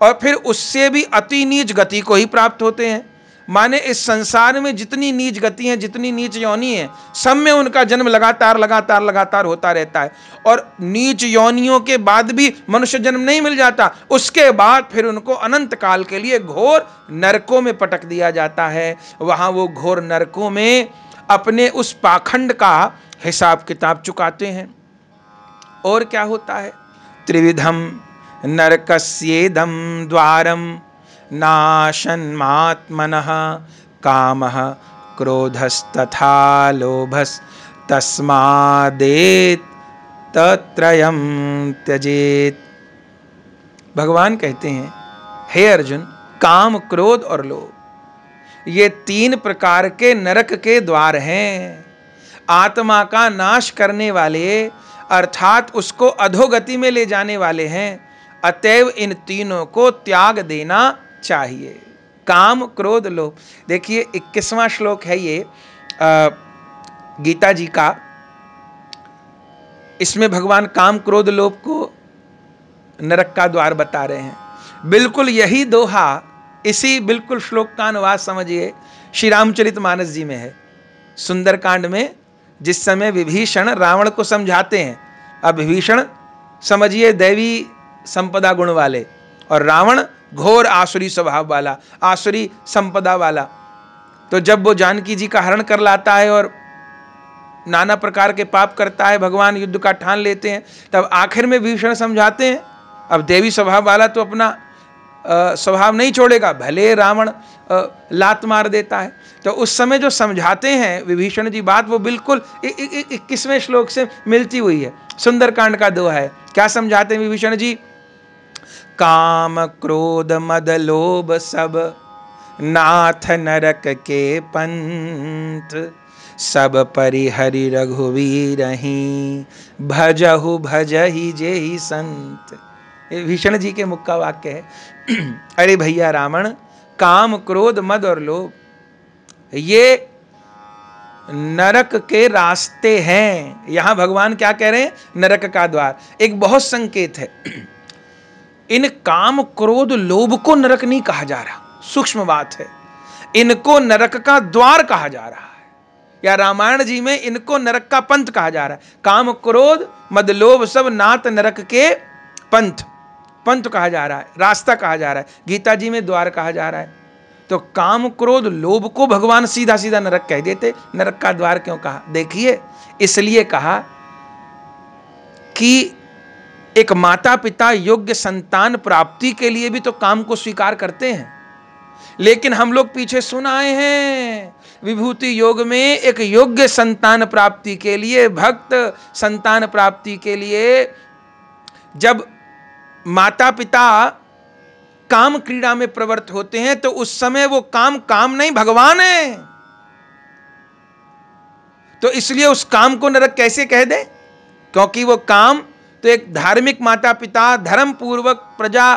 और फिर उससे भी अति नीच गति को ही प्राप्त होते हैं। माने इस संसार में जितनी नीच गति है, जितनी नीच योनि है, सब में उनका जन्म लगातार होता रहता है। और नीच योनियों के बाद भी मनुष्य जन्म नहीं मिल जाता, उसके बाद फिर उनको अनंत काल के लिए घोर नरकों में पटक दिया जाता है। वहां वो घोर नरकों में अपने उस पाखंड का हिसाब किताब चुकाते हैं। और क्या होता है? त्रिविधम नरकस्येदम द्वारम नाशन्मात्मनः कामः क्रोधस्तथा लोभस् तस्मादेत तत्रयं त्यजेत। भगवान कहते हैं, हे अर्जुन, काम, क्रोध और लोभ ये 3 प्रकार के नरक के द्वार हैं। आत्मा का नाश करने वाले, अर्थात उसको अधोगति में ले जाने वाले हैं। अतएव इन तीनों को त्याग देना चाहिए। काम, क्रोध, लोभ। देखिए 21वां श्लोक है ये गीता जी का। इसमें भगवान काम, क्रोध, लोभ को नरक का द्वार बता रहे हैं। बिल्कुल यही दोहा, इसी बिल्कुल श्लोक का अनुवाद समझिए श्री रामचरितमानस जी में है। सुंदरकांड में जिस समय विभीषण रावण को समझाते हैं, अब विभीषण समझिए दैवी संपदा गुण वाले और रावण घोर आसुरी स्वभाव वाला, आसुरी संपदा वाला। तो जब वो जानकी जी का हरण कर लाता है और नाना प्रकार के पाप करता है, भगवान युद्ध का ठान लेते हैं, तब आखिर में विभीषण समझाते हैं। अब देवी स्वभाव वाला तो अपना स्वभाव नहीं छोड़ेगा, भले रावण लात मार देता है। तो उस समय जो समझाते हैं विभीषण जी बात, वो बिल्कुल 21वें श्लोक से मिलती हुई है। सुंदरकांड का दोहा है। क्या समझाते हैं विभीषण जी? काम क्रोध मद लोभ सब नाथ नरक के पंथ, सब परिहरि रघुवीरहि भजहु भजहि जेहि संत। भीषण जी के मुख का वाक्य है। अरे भैया रावण, काम क्रोध मद और लोभ ये नरक के रास्ते हैं। यहां भगवान क्या कह रहे हैं? नरक का द्वार। एक बहुत संकेत है। इन काम क्रोध लोभ को नरक नहीं कहा जा रहा, सूक्ष्म बात है। इनको नरक का द्वार कहा जा रहा है, या रामायण जी में इनको नरक का पंथ कहा जा रहा है। काम क्रोध मद लोभ सब नाथ नरक के पंथ, पंथ कहा जा रहा है, रास्ता कहा जा रहा है। गीता जी में द्वार कहा जा रहा है। तो काम क्रोध लोभ को भगवान सीधा सीधा नरक कह देते। नरक का द्वार क्यों कहा? देखिए, इसलिए कहा कि एक माता पिता योग्य संतान प्राप्ति के लिए भी तो काम को स्वीकार करते हैं। लेकिन हम लोग पीछे सुन आए हैं, विभूति योग में एक योग्य संतान प्राप्ति के लिए, भक्त संतान प्राप्ति के लिए जब माता पिता काम क्रीड़ा में प्रवृत्त होते हैं तो उस समय वो काम काम नहीं, भगवान है। तो इसलिए उस काम को नरक कैसे कह दे? क्योंकि वो काम तो एक धार्मिक माता पिता धर्म पूर्वक प्रजा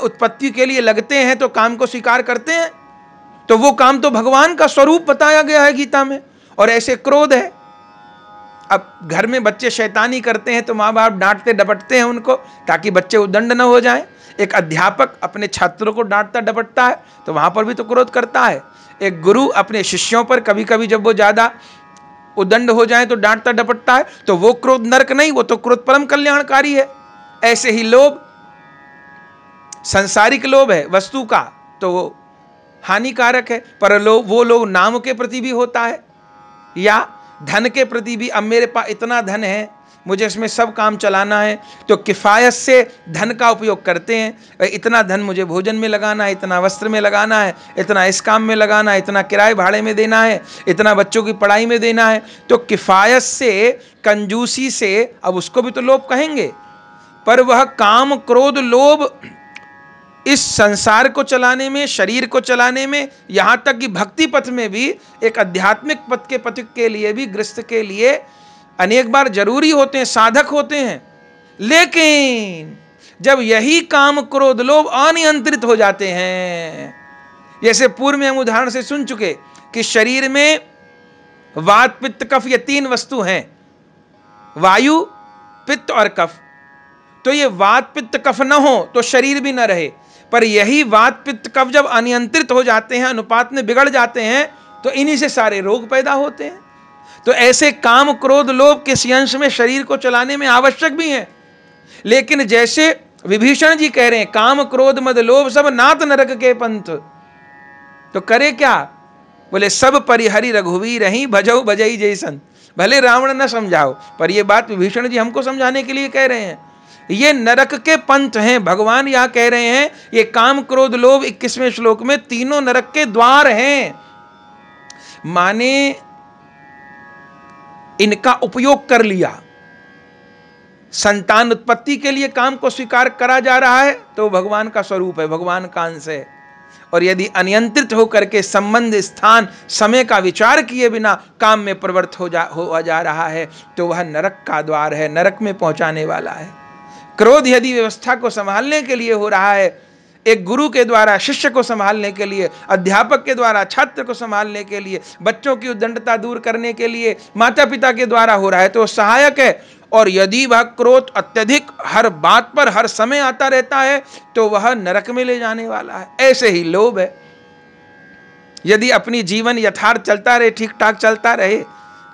उत्पत्ति के लिए लगते हैं तो काम को स्वीकार करते हैं। तो वो काम तो भगवान का स्वरूप बताया गया है गीता में। और ऐसे क्रोध है। अब घर में बच्चे शैतानी करते हैं तो माँ बाप डांटते डपटते हैं उनको, ताकि बच्चे उद्दंड न हो जाएं। एक अध्यापक अपने छात्रों को डांटता डपटता है तो वहां पर भी तो क्रोध करता है। एक गुरु अपने शिष्यों पर कभी कभी जब वो ज्यादा उद्दंड हो जाए तो डांटता डपटता है। तो वो क्रोध नरक नहीं, वो तो क्रोध परम कल्याणकारी है। ऐसे ही लोभ, सांसारिक लोभ है वस्तु का, तो वो हानिकारक है। पर वो लोभ नाम के प्रति भी होता है, या धन के प्रति भी। अब मेरे पास इतना धन है, मुझे इसमें सब काम चलाना है, तो किफ़ायत से धन का उपयोग करते हैं। इतना धन मुझे भोजन में लगाना है, इतना वस्त्र में लगाना है, इतना इस काम में लगाना है, इतना किराए भाड़े में देना है, इतना बच्चों की पढ़ाई में देना है। तो किफ़ायत से, कंजूसी से, अब उसको भी तो लोभ कहेंगे। पर वह काम क्रोध लोभ इस संसार को चलाने में, शरीर को चलाने में, यहां तक कि भक्ति पथ में भी, एक आध्यात्मिक पथ के पथिक के लिए भी, गृहस्थ के लिए अनेक बार जरूरी होते हैं, साधक होते हैं। लेकिन जब यही काम क्रोध लोभ अनियंत्रित हो जाते हैं, जैसे पूर्व में हम उदाहरण से सुन चुके कि शरीर में वात पित्त कफ ये 3 वस्तु हैं, वायु पित्त और कफ। तो ये वात पित्त कफ न हो तो शरीर भी न रहे। पर यही वात पित्त कफ जब अनियंत्रित हो जाते हैं, अनुपात में बिगड़ जाते हैं, तो इन्हीं से सारे रोग पैदा होते हैं। तो ऐसे काम क्रोध लोभ किसी अंश में शरीर को चलाने में आवश्यक भी हैं। लेकिन जैसे विभीषण जी कह रहे हैं, काम क्रोध मद लोभ सब नाथ नरक के पंथ, तो करे क्या? बोले सब परिहरि रघुवीरहि भजहु भजहि जेहि संत। भले रावण न समझाओ, पर यह बात विभीषण जी हमको समझाने के लिए कह रहे हैं। ये नरक के पंथ हैं। भगवान यहां कह रहे हैं ये काम क्रोध लोभ 21वें श्लोक में तीनों नरक के द्वार हैं। माने इनका उपयोग कर लिया, संतान उत्पत्ति के लिए काम को स्वीकार करा जा रहा है तो भगवान का स्वरूप है, भगवान का अंश है। और यदि अनियंत्रित होकर के संबंध, स्थान, समय का विचार किए बिना काम में प्रवृत्त हो जा रहा है तो वह नरक का द्वार है, नरक में पहुंचाने वाला है। क्रोध यदि व्यवस्था को संभालने के लिए हो रहा है, एक गुरु के द्वारा शिष्य को संभालने के लिए, अध्यापक के द्वारा छात्र को संभालने के लिए, बच्चों की उद्दंडता दूर करने के लिए माता पिता के द्वारा हो रहा है तो सहायक है। और यदि वह क्रोध अत्यधिक हर बात पर हर समय आता रहता है तो वह नरक में ले जाने वाला है। ऐसे ही लोभ है। यदि अपनी जीवन यथार्थ चलता रहे, ठीक ठाक चलता रहे,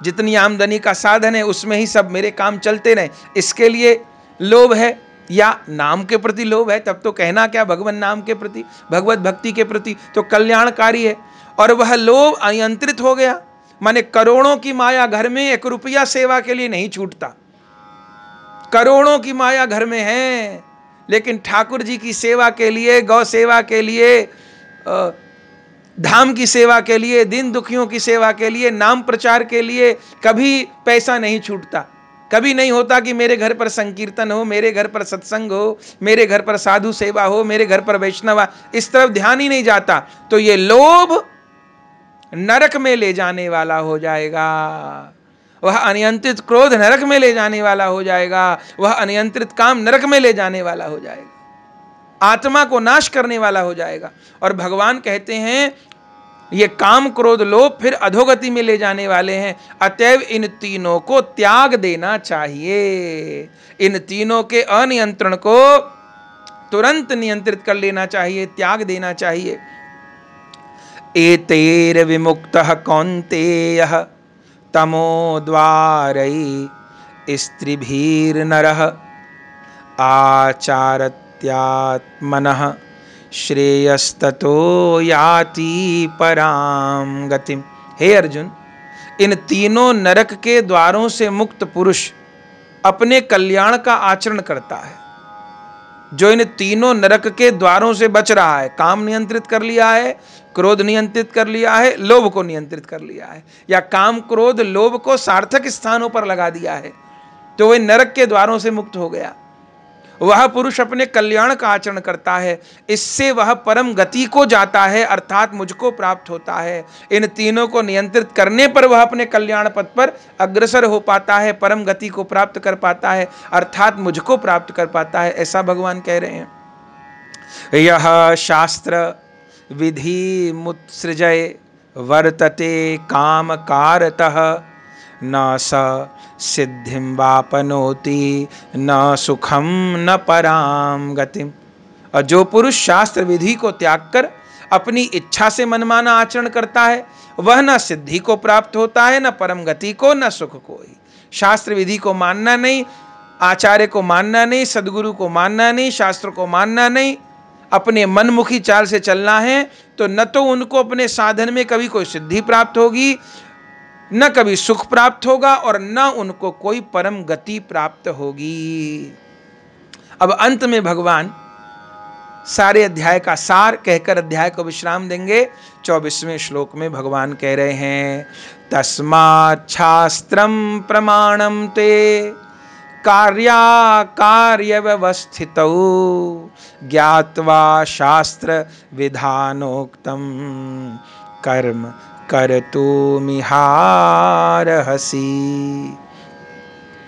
जितनी आमदनी का साधन है उसमें ही सब मेरे काम चलते रहे, इसके लिए लोभ है, या नाम के प्रति लोभ है, तब तो कहना क्या, भगवान नाम के प्रति, भगवत भक्ति के प्रति तो कल्याणकारी है। और वह लोभ अनियंत्रित हो गया, माने करोड़ों की माया घर में, 1 रुपया सेवा के लिए नहीं छूटता। करोड़ों की माया घर में है, लेकिन ठाकुर जी की सेवा के लिए, गौ सेवा के लिए, धाम की सेवा के लिए, दीन दुखियों की सेवा के लिए, नाम प्रचार के लिए कभी पैसा नहीं छूटता। कभी नहीं होता कि मेरे घर पर संकीर्तन हो, मेरे घर पर सत्संग हो, मेरे घर पर साधु सेवा हो, मेरे घर पर वैष्णव, इस तरफ ध्यान ही नहीं जाता। तो ये लोभ नरक में ले जाने वाला हो जाएगा, वह अनियंत्रित क्रोध नरक में ले जाने वाला हो जाएगा, वह अनियंत्रित काम नरक में ले जाने वाला हो जाएगा, आत्मा को नाश करने वाला हो जाएगा। और भगवान कहते हैं ये काम क्रोध लोभ फिर अधोगति में ले जाने वाले हैं। अतएव इन तीनों को त्याग देना चाहिए, इन तीनों के अनियंत्रण को तुरंत नियंत्रित कर लेना चाहिए, त्याग देना चाहिए। एतेर विमुक्तः कौन्तेयः तमोद्वारै स्त्रीभिर्नरः आचारत्यात्मनः श्रेयस्ततो याति पराम गतिम। हे अर्जुन, इन तीनों नरक के द्वारों से मुक्त पुरुष अपने कल्याण का आचरण करता है। जो इन तीनों नरक के द्वारों से बच रहा है, काम नियंत्रित कर लिया है, क्रोध नियंत्रित कर लिया है, लोभ को नियंत्रित कर लिया है, या काम क्रोध लोभ को सार्थक स्थानों पर लगा दिया है, तो वह नरक के द्वारों से मुक्त हो गया। वह पुरुष अपने कल्याण का आचरण करता है, इससे वह परम गति को जाता है, अर्थात मुझको प्राप्त होता है। इन तीनों को नियंत्रित करने पर वह अपने कल्याण पथ पर अग्रसर हो पाता है, परम गति को प्राप्त कर पाता है, अर्थात मुझको प्राप्त कर पाता है, ऐसा भगवान कह रहे हैं। यह शास्त्र विधि मुत्सृजय वर्तते काम कारतः न स सिद्धिं वापनोति न सुखम न पराम गतिम। और जो पुरुष शास्त्र विधि को त्याग कर अपनी इच्छा से मनमाना आचरण करता है, वह न सिद्धि को प्राप्त होता है, न परम गति को, न सुख को ही। शास्त्र विधि को मानना नहीं, आचार्य को मानना नहीं, सदगुरु को मानना नहीं, शास्त्र को मानना नहीं, अपने मनमुखी चाल से चलना है, तो न तो उनको अपने साधन में कभी कोई सिद्धि प्राप्त होगी, न कभी सुख प्राप्त होगा, और न उनको कोई परम गति प्राप्त होगी। अब अंत में भगवान सारे अध्याय का सार कहकर अध्याय को विश्राम देंगे। 24वें श्लोक में भगवान कह रहे हैं, तस्मात् शास्त्रम प्रमाणम ते कार्य व्यवस्थितौ ज्ञात्वा शास्त्र विधानोक्तम कर्म करतुमिहारहसि।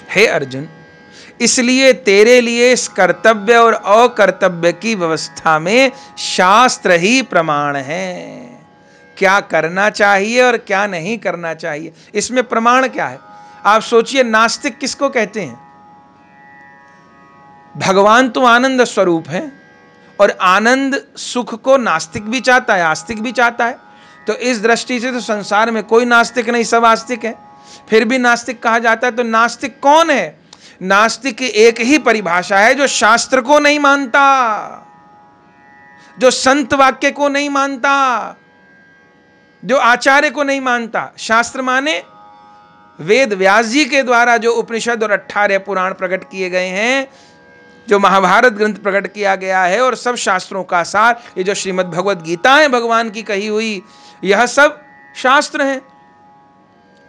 हे अर्जुन, इसलिए तेरे लिए इस कर्तव्य और अकर्तव्य की व्यवस्था में शास्त्र ही प्रमाण है। क्या करना चाहिए और क्या नहीं करना चाहिए, इसमें प्रमाण क्या है। आप सोचिए, नास्तिक किसको कहते हैं? भगवान तो आनंद स्वरूप है, और आनंद सुख को नास्तिक भी चाहता है, आस्तिक भी चाहता है। तो इस दृष्टि से तो संसार में कोई नास्तिक नहीं, सब आस्तिक है। फिर भी नास्तिक कहा जाता है, तो नास्तिक कौन है? नास्तिक की एक ही परिभाषा है, जो शास्त्र को नहीं मानता, जो संत वाक्य को नहीं मानता, जो आचार्य को नहीं मानता। शास्त्र माने वेद व्यास जी के द्वारा जो उपनिषद और 18 पुराण प्रकट किए गए हैं, जो महाभारत ग्रंथ प्रकट किया गया है, और सब शास्त्रों का सार, ये जो श्रीमद् भगवद गीता है भगवान की कही हुई, यह सब शास्त्र हैं।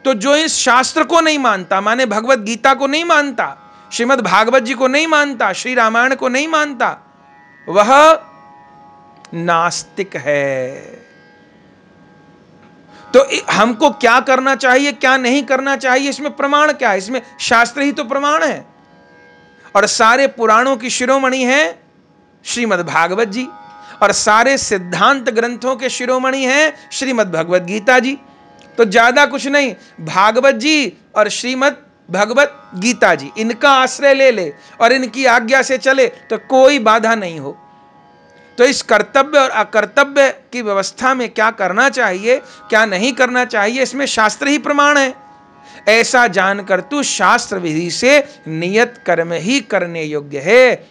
तो जो इस शास्त्र को नहीं मानता, माने भगवद गीता को नहीं मानता, श्रीमद् भागवत जी को नहीं मानता, श्री रामायण को नहीं मानता, वह नास्तिक है। तो हमको क्या करना चाहिए, क्या नहीं करना चाहिए, इसमें प्रमाण क्या है? इसमें शास्त्र ही तो प्रमाण है। और सारे पुराणों की शिरोमणि है श्रीमद् भागवत जी, और सारे सिद्धांत ग्रंथों के शिरोमणि हैं श्रीमद् भगवद गीता जी। तो ज्यादा कुछ नहीं, भागवत जी और श्रीमद् भगवद गीता जी, इनका आश्रय ले ले और इनकी आज्ञा से चले तो कोई बाधा नहीं हो। तो इस कर्तव्य और अकर्तव्य की व्यवस्था में क्या करना चाहिए, क्या नहीं करना चाहिए, इसमें शास्त्र ही प्रमाण है। ऐसा जानकर तू शास्त्र विधि से नियत कर्म ही करने योग्य है,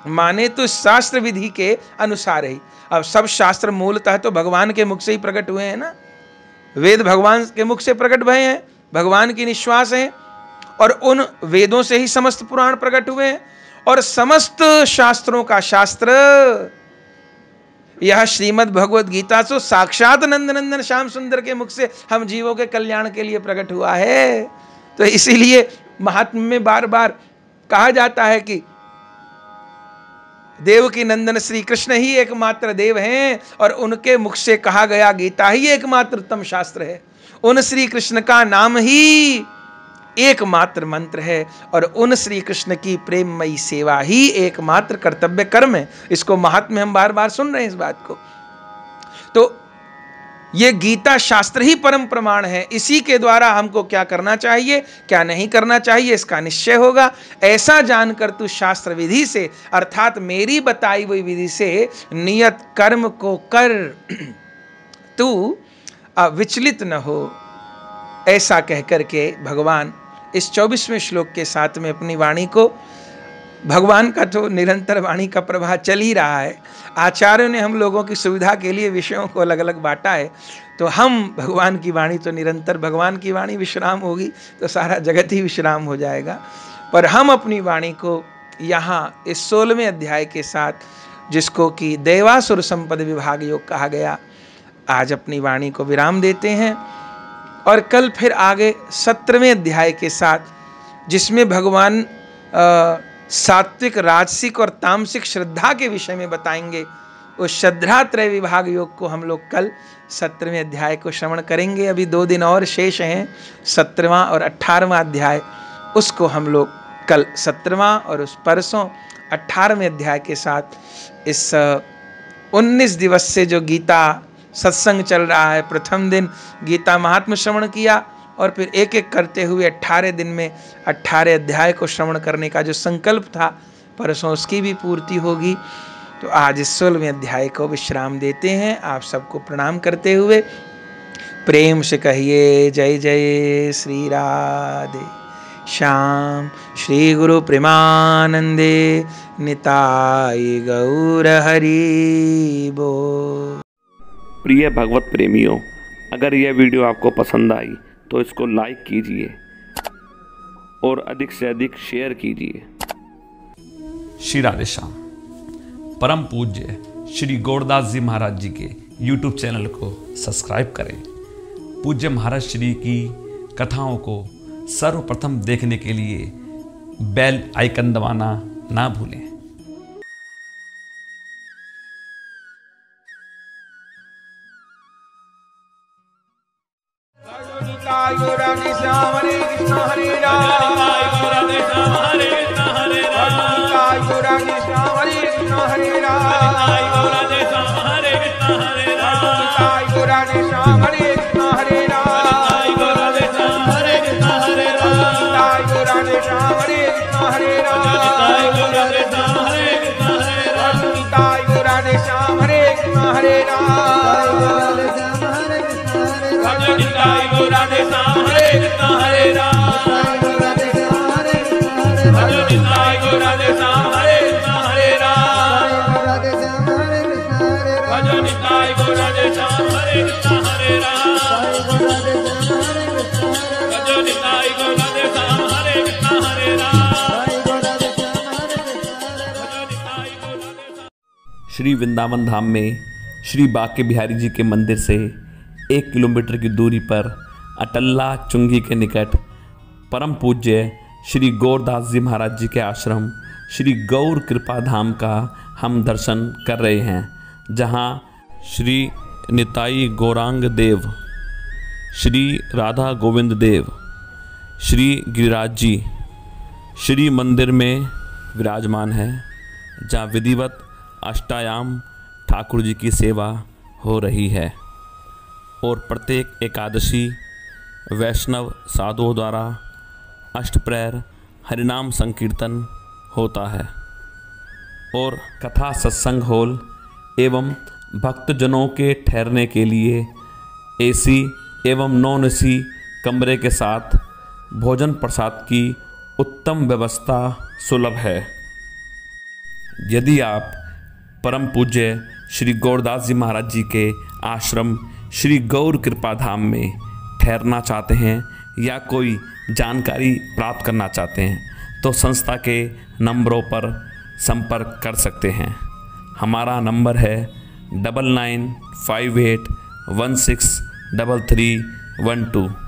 माने तो शास्त्र विधि के अनुसार ही। अब सब शास्त्र मूलतः तो भगवान के मुख से ही प्रकट हुए हैं ना, वेद भगवान के मुख से प्रकट भए हैं, भगवान की निश्वास है, और उन वेदों से ही समस्त पुराण प्रकट हुए हैं। और समस्त शास्त्रों का शास्त्र यह श्रीमद् भगवद गीता तो साक्षात नंदनंदन श्याम सुंदर के मुख से हम जीवों के कल्याण के लिए प्रकट हुआ है। तो इसीलिए महात्म्य में बार बार कहा जाता है कि देव की नंदन श्री कृष्ण ही एकमात्र देव हैं और उनके मुख से कहा गया गीता ही एकमात्र उत्तम शास्त्र है। उन श्री कृष्ण का नाम ही एकमात्र मंत्र है और उन श्री कृष्ण की प्रेममयी सेवा ही एकमात्र कर्तव्य कर्म है। इसको महात्म्य हम बार बार सुन रहे हैं इस बात को। तो ये गीता शास्त्र ही परम प्रमाण है। इसी के द्वारा हमको क्या करना चाहिए, क्या नहीं करना चाहिए, इसका निश्चय होगा। ऐसा जानकर तू शास्त्र विधि से अर्थात मेरी बताई हुई विधि से नियत कर्म को कर, तू विचलित न हो। ऐसा कहकर के भगवान इस 24वें श्लोक के साथ में अपनी वाणी को, भगवान का तो निरंतर वाणी का प्रवाह चल ही रहा है। आचार्यों ने हम लोगों की सुविधा के लिए विषयों को अलग अलग बांटा है। तो हम भगवान की वाणी तो निरंतर, भगवान की वाणी विश्राम होगी तो सारा जगत ही विश्राम हो जाएगा। पर हम अपनी वाणी को यहाँ इस 16वें अध्याय के साथ, जिसको कि देवासुर संपद विभाग योग कहा गया, आज अपनी वाणी को विराम देते हैं और कल फिर आगे 17वें अध्याय के साथ, जिसमें भगवान सात्विक, राजसिक और तामसिक श्रद्धा के विषय में बताएंगे। उस श्रद्धा त्रय विभाग योग को हम लोग कल 17वें अध्याय को श्रवण करेंगे। अभी 2 दिन और शेष हैं, 17वां और 18वां अध्याय। उसको हम लोग कल 17वां और उस परसों 18वें अध्याय के साथ इस 19 दिवस से जो गीता सत्संग चल रहा है, प्रथम दिन गीता महात्म्य श्रवण किया और फिर एक एक करते हुए 18 दिन में 18 अध्याय को श्रवण करने का जो संकल्प था, परसों उसकी भी पूर्ति होगी। तो आज इस 16वें अध्याय को विश्राम देते हैं। आप सबको प्रणाम करते हुए प्रेम से कहिए जय जय श्री राधे श्याम, श्री गुरु प्रेमानंदे निताय गौर हरि बोल। प्रिय भगवत प्रेमियों, अगर यह वीडियो आपको पसंद आई तो इसको लाइक कीजिए और अधिक से अधिक शेयर कीजिए। श्री राधे श्याम। परम पूज्य श्री गौरदास जी महाराज जी के YouTube चैनल को सब्सक्राइब करें। पूज्य महाराज श्री की कथाओं को सर्वप्रथम देखने के लिए बेल आइकन दबाना ना भूलें। गौरांग श्याम हरे कृष्ण हरे राम, गौरांग श्याम हरे कृष्ण हरे राम, गौरांग श्याम हरे कृष्ण हरे राम, गौरांग श्याम हरे कृष्ण हरे राम, गौरांग श्याम हरे कृष्ण हरे राम, गौरांग श्याम हरे कृष्ण हरे राम, गौरांग श्याम हरे कृष्ण हरे राम, गौरांग श्याम हरे कृष्ण हरे राम, गौरांग श्याम हरे कृष्ण हरे राम, गौरांग श्याम हरे कृष्ण हरे राम, गौरांग श्याम हरे कृष्ण हरे राम, भजन निताय गौरांग श्याम हरे कृष्ण हरे राम, भजन निताय गौरांग श्याम हरे कृष्ण हरे राम। श्री वृंदावन धाम में श्री बांके बिहारी जी के मंदिर से 1 किलोमीटर की दूरी पर अटल्ला चुंगी के निकट परम पूज्य श्री गौरदास जी महाराज जी के आश्रम श्री गौर कृपा धाम का हम दर्शन कर रहे हैं, जहां श्री निताई गौरांग देव, श्री राधा गोविंद देव, श्री गिरिराज जी श्री मंदिर में विराजमान है, जहां विधिवत अष्टायाम ठाकुर जी की सेवा हो रही है और प्रत्येक एकादशी वैष्णव साधुओं द्वारा अष्टप्रहर हरिनाम संकीर्तन होता है और कथा सत्संग हॉल एवं भक्तजनों के ठहरने के लिए एसी एवं नॉन एसी कमरे के साथ भोजन प्रसाद की उत्तम व्यवस्था सुलभ है। यदि आप परम पूज्य श्री गौरदास जी महाराज जी के आश्रम श्री गौर कृपा धाम में ठहरना चाहते हैं या कोई जानकारी प्राप्त करना चाहते हैं तो संस्था के नंबरों पर संपर्क कर सकते हैं। हमारा नंबर है 9958163312।